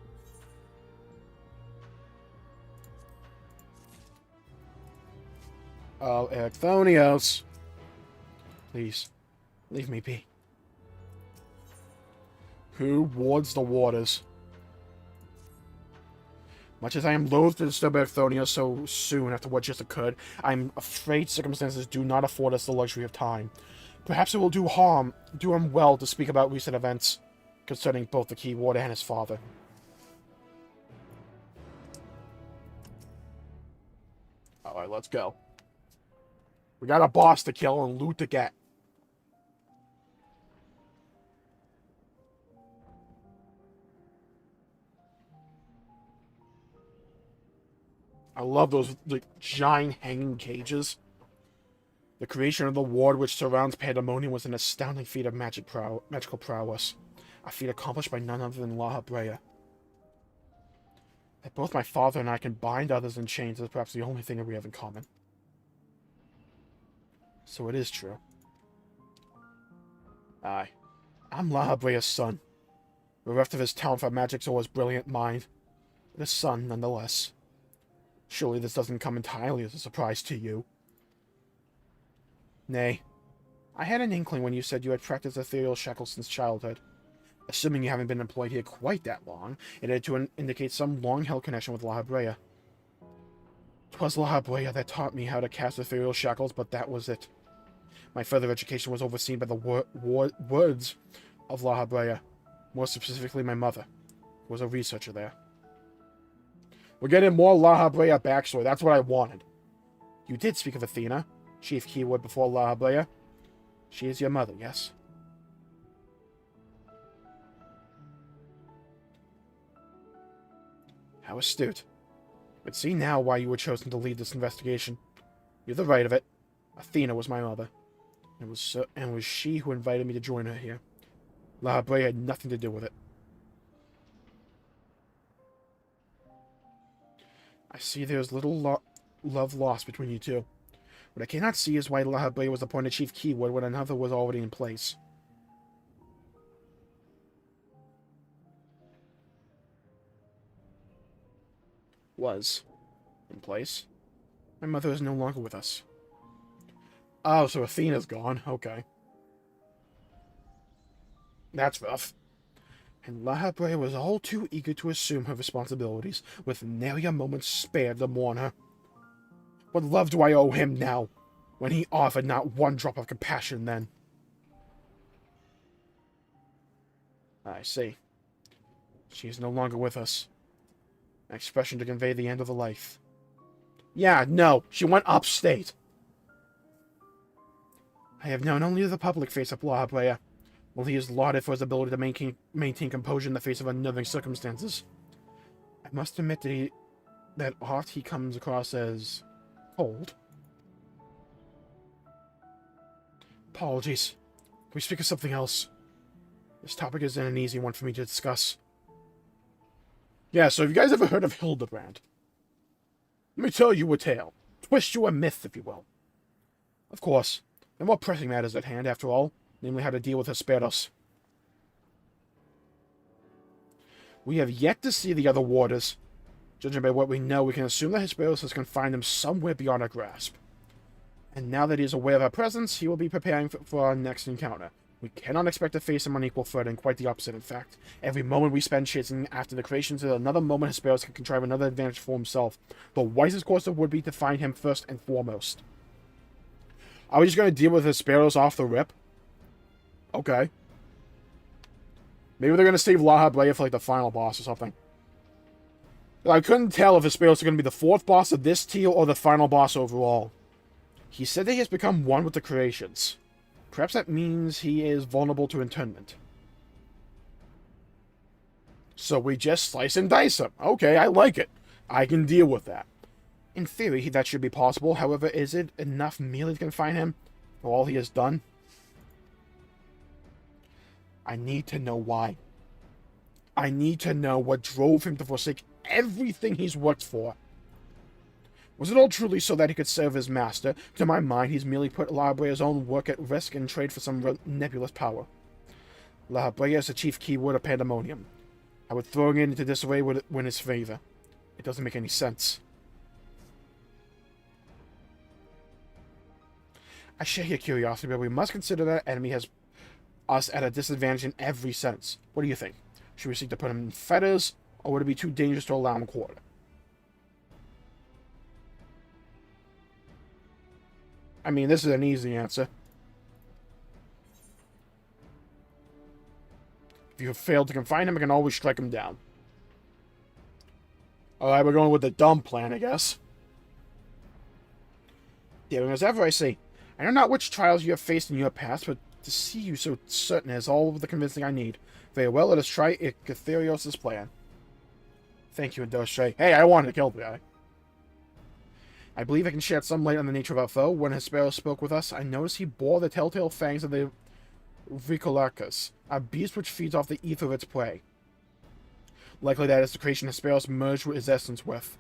Oh, Ericthonios. Please, leave me be. Who wards the waters? Much as I am loath to disturb Ericthonios so soon after what just occurred, I am afraid circumstances do not afford us the luxury of time. Perhaps it will do him well to speak about recent events concerning both the Key Warder and his father. Alright, let's go. We got a boss to kill and loot to get. I love those like giant hanging cages. The creation of the ward which surrounds Pandaemonium was an astounding feat of magical prowess. A feat accomplished by none other than Lahabrea. That both my father and I can bind others in chains is perhaps the only thing that we have in common. So it is true. Aye. I'm Lahabrea's son. Bereft of his talent for magic or his brilliant mind. But his son, nonetheless. Surely this doesn't come entirely as a surprise to you. Nay, I had an inkling when you said you had practiced ethereal shackles since childhood. Assuming you haven't been employed here quite that long, it had to indicate some long-held connection with Lahabrea. 'Twas La Habrea that taught me how to cast ethereal shackles, but that was it. My further education was overseen by the words of La Habrea, more specifically my mother, who was a researcher there. We're getting more La Habrea backstory. That's what I wanted. You did speak of Athena, chief keyword before La Habrea. She is your mother, yes? How astute. But see now why you were chosen to lead this investigation. You have the right of it. Athena was my mother. And it was she who invited me to join her here. La Habrea had nothing to do with it. I see there is little love lost between you two. What I cannot see is why La Habrea was appointed chief keyword when another was already in place. Was in place. My mother is no longer with us. Oh, so Athena's gone. Okay. That's rough. And La Habrea was all too eager to assume her responsibilities, with nary a moment spared to mourn her. What love do I owe him now, when he offered not one drop of compassion then? I see. She is no longer with us. An expression to convey the end of the life. Yeah, no, she went upstate. I have known only the public face of La Habrea. Well, he is lauded for his ability to maintain composure in the face of unnerving circumstances. I must admit that oft he comes across as cold. Apologies. Can we speak of something else? This topic isn't an easy one for me to discuss. Yeah, so have you guys ever heard of Hildebrand? Let me tell you a tale. Twist you a myth, if you will. Of course, there are more pressing matters at hand, after all, namely how to deal with Hesperos. We have yet to see the other warders. Judging by what we know, we can assume that Hesperos has confined them somewhere beyond our grasp. And now that he is aware of our presence, he will be preparing for our next encounter. We cannot expect to face him on equal footing, quite the opposite, in fact. Every moment we spend chasing after the creations is another moment Hesperos can contrive another advantage for himself. The wisest course would be to find him first and foremost. Are we just going to deal with Hesperos off the rip? Okay. Maybe they're going to save La Habrea for, like, the final boss or something. I couldn't tell if Hesperos is going to be the fourth boss of this tier or the final boss overall. He said that he has become one with the creations. Perhaps that means he is vulnerable to internment. So we just slice and dice him. Okay, I like it. I can deal with that. In theory, that should be possible. However, is it enough merely to confine him for all he has done? I need to know why. I need to know what drove him to forsake everything he's worked for. Was it all truly so that he could serve his master? To my mind, he's merely put La Habrea's own work at risk in trade for some nebulous power. La Habrea is the chief keyword of Pandaemonium. I would throw it into disarray would win his favor. It doesn't make any sense. I share your curiosity, but we must consider that enemy has us at a disadvantage in every sense. What do you think? Should we seek to put him in fetters, or would it be too dangerous to allow him quarter? I mean, this is an easy answer. If you have failed to confine him, I can always strike him down. Alright, we're going with the dumb plan, I guess. Daring as ever, I say. I know not which trials you have faced in your past, but to see you so certain is all of the convincing I need. Very well, let us try Ikatherios' plan. Thank you, Indostre. Hey, I wanted to kill the guy. I believe I can shed some light on the nature of our foe. When Hesperos spoke with us, I noticed he bore the telltale fangs of the Vricolarcus, a beast which feeds off the ether of its prey. Likely that is the creation Hesperos merged his essence with.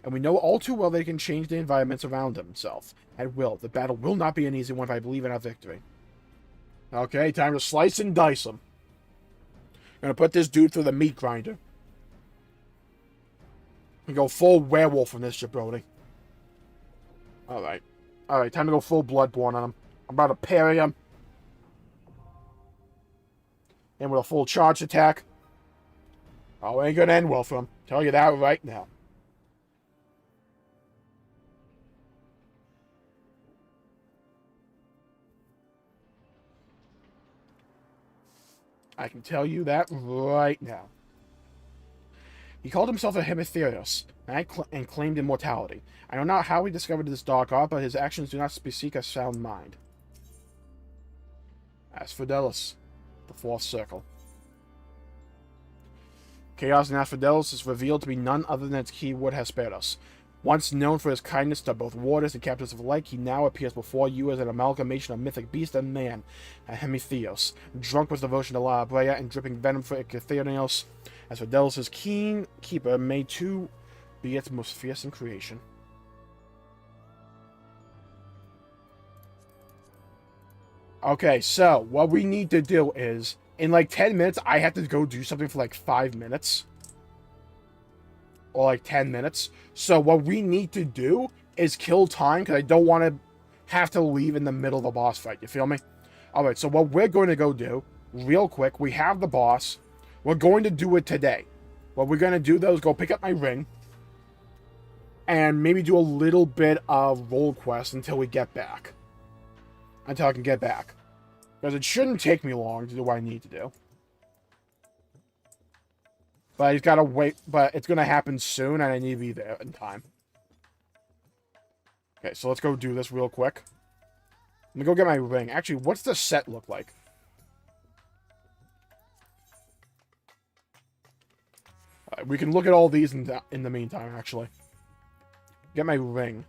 And we know all too well that he can change the environments around himself at will. The battle will not be an easy one if I believe in our victory. Okay, time to slice and dice him. Gonna put this dude through the meat grinder. We go full werewolf on this jabroni. Alright. Alright, time to go full Bloodborne on him. I'm about to parry him. And with a full charge attack. Oh, ain't gonna end well for him. Tell you that right now. I can tell you that right now. He called himself a Hemitherios and claimed immortality. I know not how he discovered this dark art, but his actions do not bespeak a sound mind. Asphodelos, the fourth circle. Chaos in Asphodelos is revealed to be none other than its keyword Hesperos. Once known for his kindness to both warders and captives alike, he now appears before you as an amalgamation of mythic beast and man, a Hemitheos, drunk with devotion to La Brea and dripping venom for Icetherios. Asphodelos' keen keeper may too be its most fearsome creation. Okay, so what we need to do is, in like 10 minutes, I have to go do something for like 5 minutes. Or like 10 minutes. So what we need to do is kill time, because I don't want to have to leave in the middle of a boss fight. You feel me? Alright, so what we're going to go do, real quick, we have the boss. We're going to do it today. What we're going to do, though, is go pick up my ring. And maybe do a little bit of roll quest until we get back. Until I can get back. Because it shouldn't take me long to do what I need to do. But he's got to wait. But it's going to happen soon, and I need to be there in time. Okay, so let's go do this real quick. Let me go get my ring. Actually, what's the set look like? We can look at all these in the meantime, actually. Get my ring.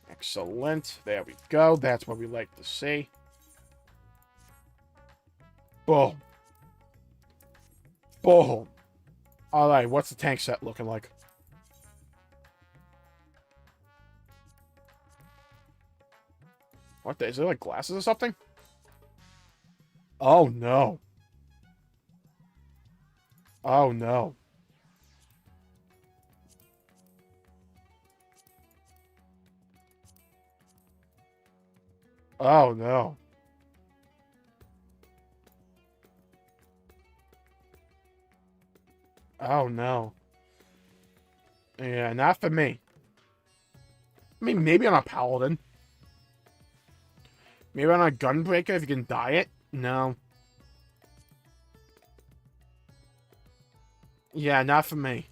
Excellent. There we go. That's what we like to see. Boom. Boom. Alright, what's the tank set looking like? What, is there like glasses or something? Oh no. Oh no. Oh no. Oh no. Yeah, not for me. I mean, maybe on a paladin. Maybe on a gunbreaker if you can dye it. No. Yeah, not for me.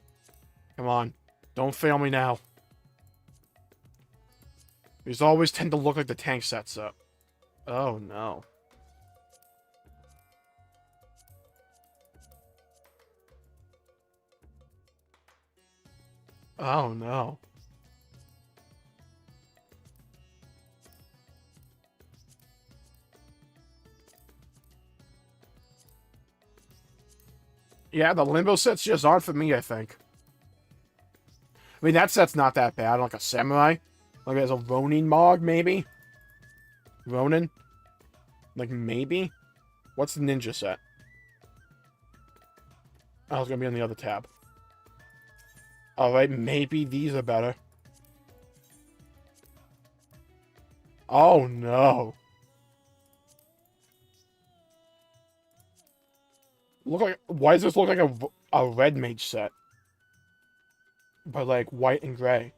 Come on. Don't fail me now. These always tend to look like the tank sets up. Oh, no. Oh, no. Yeah, the limbo sets just aren't for me, I think. I mean, that set's not that bad. Like a samurai. Like as a Ronin Mog, maybe? Ronin? Like, maybe? What's the ninja set? Oh, it's gonna be on the other tab. Alright, maybe these are better. Oh, no. Look like, why does this look like a red mage set? But like white and gray.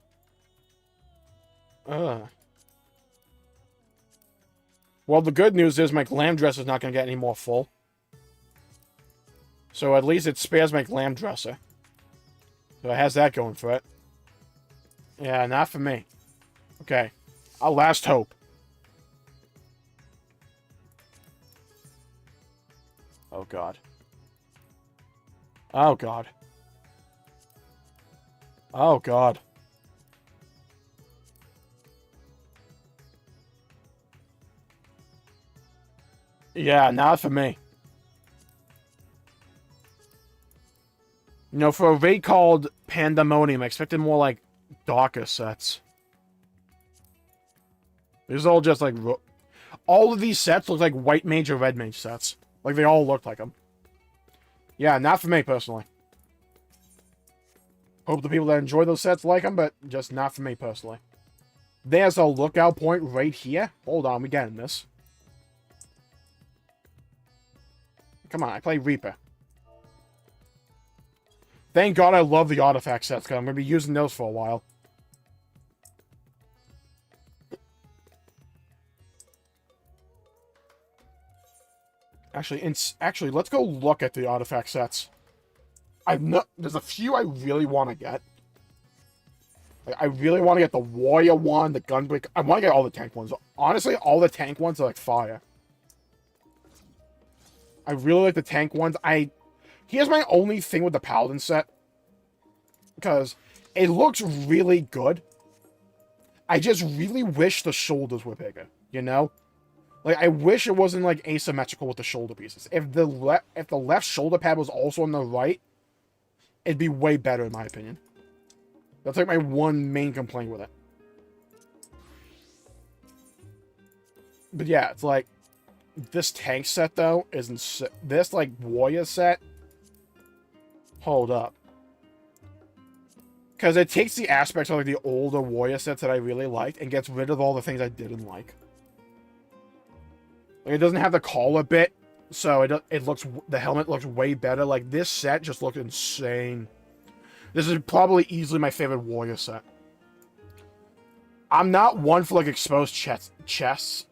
Ugh. Well, the good news is my glam dress is not going to get any more full. So at least it spares my glam dresser. So it has that going for it. Yeah, not for me. Okay. Our last hope. Oh, God. Oh, God. Oh, God. Yeah, not for me. You know, for a raid called Pandaemonium, I expected more, like, darker sets. These are all just, like... All of these sets look like white mage or red mage sets. Like, they all look like them. Yeah, not for me, personally. Hope the people that enjoy those sets like them, but just not for me, personally. There's a lookout point right here. Hold on, we getting this. Come on, I play Reaper. Thank God I love the artifact sets, because I'm going to be using those for a while. Actually, let's go look at the artifact sets. There's a few I really want to get. Like, I really want to get the warrior one, the gunbreaker. I want to get all the tank ones. Honestly, all the tank ones are like fire. I really like the tank ones. Here's my only thing with the paladin set. Because it looks really good. I just really wish the shoulders were bigger, you know? Like, I wish it wasn't, like, asymmetrical with the shoulder pieces. If the left shoulder pad was also on the right, it'd be way better, in my opinion. That's, like, my one main complaint with it. But, yeah, it's like, this tank set, though, isn't... This, like, warrior set... Hold up. Because it takes the aspects of, like, the older warrior sets that I really liked and gets rid of all the things I didn't like. Like, it doesn't have the collar bit, so the helmet looks way better. Like, this set just looked insane. This is probably easily my favorite warrior set. I'm not one for, like, exposed chests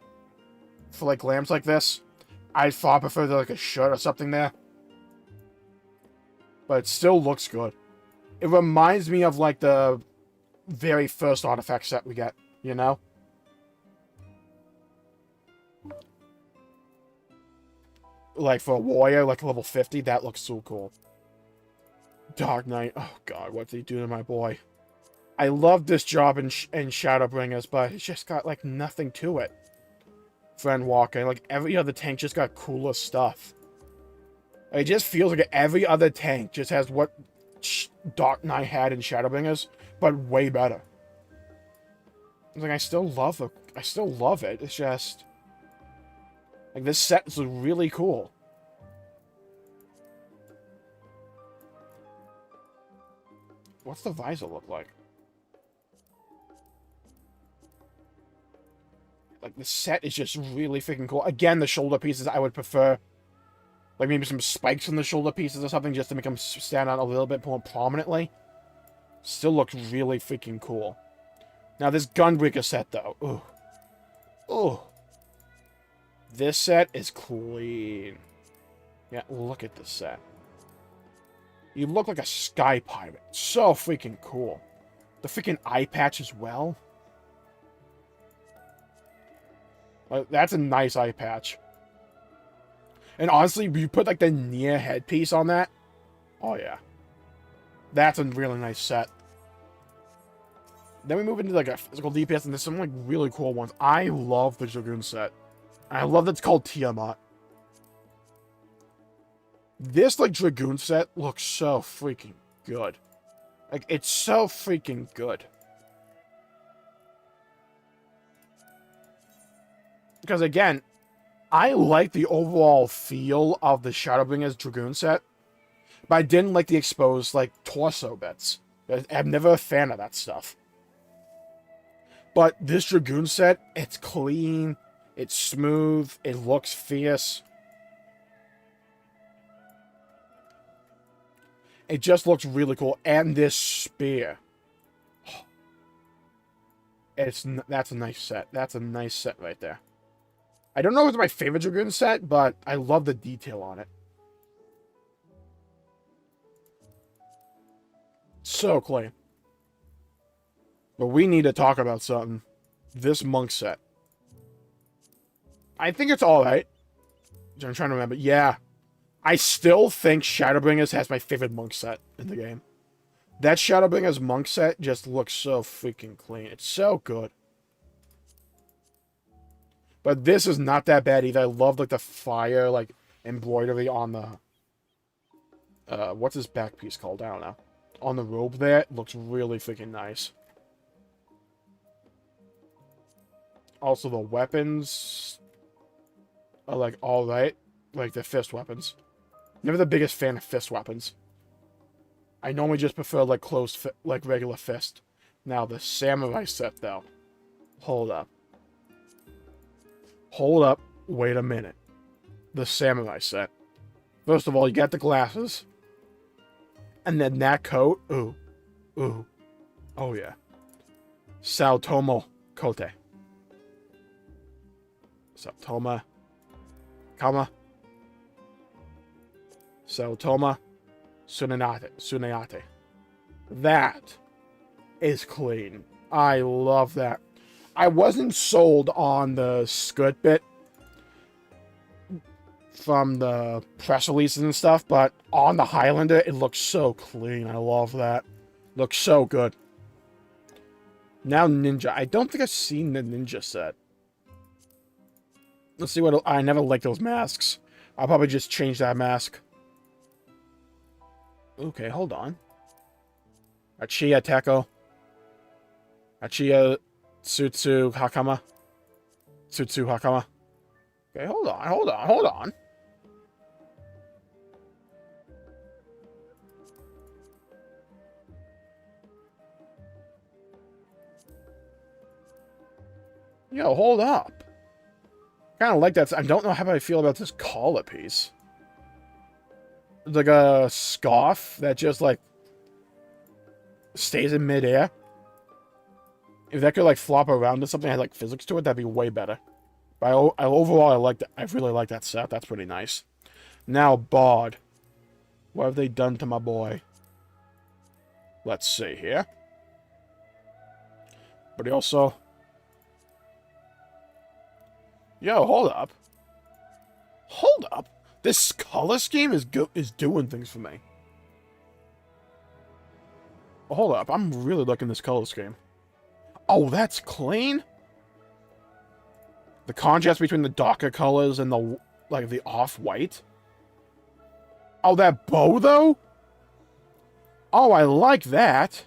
for, like, lamps like this. I'd far prefer, like, a shirt or something there. But it still looks good. It reminds me of, like, the very first artifact set we get, you know? Like, for a warrior, like, level 50, that looks so cool. Dark Knight. Oh, God, what's he doing to my boy? I love this job in Shadowbringers, but it's just got, like, nothing to it. For Endwalker. Like, every other tank just got cooler stuff. It just feels like every other tank just has what Dark Knight had in Shadowbringers, but way better. It's like, I still love it. It's just... Like, this set is really cool. What's the visor look like? Like, the set is just really freaking cool. Again, the shoulder pieces I would prefer. Like, maybe some spikes on the shoulder pieces or something just to make them stand out a little bit more prominently. Still looks really freaking cool. Now, this Gunbreaker set, though. Ooh. Ooh. This set is clean. Yeah, look at this set. You look like a sky pirate. So freaking cool. The freaking eye patch as well. That's a nice eye patch. And honestly, you put like the near headpiece on that. Oh yeah. That's a really nice set. Then we move into like a physical DPS, and there's some like really cool ones. I love the Dragoon set. I love that it's called Tiamat. This, like, Dragoon set looks so freaking good. Like, it's so freaking good. Because, again, I like the overall feel of the Shadowbringers Dragoon set, but I didn't like the exposed, like, torso bits. I'm never a fan of that stuff. But this Dragoon set, it's clean. It's smooth. It looks fierce. It just looks really cool. And this spear. That's a nice set. That's a nice set right there. I don't know if it's my favorite Dragoon set, but I love the detail on it. So clean. But we need to talk about something. This monk set. I think it's alright. I'm trying to remember. Yeah. I still think Shadowbringers has my favorite monk set in the game. That Shadowbringers monk set just looks so freaking clean. It's so good. But this is not that bad either. I love like the fire, like, embroidery on the... what's this back piece called? I don't know. On the robe there. It looks really freaking nice. Also, the weapons are, like, alright. Like, the fist weapons. Never the biggest fan of fist weapons. I normally just prefer, like, like, regular fist. Now, the samurai set, though. Hold up. Hold up. Wait a minute. The samurai set. First of all, you got the glasses. And then that coat. Ooh. Ooh. Oh, yeah. Saotomo Kote. Saotoma. Kama. So, Toma Tsunayate. That is clean. I love that. I wasn't sold on the skirt bit from the press releases and stuff, but on the Highlander, it looks so clean. I love that. Looks so good. Now Ninja. I don't think I've seen the Ninja set. Let's see what... I never liked those masks. I'll probably just change that mask. Okay, hold on. Achiya Teko. Achiya Tsutsu Hakama. Tsutsu Hakama. Okay, hold on. Yo, hold up. Kind of like that. I don't know how I feel about this collar piece. It's like a scarf that just, like, stays in midair. If that could, like, flop around or something, had, like, physics to it, that'd be way better. But overall, I really like that set. That's pretty nice. Now, Bard. What have they done to my boy? Let's see here. But he also... Yo, hold up. Hold up. This color scheme is doing things for me. Hold up. I'm really liking this color scheme. Oh, that's clean? The contrast between the darker colors and the, like, the off-white. Oh, that bow, though? Oh, I like that.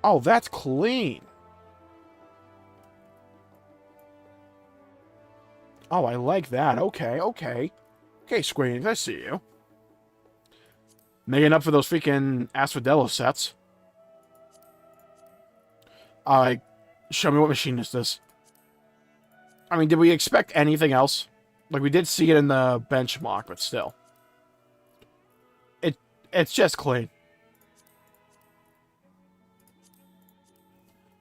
Oh, that's clean. Oh, I like that. Okay. Okay, Square Enix, I see you. Making up for those freaking Asphodelos sets. Alright, show me what machinist is. I mean, did we expect anything else? Like, we did see it in the benchmark, but still. It's just clean.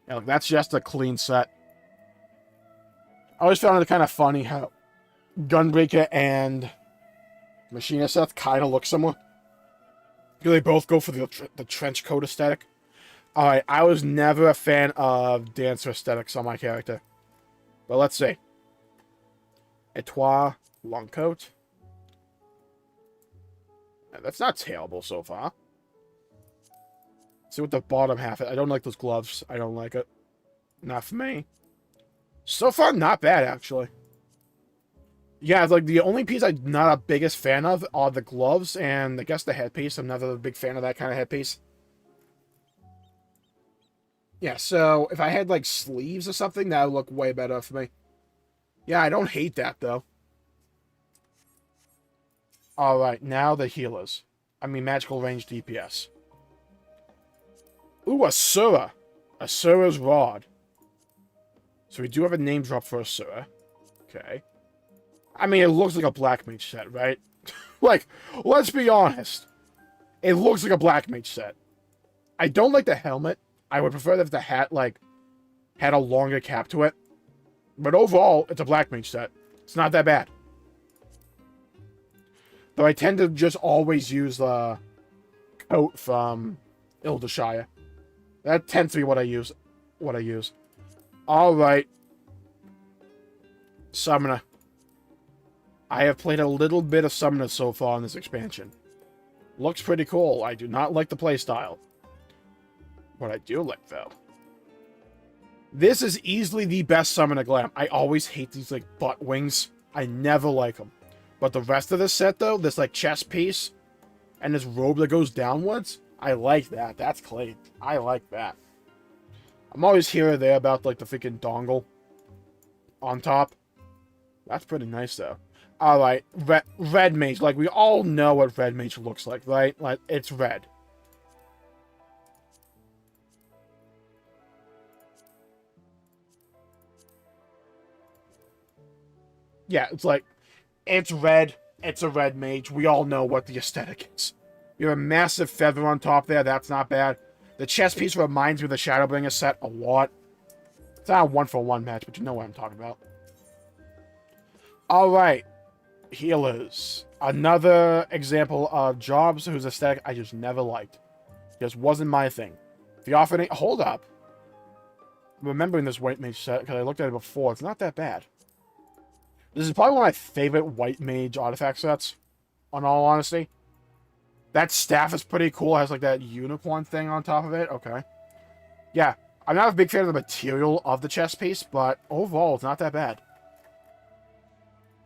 Yeah, look, that's just a clean set. I always found it kind of funny how Gunbreaker and Machinist sets kind of look similar. They both go for the trench coat aesthetic. Alright, I was never a fan of dancer aesthetics on my character. But let's see. Etoile, long coat. That's not terrible so far. Let's see what the bottom half is. I don't like those gloves. I don't like it. Not for me. So far, not bad, actually. Yeah, it's like the only piece I'm not a biggest fan of are the gloves and I guess the headpiece. I'm never a big fan of that kind of headpiece. Yeah, so if I had like sleeves or something, that would look way better for me. Yeah, I don't hate that though. Alright, now the healers. I mean magical range DPS. Ooh, Asura. Asura's Rod. So we do have a name drop for Asura. Okay. I mean, it looks like a Black Mage set, right? Like, let's be honest. It looks like a Black Mage set. I don't like the helmet. I would prefer if the hat, like, had a longer cap to it. But overall, it's a Black Mage set. It's not that bad. Though I tend to just always use the coat from Ildashire. That tends to be what I use. Alright. Summoner. I have played a little bit of Summoner so far in this expansion. Looks pretty cool. I do not like the playstyle. What I do like, though. This is easily the best Summoner Glam. I always hate these, like, butt wings. I never like them. But the rest of this set, though, this, like, chest piece, and this robe that goes downwards, I like that. That's clean. I like that. I'm always here or there about, like, the freaking dongle on top. That's pretty nice, though. Alright, red mage. Like, we all know what red mage looks like, right? Like, it's red. Yeah, it's like, it's red. It's a red mage. We all know what the aesthetic is. You have a massive feather on top there. That's not bad. The chest piece reminds me of the Shadowbringer set a lot. It's not a one-for-one match, but you know what I'm talking about. Alright. Healers. Another example of jobs whose aesthetic I just never liked. Just wasn't my thing. The offering... Hold up. I'm remembering this white mage set because I looked at it before. It's not that bad. This is probably one of my favorite white mage artifact sets, on all honesty. That staff is pretty cool. It has like that unicorn thing on top of it. Okay. Yeah. I'm not a big fan of the material of the chest piece, but overall, it's not that bad.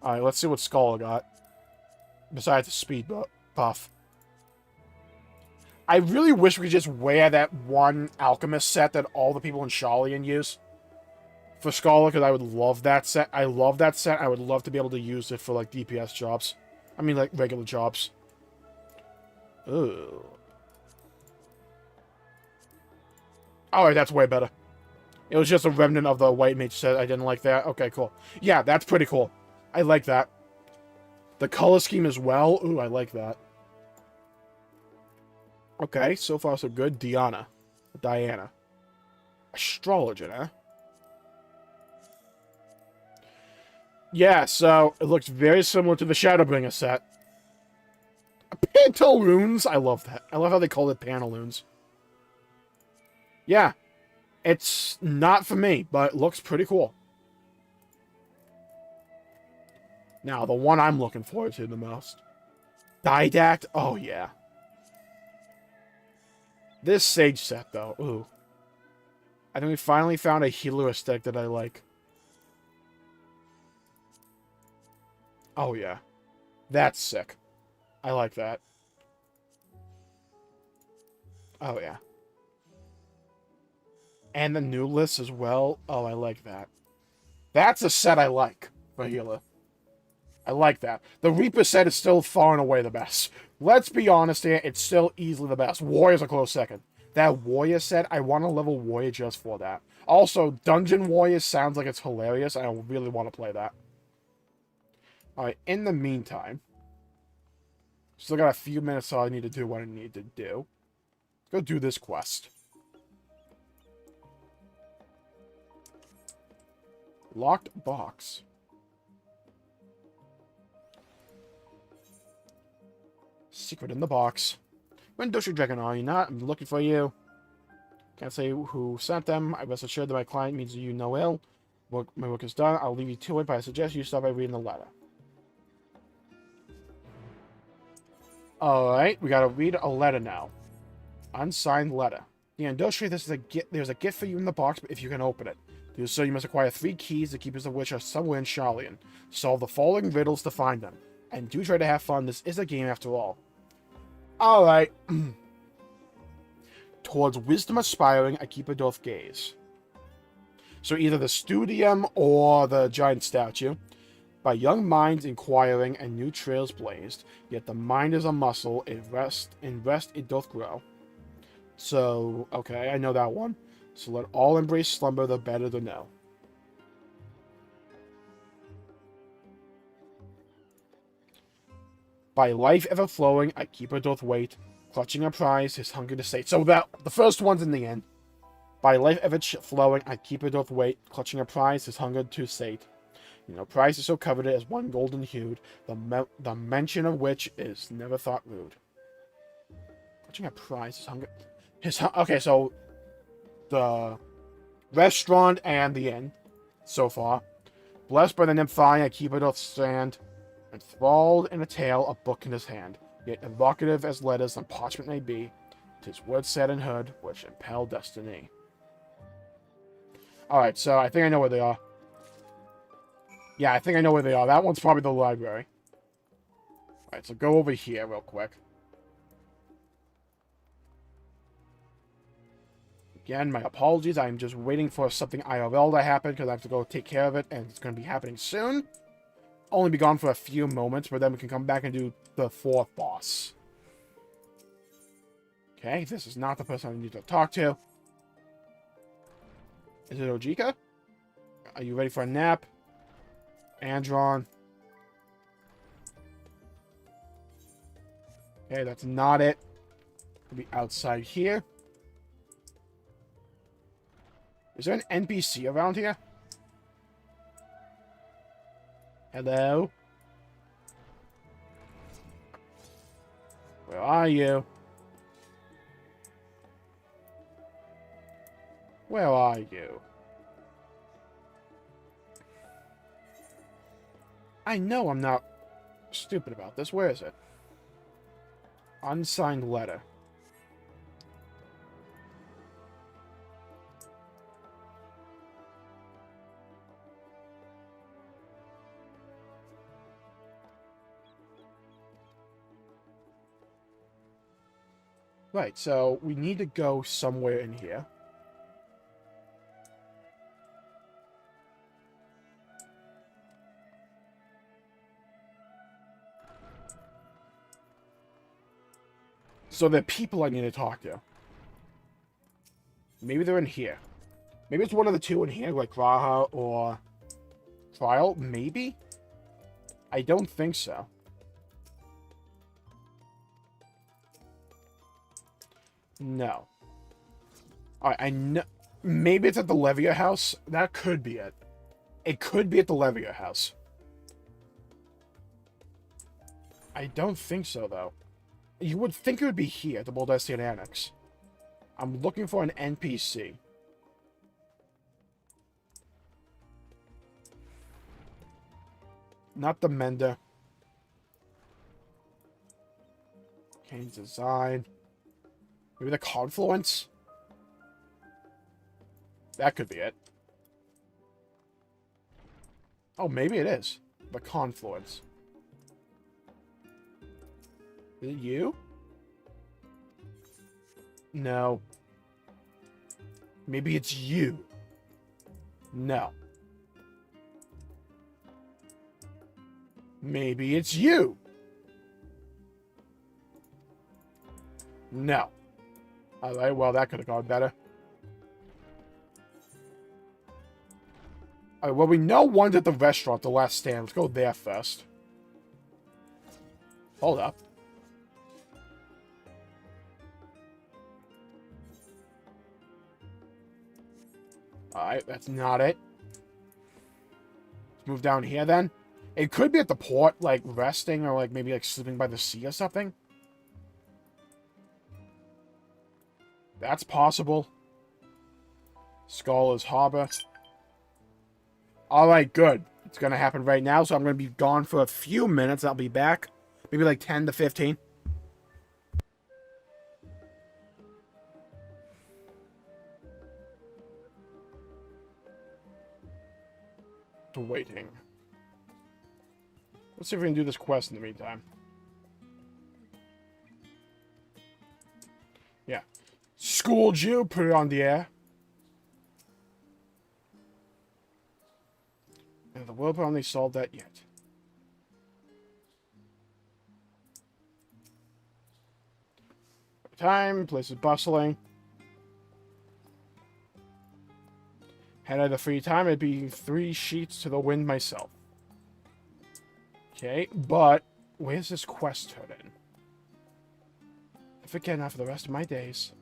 Alright, let's see what Skull got. Besides the speed buff. I really wish we could just wear that one alchemist set that all the people in Sharlayan use. For Scholar, because I would love that set. I love that set. I would love to be able to use it for, like, DPS jobs. I mean, like, regular jobs. Ooh. Alright, that's way better. It was just a remnant of the white mage set. I didn't like that. Okay, cool. Yeah, that's pretty cool. I like that. The color scheme as well. Ooh, I like that. Okay, so far so good. Diana. Astrologer, huh? Yeah, so it looks very similar to the Shadowbringer set. Pantaloons! I love that. I love how they call it pantaloons. Yeah. It's not for me, but it looks pretty cool. Now, the one I'm looking forward to the most. Didact? Oh, yeah. This Sage set, though. Ooh. I think we finally found a healer aesthetic that I like. Oh, yeah. That's sick. I like that. Oh, yeah. And the new list as well. Oh, I like that. That's a set I like for healer. I like that. The Reaper set is still far and away the best. Let's be honest here, it's still easily the best. Warrior's a close second. That Warrior set, I want to level Warrior just for that. Also, Dungeon Warrior sounds like it's hilarious, and I really want to play that. Alright, in the meantime, still got a few minutes so I need to do what I need to do. Let's go do this quest. Locked box. Secret in the box. When Doshu Dragon are you not? I'm looking for you. Can't say who sent them. I rest assured that my client means you no ill. My work is done. I'll leave you to it, but I suggest you start by reading the letter. Alright, we gotta read a letter now. Unsigned letter. The Industry, this is a gift. There's a gift for you in the box, but if you can open it. To do so, you must acquire 3 keys, the keepers of which are somewhere in Sharlayan. Solve the following riddles to find them. And do try to have fun. This is a game after all. Alright. Towards wisdom aspiring, a keeper doth gaze. So either the studium or the giant statue. By young minds inquiring and new trails blazed, yet the mind is a muscle, in rest it doth grow. So, okay, I know that one. So let all embrace slumber, the better to know. By life ever flowing, a keeper doth wait, clutching a prize, his hunger to sate. So that, the first one's in the end. By life ever flowing, a keeper doth wait, clutching a prize, his hunger to sate. You know, prize is so coveted as one golden hued, the mention of which is never thought rude. Clutching a prize, his hunger... Okay, so the restaurant and the inn, so far. Blessed by the nymphi, a keeper doth stand, enthralled in a tale, a book in his hand. Yet evocative as letters on parchment may be, 'tis words said and heard, which impel destiny. Alright, so I think I know where they are. Yeah, I think I know where they are. That one's probably the library. Alright, so go over here real quick. Again, my apologies. I'm just waiting for something IRL to happen because I have to go take care of it, and it's going to be happening soon. Only be gone for a few moments, but then we can come back and do the 4th boss. Okay, this is not the person I need to talk to. Is it Ojika? Are you ready for a nap? Andron. Okay, that's not it. It'll be outside here. Is there an NPC around here? Hello? Where are you? Where are you? I know I'm not stupid about this. Where is it? Unsigned letter. Right, so we need to go somewhere in here. So there are people I need to talk to. Maybe they're in here. Maybe it's one of the two in here, like Raha or Trial. Maybe? I don't think so. No. Alright, I know. Maybe it's at the Levia house. That could be it. It could be at the Levia house. I don't think so, though. You would think it would be here at the Baldestian Annex. I'm looking for an NPC. Not the Mender. Kane's Design. Maybe the Confluence? That could be it. Oh, maybe it is. The Confluence. Is it you? No. Maybe it's you. No. Maybe it's you. No. Alright, well, that could have gone better. Alright, well, we know one's at the restaurant, the last stand. Let's go there first. Hold up. Alright, that's not it. Let's move down here, then. It could be at the port, like, resting, or, like, maybe, like, sleeping by the sea or something. That's possible. Scholar's Harbor. Alright, good. It's gonna happen right now, so I'm gonna be gone for a few minutes. I'll be back. Maybe, like, 10 to 15. Waiting. Let's see if we can do this quest in the meantime. Yeah. Schooled you, put it on the air. And the world only solved that yet. Time, place is bustling. Had I the free time, I'd be 3 sheets to the wind myself. Okay, but where's this quest turn in? I forget enough for the rest of my days.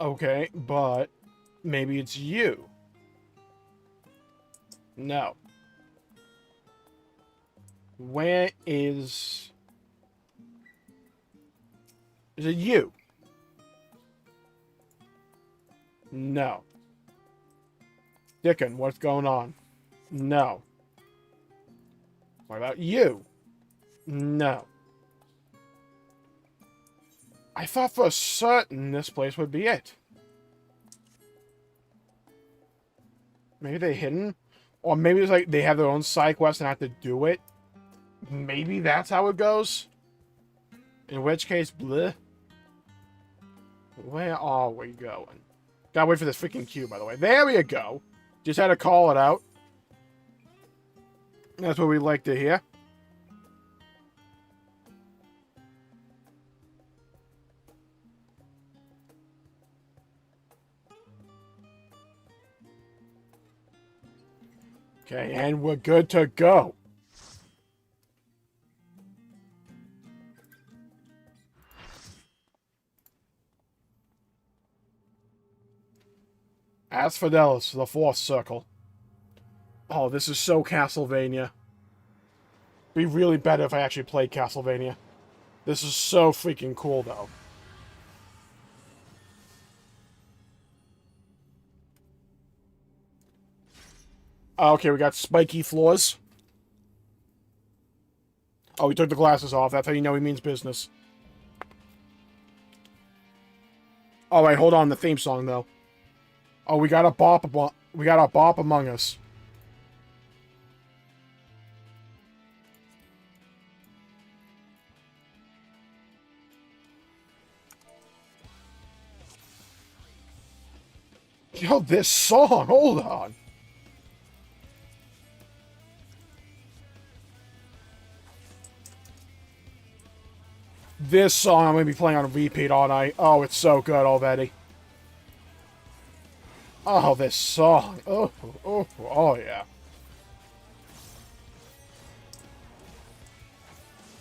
Okay, but maybe it's you. No. Where is... Is it you? No. Dickon, what's going on? No. What about you? No. I thought for certain this place would be it. Maybe they're hidden? Or maybe it's like they have their own side quest and have to do it. Maybe that's how it goes. In which case, bleh. Where are we going? Gotta wait for this freaking queue, by the way. There we go. Just had to call it out. That's what we like to hear. Okay, and we're good to go. Asphodelis, the fourth circle. Oh, this is so Castlevania. Be really better if I actually played Castlevania. This is so freaking cool, though. Okay, we got spiky floors. Oh, he took the glasses off. That's how you know he means business. Oh, wait, hold on. The theme song, though. Oh, we got a bop among us. Yo, this song! Hold on! This song I'm going to be playing on repeat all night. Oh, it's so good already. Oh, this song. Oh, yeah.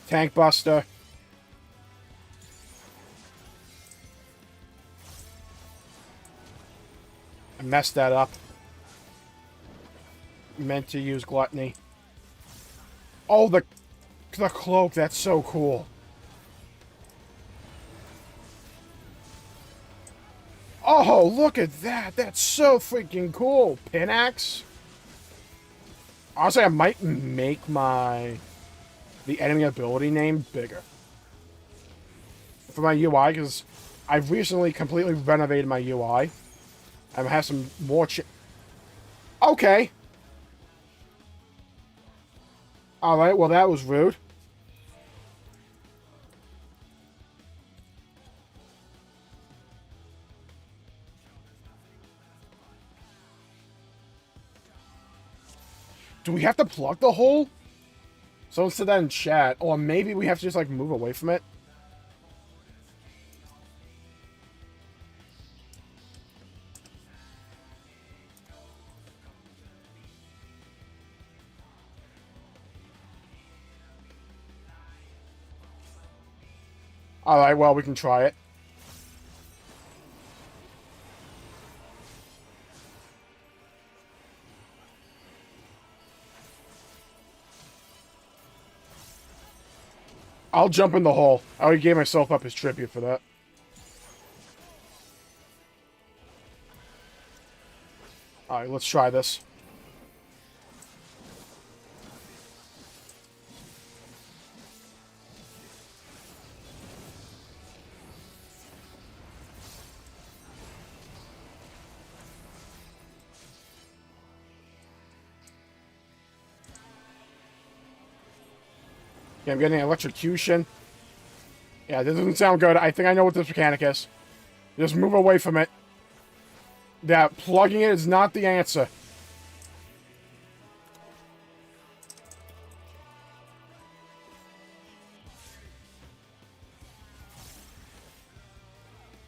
Tank Buster. I messed that up. Meant to use Gluttony. Oh, the cloak. That's so cool. Oh, look at that. That's so freaking cool. Pinaxe. Honestly, I might make the enemy ability name bigger for my UI, because I've recently completely renovated my UI. I have some more okay. Alright, well that was rude. Do we have to plug the hole? Someone said that in chat. Or maybe we have to just, like, move away from it. Alright, well, we can try it. I'll jump in the hole. I already gave myself up as tribute for that. Alright, let's try this. Okay, I'm getting electrocution. Yeah, this doesn't sound good. I think I know what this mechanic is. Just move away from it. That plugging it is not the answer.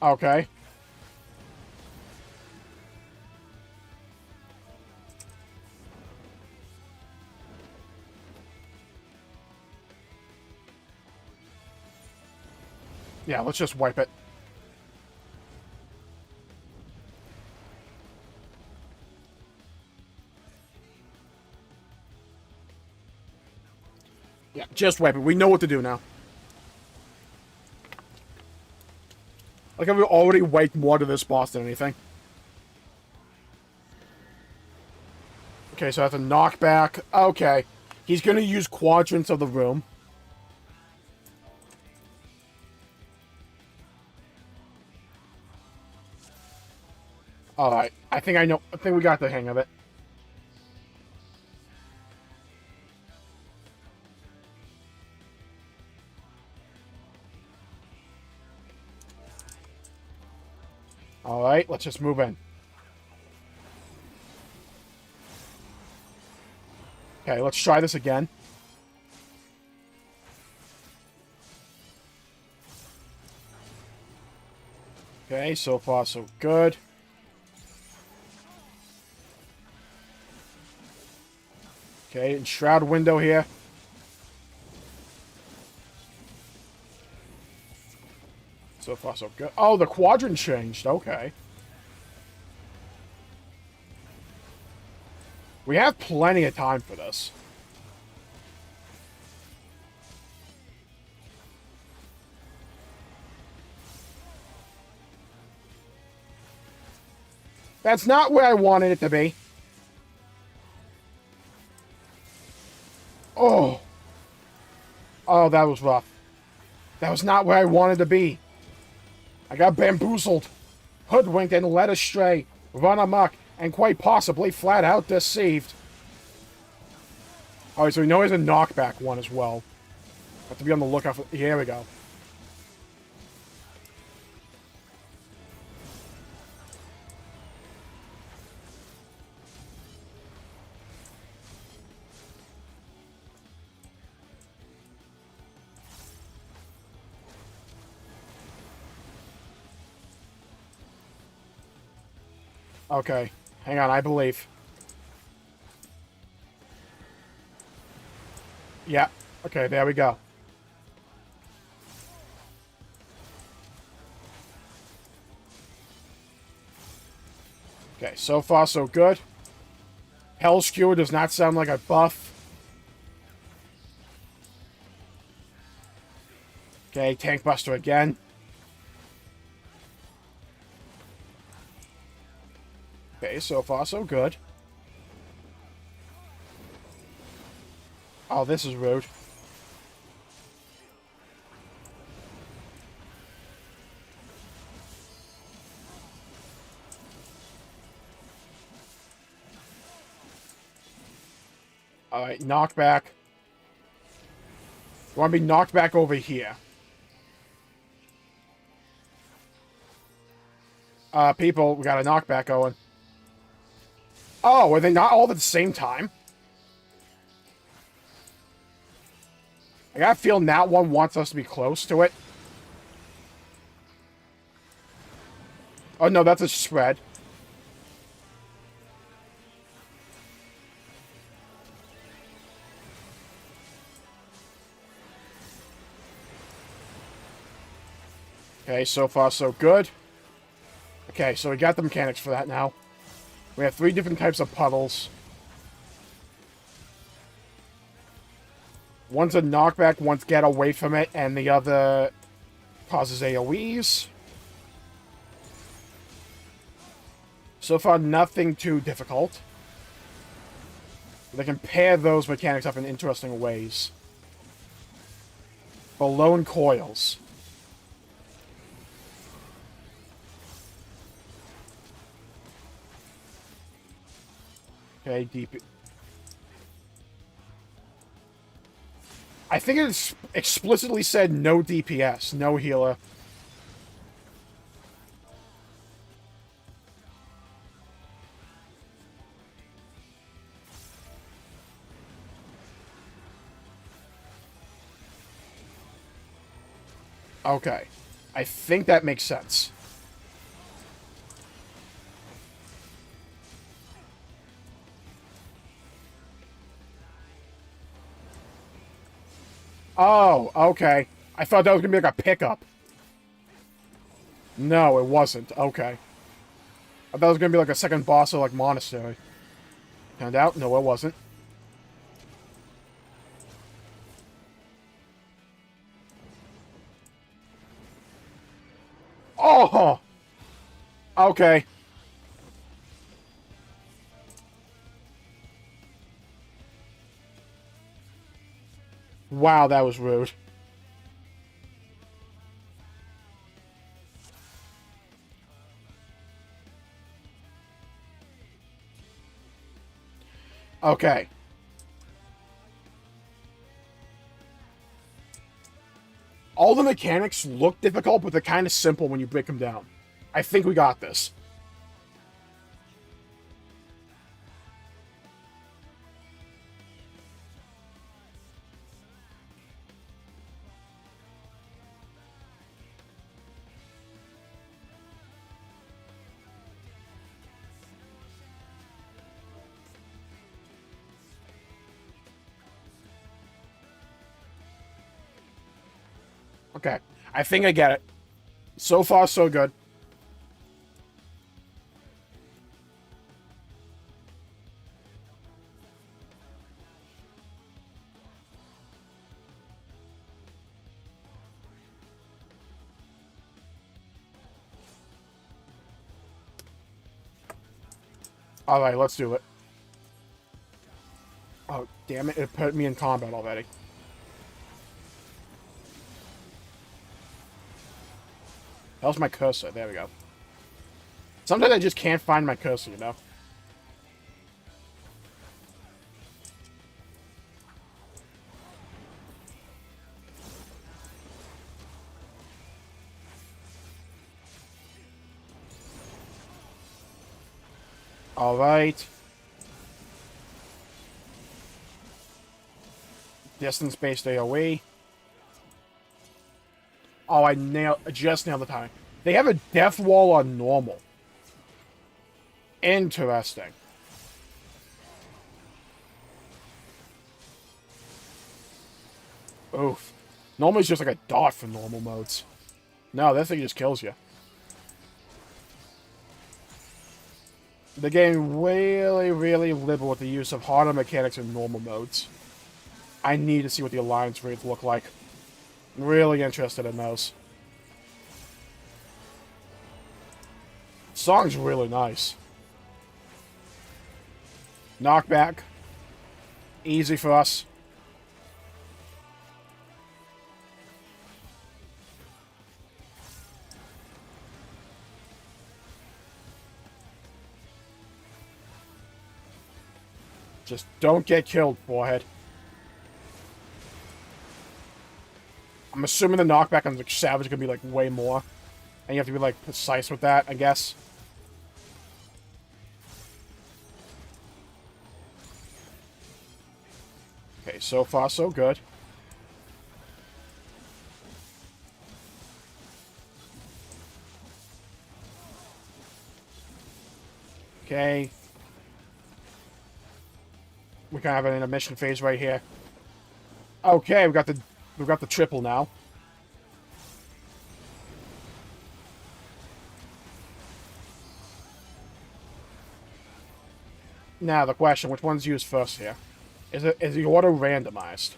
Okay. Yeah, let's just wipe it. Yeah, just wipe it. We know what to do now. Like, I've already wiped more to this boss than anything. Okay, so I have to knock back. Okay. He's going to use quadrants of the room. Alright. I think I know. I think we got the hang of it. Alright, let's just move in. Okay, let's try this again. Okay, so far so good. Okay, and shroud window here. So far so good. Oh, the quadrant changed. Okay. We have plenty of time for this. That's not where I wanted it to be. Oh. Oh, that was rough. That was not where I wanted to be. I got bamboozled, hoodwinked, and led astray, run amok, and quite possibly flat out deceived. Alright, so we know there's a knockback one as well. Have to be on the lookout for... Here we go. Okay. Hang on, I believe. Yeah. Okay, there we go. Okay, so far so good. Hell Skewer does not sound like a buff. Okay, Tank Buster again. Okay, so far so good. Oh, this is rude. Alright, knockback. You want to be knocked back over here. People, we got a knockback going. Oh, are they not all at the same time? I got a feeling that one wants us to be close to it. Oh, no, that's a spread. Okay, so far so good. Okay, so we got the mechanics for that now. We have 3 different types of puddles. One's a knockback, one's get away from it, and the other causes AoEs. So far, nothing too difficult. They can pair those mechanics up in interesting ways. Balloon coils. Okay, DP. I think it explicitly said no DPS, no healer. Okay. I think that makes sense. Oh, okay. I thought that was going to be like a pickup. No, it wasn't. Okay. I thought it was going to be like a second boss or like monastery. Found out? No, it wasn't. Oh! Okay. Wow, that was rude. Okay. All the mechanics look difficult, but they're kind of simple when you break them down. I think we got this. Okay. I think I get it. So far, so good. Alright, let's do it. Oh, damn it. It put me in combat already. How's my cursor? There we go. Sometimes I just can't find my cursor, you know? Alright. Distance-based AoE. Oh, I just nailed the timing. They have a death wall on normal. Interesting. Oof. Normal is just like a dot for normal modes. No, that thing just kills you. The game really, really liberal with the use of harder mechanics in normal modes. I need to see what the alliance rates look like. I'm really interested in those. Song's really nice. Knockback. Easy for us. Just don't get killed, forehead. I'm assuming the knockback on the Savage is going to be, like, way more. And you have to be, like, precise with that, I guess. Okay, so far, so good. Okay. We kind of have an intermission phase right here. Okay, we've got the triple now. Now the question, which one's used first here? Is the order randomized?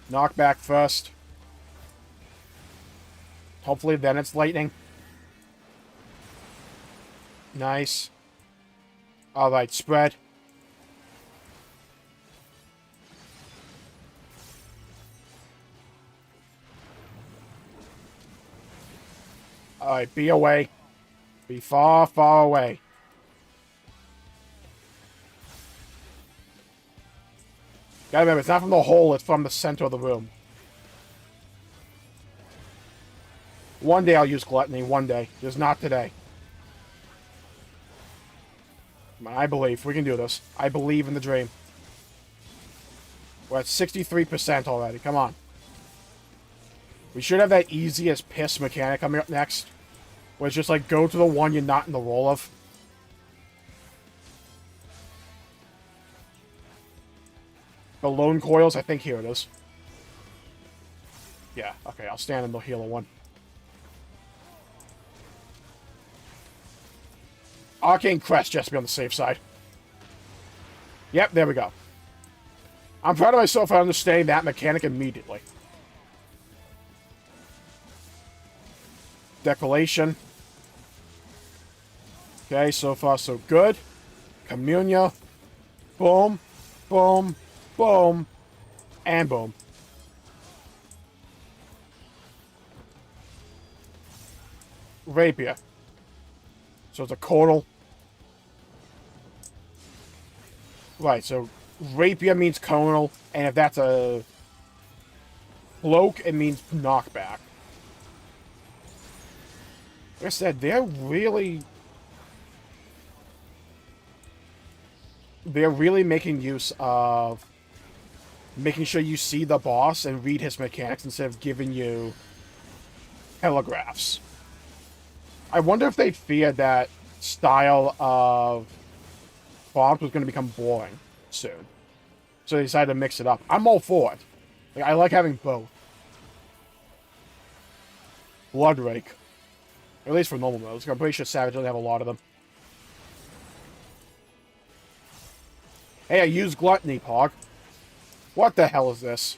Knockback first. Hopefully then it's lightning. Nice. Alright, spread. Alright, be away. Be far, far away. Gotta remember, it's not from the hole, it's from the center of the room. One day I'll use Gluttony, one day. Just not today. I believe. We can do this. I believe in the dream. We're at 63% already. Come on. We should have that easiest piss mechanic coming up next. Where it's just like, go to the one you're not in the role of. Balloon coils, I think here it is. Yeah, okay, I'll stand in the healer one. Arcane Crest, just to be on the safe side. Yep, there we go. I'm proud of myself for understanding that mechanic immediately. Decollation. Okay, so far so good. Communia. Boom. Boom. Boom. And boom. Rapier. So it's a Cordal. Right, so Rapier means Conal, and if that's a Cloak, it means knockback. Like I said, they're really making use of making sure you see the boss and read his mechanics instead of giving you telegraphs. I wonder if they feared that style of bombs was going to become boring soon. So they decided to mix it up. I'm all for it. Like, I like having both. Blood Rake. At least for normal modes. I'm pretty sure Savage doesn't have a lot of them. Hey, I used Gluttony, Pog. What the hell is this?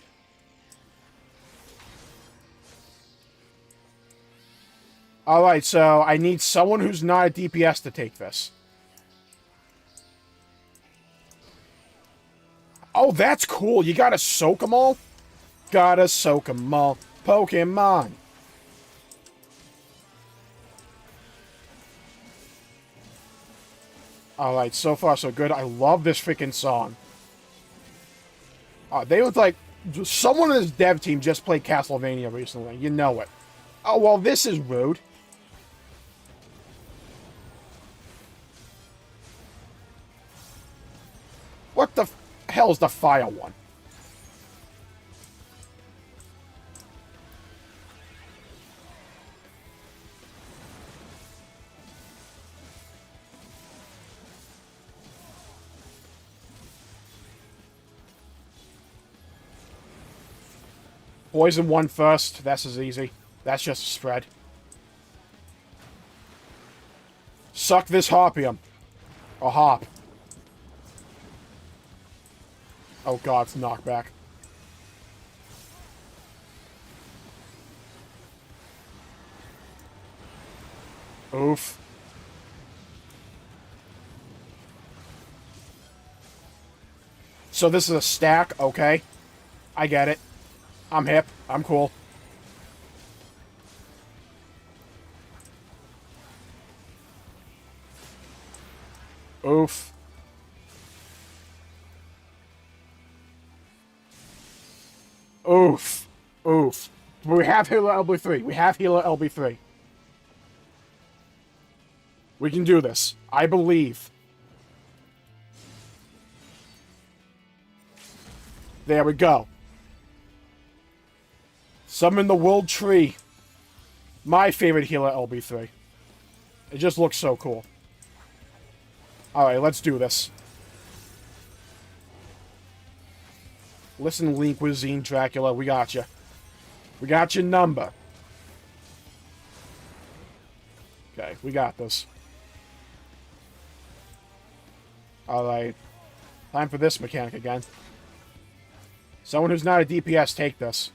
Alright, so I need someone who's not a DPS to take this. Oh, that's cool. You gotta soak them all? Gotta soak them all. Pokemon. Alright, so far so good. I love this freaking song. They look like... Someone in this dev team just played Castlevania recently. You know it. Oh, well, this is rude. What the hell is the fire one? Poison one first. That's as easy. That's just a spread. Suck this Harpium. Or Hop. Oh god, it's knockback. Oof. So this is a stack, okay. I get it. I'm hip. I'm cool. Oof. Oof. Oof. We have healer LB3. We have healer LB3. We can do this. I believe. There we go. Summon the World Tree. My favorite healer LB3. It just looks so cool. Alright, let's do this. Listen, Lean Cuisine Dracula, we got you. We got your number. Okay, we got this. Alright. Time for this mechanic again. Someone who's not a DPS, take this.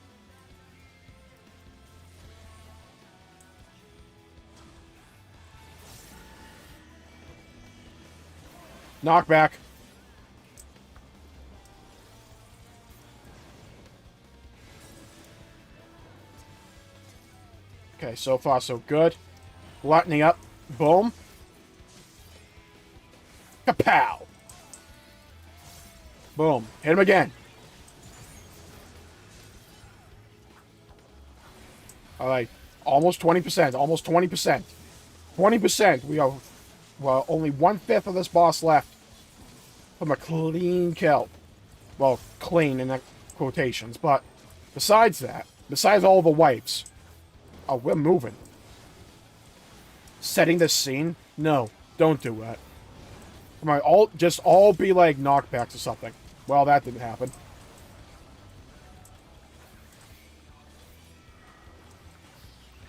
Knockback. Okay, so far so good. Gluttony up. Boom. Kapow! Boom. Hit him again. Alright. Almost 20%. Almost 20%. 20%. We are... Well, only 1/5 of this boss left from a clean kill. Well, clean in quotations, but besides that, besides all the wipes, oh, we're moving. Setting the scene? No, don't do that. Come on, just all be like knockbacks or something. Well, that didn't happen.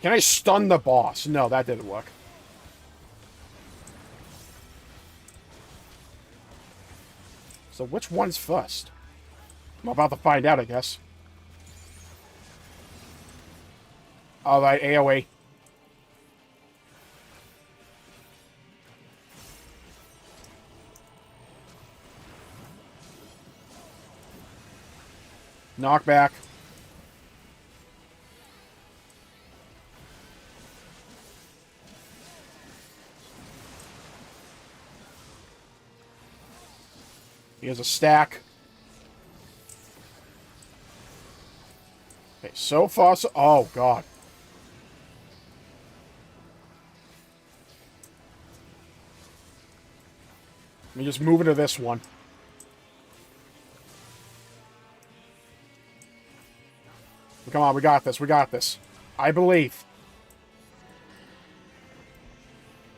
Can I stun the boss? No, that didn't work. So which one's first? I'm about to find out, I guess. Alright, AoE. Knockback. Here's a stack. Okay, so far, so... Oh, God. Let me just move into this one. Come on, we got this, we got this. I believe.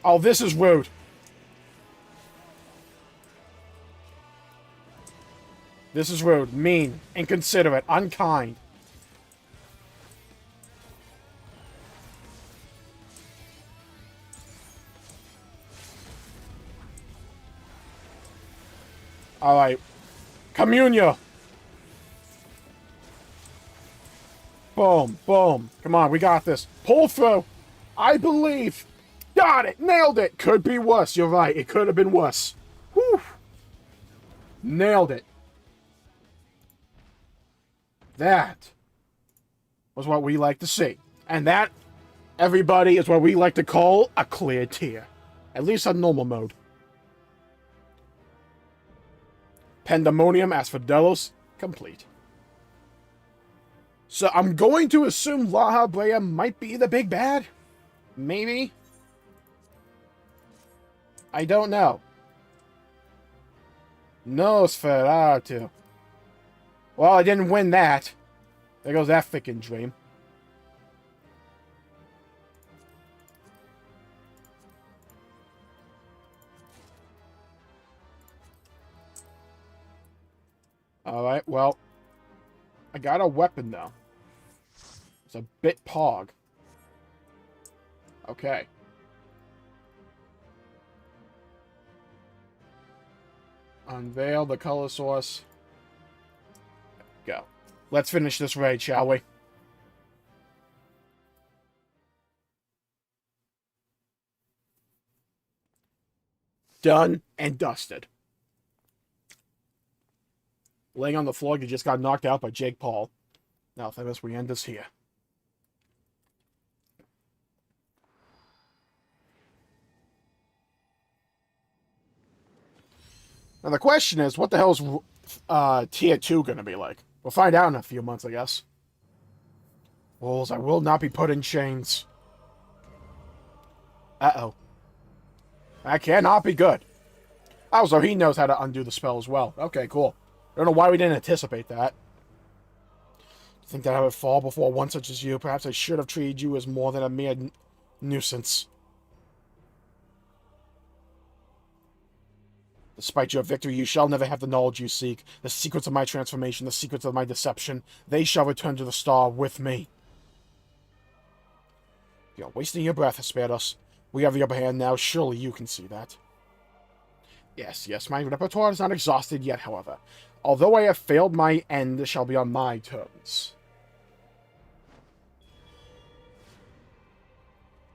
Oh, this is rude. This is rude, mean, inconsiderate, unkind. Alright. Communio! Boom, boom. Come on, we got this. Pull through! I believe. Got it. Nailed it. Could be worse. You're right. It could have been worse. Whew. Nailed it. That was what we like to see. And that, everybody, is what we like to call a clear tier. At least on normal mode. Pandaemonium, as for Delos, complete. So I'm going to assume La Brea might be the big bad. Maybe. I don't know. Nosferatu. Well, I didn't win that. There goes that freaking dream. Alright, well. I got a weapon, though. It's a bit pog. Okay. Unveil the color source. Go. Let's finish this raid, shall we? Done and dusted. Laying on the floor, you just got knocked out by Jake Paul. Now, Themis, we end this here. Now, the question is, what the hell is Tier 2 going to be like? We'll find out in a few months, I guess. Wolves, I will not be put in chains. Uh-oh. That cannot be good. Also, he knows how to undo the spell as well. Okay, cool. I don't know why we didn't anticipate that. Think that I would fall before one such as you? Perhaps I should have treated you as more than a mere nuisance. Despite your victory, you shall never have the knowledge you seek. The secrets of my transformation, the secrets of my deception, they shall return to the star with me. You're wasting your breath, Hesperus. We have the upper hand now. Surely you can see that. Yes, my repertoire is not exhausted yet, however. Although I have failed, my end shall be on my terms.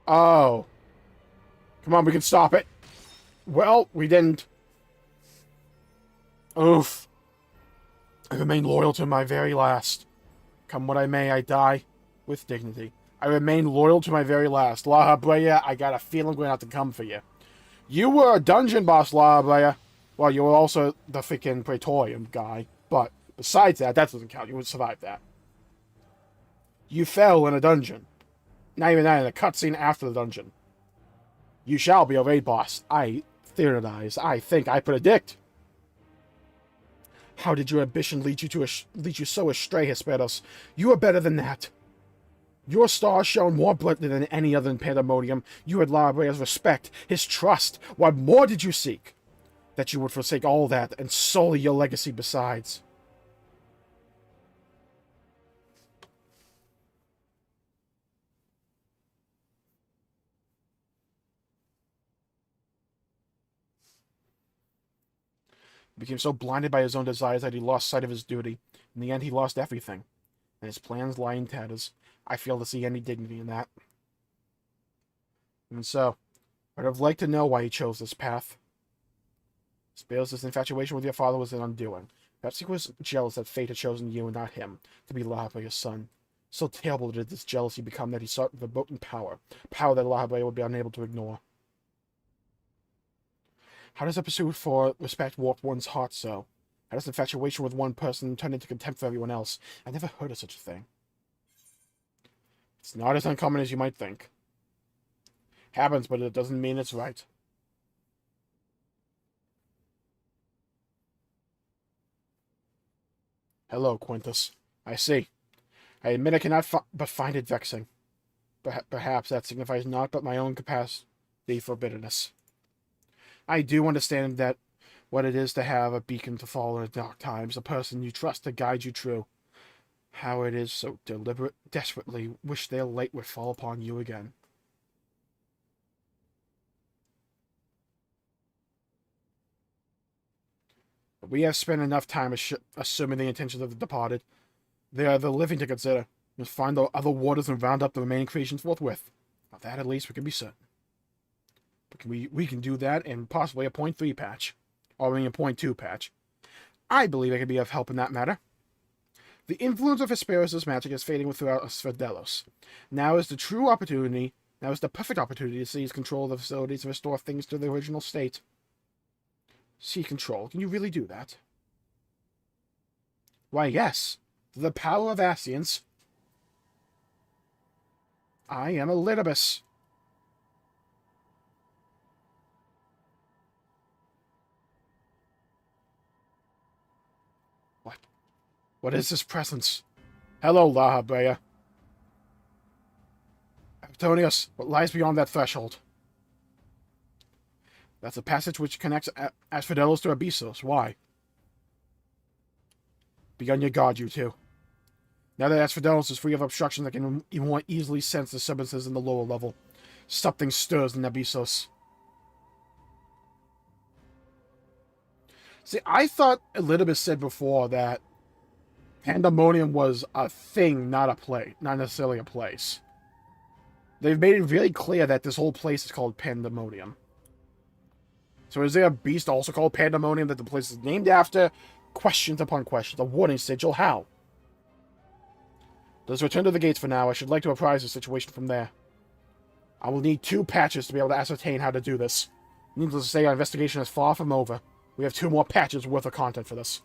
Oh. Come on, we can stop it. Well, we didn't. Oof. I remain loyal to my very last. Come what I may, I die with dignity. I remain loyal to my very last. La Brea, I got a feeling we're going to have to come for you. You were a dungeon boss, La Brea. Well, you were also the freaking Praetorium guy. But besides that, that doesn't count. You would survive that. You fell in a dungeon. Not even that, in a cutscene after the dungeon. You shall be a raid boss. I theorize. I think. I predict. How did your ambition lead you so astray, Hesperus? You are better than that. Your star shone more brightly than any other in Pandaemonium. You had La Brea's respect, his trust. What more did you seek? That you would forsake all that and sully your legacy besides. He became so blinded by his own desires that he lost sight of his duty. In the end, he lost everything. And his plans lie in tatters. I fail to see any dignity in that. And so, I'd have liked to know why he chose this path. Spears' infatuation with your father was an undoing. Perhaps he was jealous that fate had chosen you and not him to be La Brea's son. So terrible did this jealousy become that he sought verboten power. Power that La Brea would be unable to ignore. How does a pursuit for respect warp one's heart so? How does infatuation with one person turn into contempt for everyone else? I never heard of such a thing. It's not as uncommon as you might think. Happens, but it doesn't mean it's right. Hello, Quintus. I see. I admit I cannot but find it vexing. Perhaps that signifies naught but my own capacity for bitterness. I do understand that what it is to have a beacon to follow in the dark times, a person you trust to guide you true. How it is so desperately wish their light would fall upon you again. But we have spent enough time assuming the intentions of the departed. They are the living to consider. We must find the other waters and round up the remaining creations forthwith. Of that, at least, we can be certain. But we can do that in possibly a 0.3 patch. Or a 0.2 patch. I believe I can be of help in that matter. The influence of Hesperus' magic is fading throughout Sverdelos. Now is the perfect opportunity to seize control of the facilities and restore things to the original state. Seize control? Can you really do that? Why, yes. The power of Ascians. I am a Litibus. What? What is this presence? Hello, La Habrea. Antonius, what lies beyond that threshold? That's a passage which connects Asphodelos to Abyssos. Why? Be on your guard, you two. Now that Asphodelos is free of obstructions, I can more easily sense disturbances in the lower level. Something stirs in Abyssos. See, I thought Elidibus said before that Pandaemonium was a thing, not necessarily a place. They've made it really clear that this whole place is called Pandaemonium. So is there a beast also called Pandaemonium that the place is named after? Questions upon questions. A warning sigil. How? Let's return to the gates for now. I should like to apprise the situation from there. I will need 2 patches to be able to ascertain how to do this. Needless to say, our investigation is far from over. We have 2 more patches worth of content for this.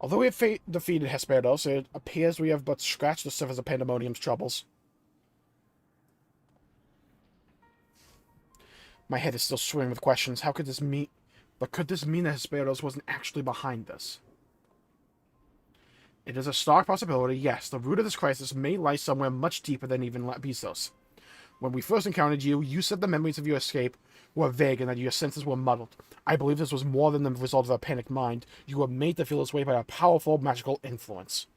Although we have defeated Hesperus, it appears we have but scratched the surface of Pandaemonium's troubles. My head is still swimming with questions. How could this mean? But could this mean that Hesperus wasn't actually behind this? It is a stark possibility, yes. The root of this crisis may lie somewhere much deeper than even Abyssos. When we first encountered you, you said the memories of your escape were vague and that your senses were muddled. I believe this was more than the result of a panicked mind. You were made to feel this way by a powerful magical influence.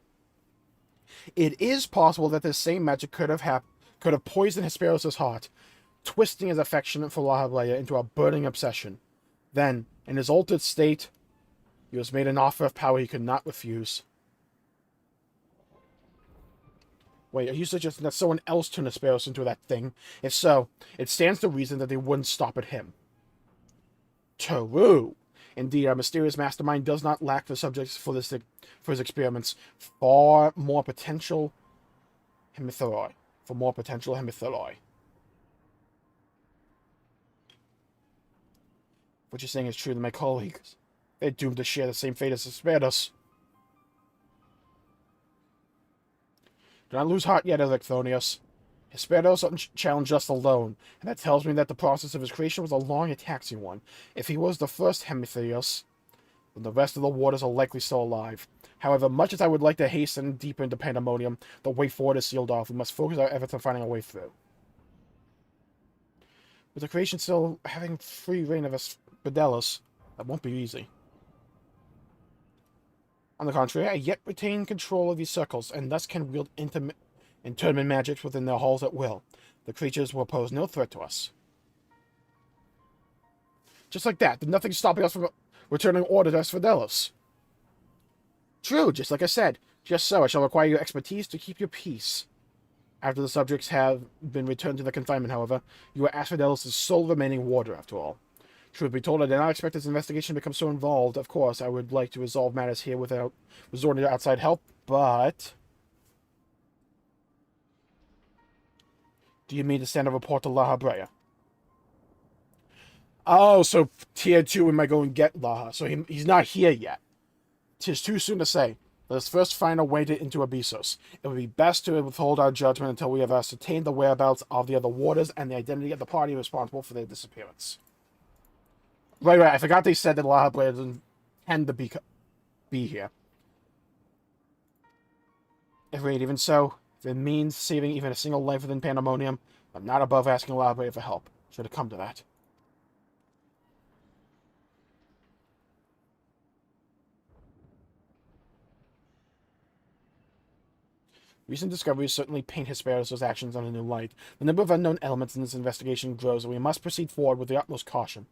It is possible that this same magic could have poisoned Hesperus' heart, twisting his affection for La Habrea into a burning obsession. Then, in his altered state, he was made an offer of power he could not refuse. Wait, are you suggesting that someone else turned Hesperus into that thing? If so, it stands to reason that they wouldn't stop at him. True. Indeed, our mysterious mastermind does not lack the subjects for his experiments. For more potential hemitheroi. What you're saying is true to my colleagues. They're doomed to share the same fate as Hesperus. Do not lose heart yet, Electronius. Hesperus challenged us alone, and that tells me that the process of his creation was a long and taxing one. If he was the first Hemitheos, then the rest of the waters are likely still alive. However, much as I would like to hasten deeper into Pandaemonium, the way forward is sealed off. We must focus our efforts on finding a way through. With the creation still having free reign of Sverdelos, that won't be easy. On the contrary, I yet retain control of these circles, and thus can wield internment magics within their halls at will. The creatures will pose no threat to us. Just like that, there's nothing stopping us from returning order to Sverdelos. True, just like I said. Just so, I shall require your expertise to keep your peace. After the subjects have been returned to their confinement, however, you are Sverdelos' sole remaining warder, after all. Truth be told, I did not expect this investigation to become so involved. Of course, I would like to resolve matters here without resorting to outside help, but... Do you mean to send a report to La Habrea? Oh, so Tier 2 we might go and get Laha. So he's not here yet. 'Tis too soon to say. Let us first find a way into Abyssos. It would be best to withhold our judgment until we have ascertained the whereabouts of the other warders and the identity of the party responsible for their disappearance. Right, I forgot they said that La Habrea doesn't tend to be here. Even so, if it means saving even a single life within Pandaemonium, I'm not above asking La Habrea for help, should it come to that. Recent discoveries certainly paint Hesperus' actions in a new light. The number of unknown elements in this investigation grows, and we must proceed forward with the utmost caution.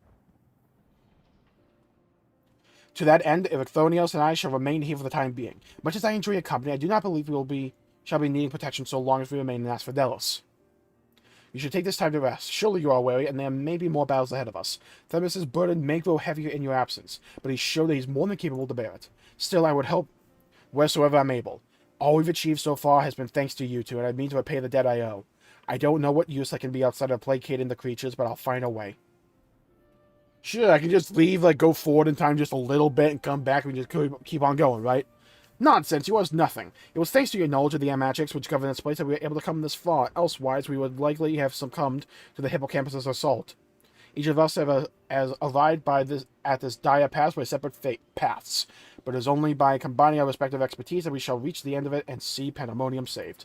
To that end, Ericthonios and I shall remain here for the time being. Much as I enjoy your company, I do not believe shall be needing protection so long as we remain in Asphodelos. You should take this time to rest. Surely you are weary, and there may be more battles ahead of us. Themis' burden may grow heavier in your absence, but he's shown that he's more than capable to bear it. Still, I would help wheresoever I'm able. All we've achieved so far has been thanks to you two, and I mean to repay the debt I owe. I don't know what use I can be outside of placating the creatures, but I'll find a way. Sure, I can just leave, like, go forward in time just a little bit and come back and just keep on going, right? Nonsense, it was nothing. It was thanks to your knowledge of the magics which govern this place that we were able to come this far. Elsewise, we would likely have succumbed to the hippocampus' assault. Each of us has arrived at this dire pass by separate paths, but it is only by combining our respective expertise that we shall reach the end of it and see Pandaemonium saved.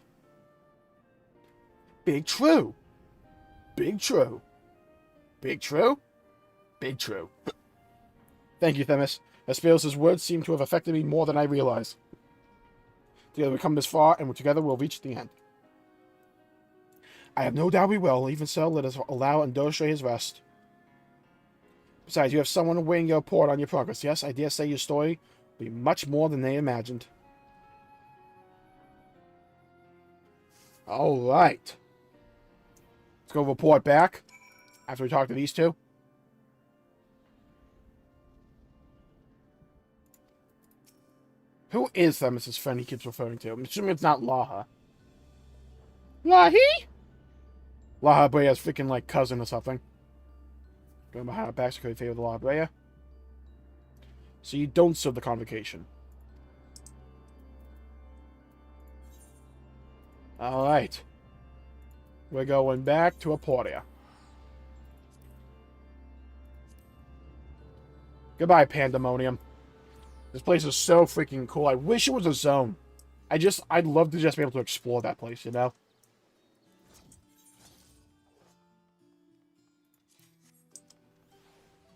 Big true. Big true. Big true? Big true. Thank you, Themis. Hesperus' words seem to have affected me more than I realize. Together we come this far, and together we'll reach the end. I have no doubt we will. Even so, let us allow Andosha his rest. Besides, you have someone awaiting your report on your progress. Yes, I dare say your story will be much more than they imagined. Alright. Let's go report back after we talk to these two. Who is Themis' friend he keeps referring to? I'm assuming it's not Laha. Lahi? Laha Brea's freaking, like, cousin or something. Going behind our backs because we favor the Laha Brea. So you don't serve the convocation. Alright. We're going back to Aporia. Goodbye, Pandaemonium. This place is so freaking cool. I wish it was a zone. I'd love to just be able to explore that place, you know?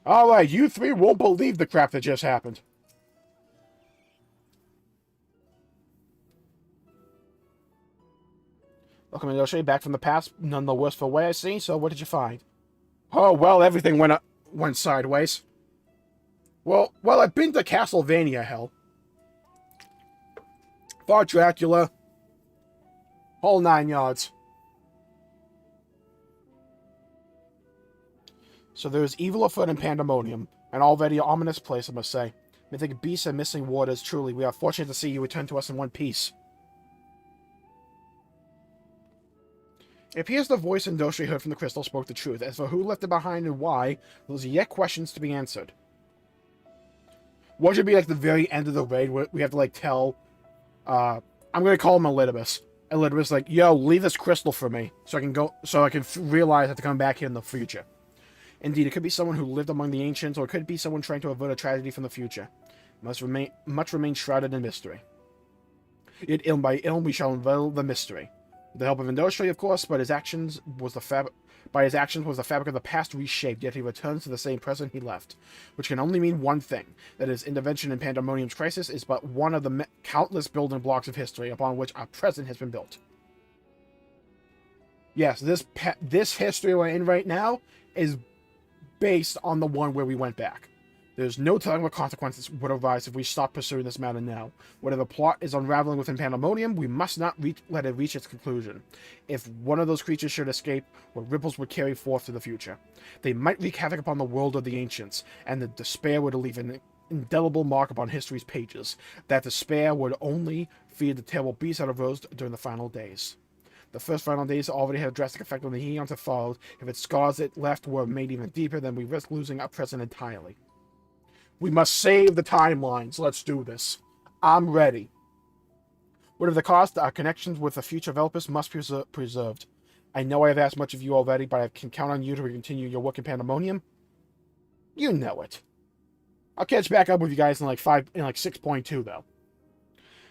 Alright, you three won't believe the crap that just happened. Welcome, Yoshi. Back from the past. None the worse for wear, I see. So, what did you find? Oh, well, everything went sideways. Well, I've been to Castlevania, hell. Fought Dracula. Whole 9 yards. So there's evil afoot in Pandaemonium. An already ominous place, I must say. Mythic beasts and missing waters, truly. We are fortunate to see you return to us in one piece. It appears the voice Indoshi heard from the crystal spoke the truth. As for who left it behind and why, those are yet questions to be answered. What should be like the very end of the raid where we have to like tell I'm gonna call him Elidibus. Elidibus like, yo, leave this crystal for me so I can realize I have to come back here in the future. Indeed, it could be someone who lived among the ancients, or it could be someone trying to avert a tragedy from the future. Much remain shrouded in mystery. Yet ilm by ilm we shall unveil the mystery. With the help of Indoshi, of course, but his actions was the fabric of the past reshaped, yet he returns to the same present he left. Which can only mean one thing, that his intervention in Pandaemonium's crisis is but one of the countless building blocks of history upon which our present has been built. Yes, this history we're in right now is based on the one where we went back. There's no telling what consequences would arise if we stop pursuing this matter now. Whatever plot is unraveling within Pandaemonium, we must not let it reach its conclusion. If one of those creatures should escape, what ripples would carry forth to the future. They might wreak havoc upon the world of the ancients, and the despair would leave an indelible mark upon history's pages. That despair would only feed the terrible beast that arose during the final days. The first final days already had a drastic effect on the eons that followed. If its scars it left were made even deeper, then we risk losing our present entirely. We must save the timelines. Let's do this. I'm ready. Whatever the cost, our connections with the future of Elpis must be preserved. I know I have asked much of you already, but I can count on you to continue your work in Pandaemonium. You know it. I'll catch back up with you guys in like 6.2 though.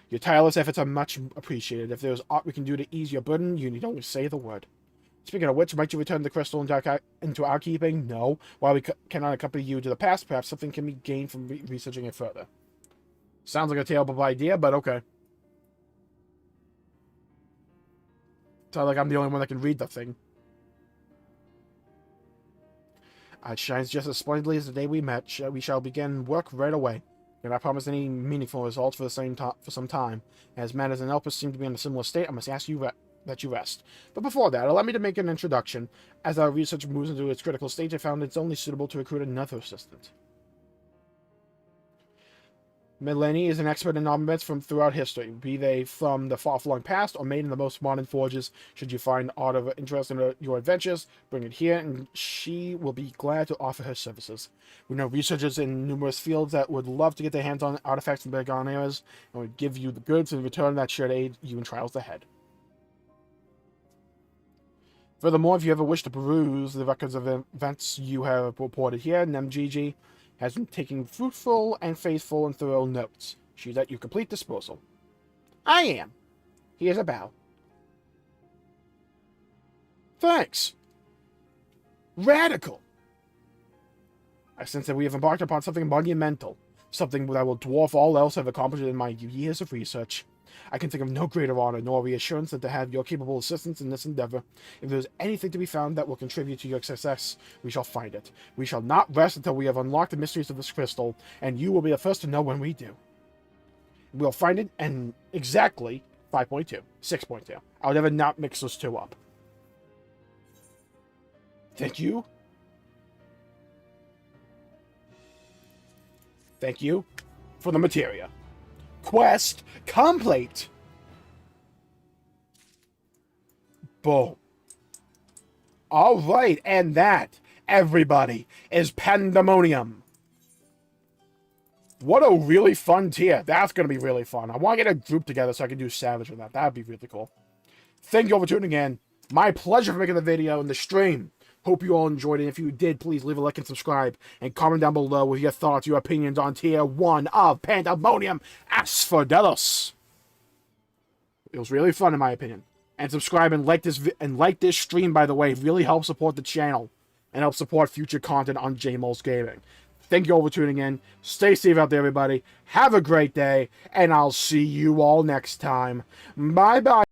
Your tireless efforts are much appreciated. If there's aught we can do to ease your burden, you need only say the word. Speaking of which, might you return the crystal into our keeping? No. While we cannot accompany you to the past, perhaps something can be gained from researching it further. Sounds like a terrible idea, but okay. not like I'm the only one that can read the thing. It shines just as splendidly as the day we met. We shall begin work right away. And I promise any meaningful results for some time. As matters in Elpis seem to be in a similar state, I must ask you that you rest. But before that, allow me to make an introduction. As our research moves into its critical stage, I found it's only suitable to recruit another assistant. Melanie is an expert in armaments from throughout history, be they from the far-flung past or made in the most modern forges. Should you find aught of interest in your adventures, bring it here, and she will be glad to offer her services. We know researchers in numerous fields that would love to get their hands on artifacts and bygone eras, and would give you the goods in return that should aid you in trials ahead. Furthermore, if you ever wish to peruse the records of events you have reported here, NemGG has been taking fruitful and faithful and thorough notes. She's at your complete disposal. I am. Here's a bow. Thanks. Radical. I sense that we have embarked upon something monumental, something that will dwarf all else I've accomplished in my years of research. I can think of no greater honor nor reassurance than to have your capable assistance in this endeavor. If there is anything to be found that will contribute to your success, we shall find it. We shall not rest until we have unlocked the mysteries of this crystal, and you will be the first to know when we do. We'll find it in exactly 5.2, 6.2. I'll never not mix those two up. Thank you. Thank you for the materia. Quest complete. Boom. All right, and that, everybody, is Pandaemonium. What a really fun tier. That's going to be really fun. I want to get a group together so I can do Savage with that. That would be really cool. Thank you all for tuning in. My pleasure for making the video and the stream. Hope you all enjoyed it. If you did, please leave a like and subscribe. And comment down below with your thoughts, your opinions on Tier 1 of Pandaemonium Asphodelos. It was really fun in my opinion. And subscribe and like this stream, by the way. It really helps support the channel. And help support future content on Jmulls Gaming. Thank you all for tuning in. Stay safe out there, everybody. Have a great day. And I'll see you all next time. Bye-bye.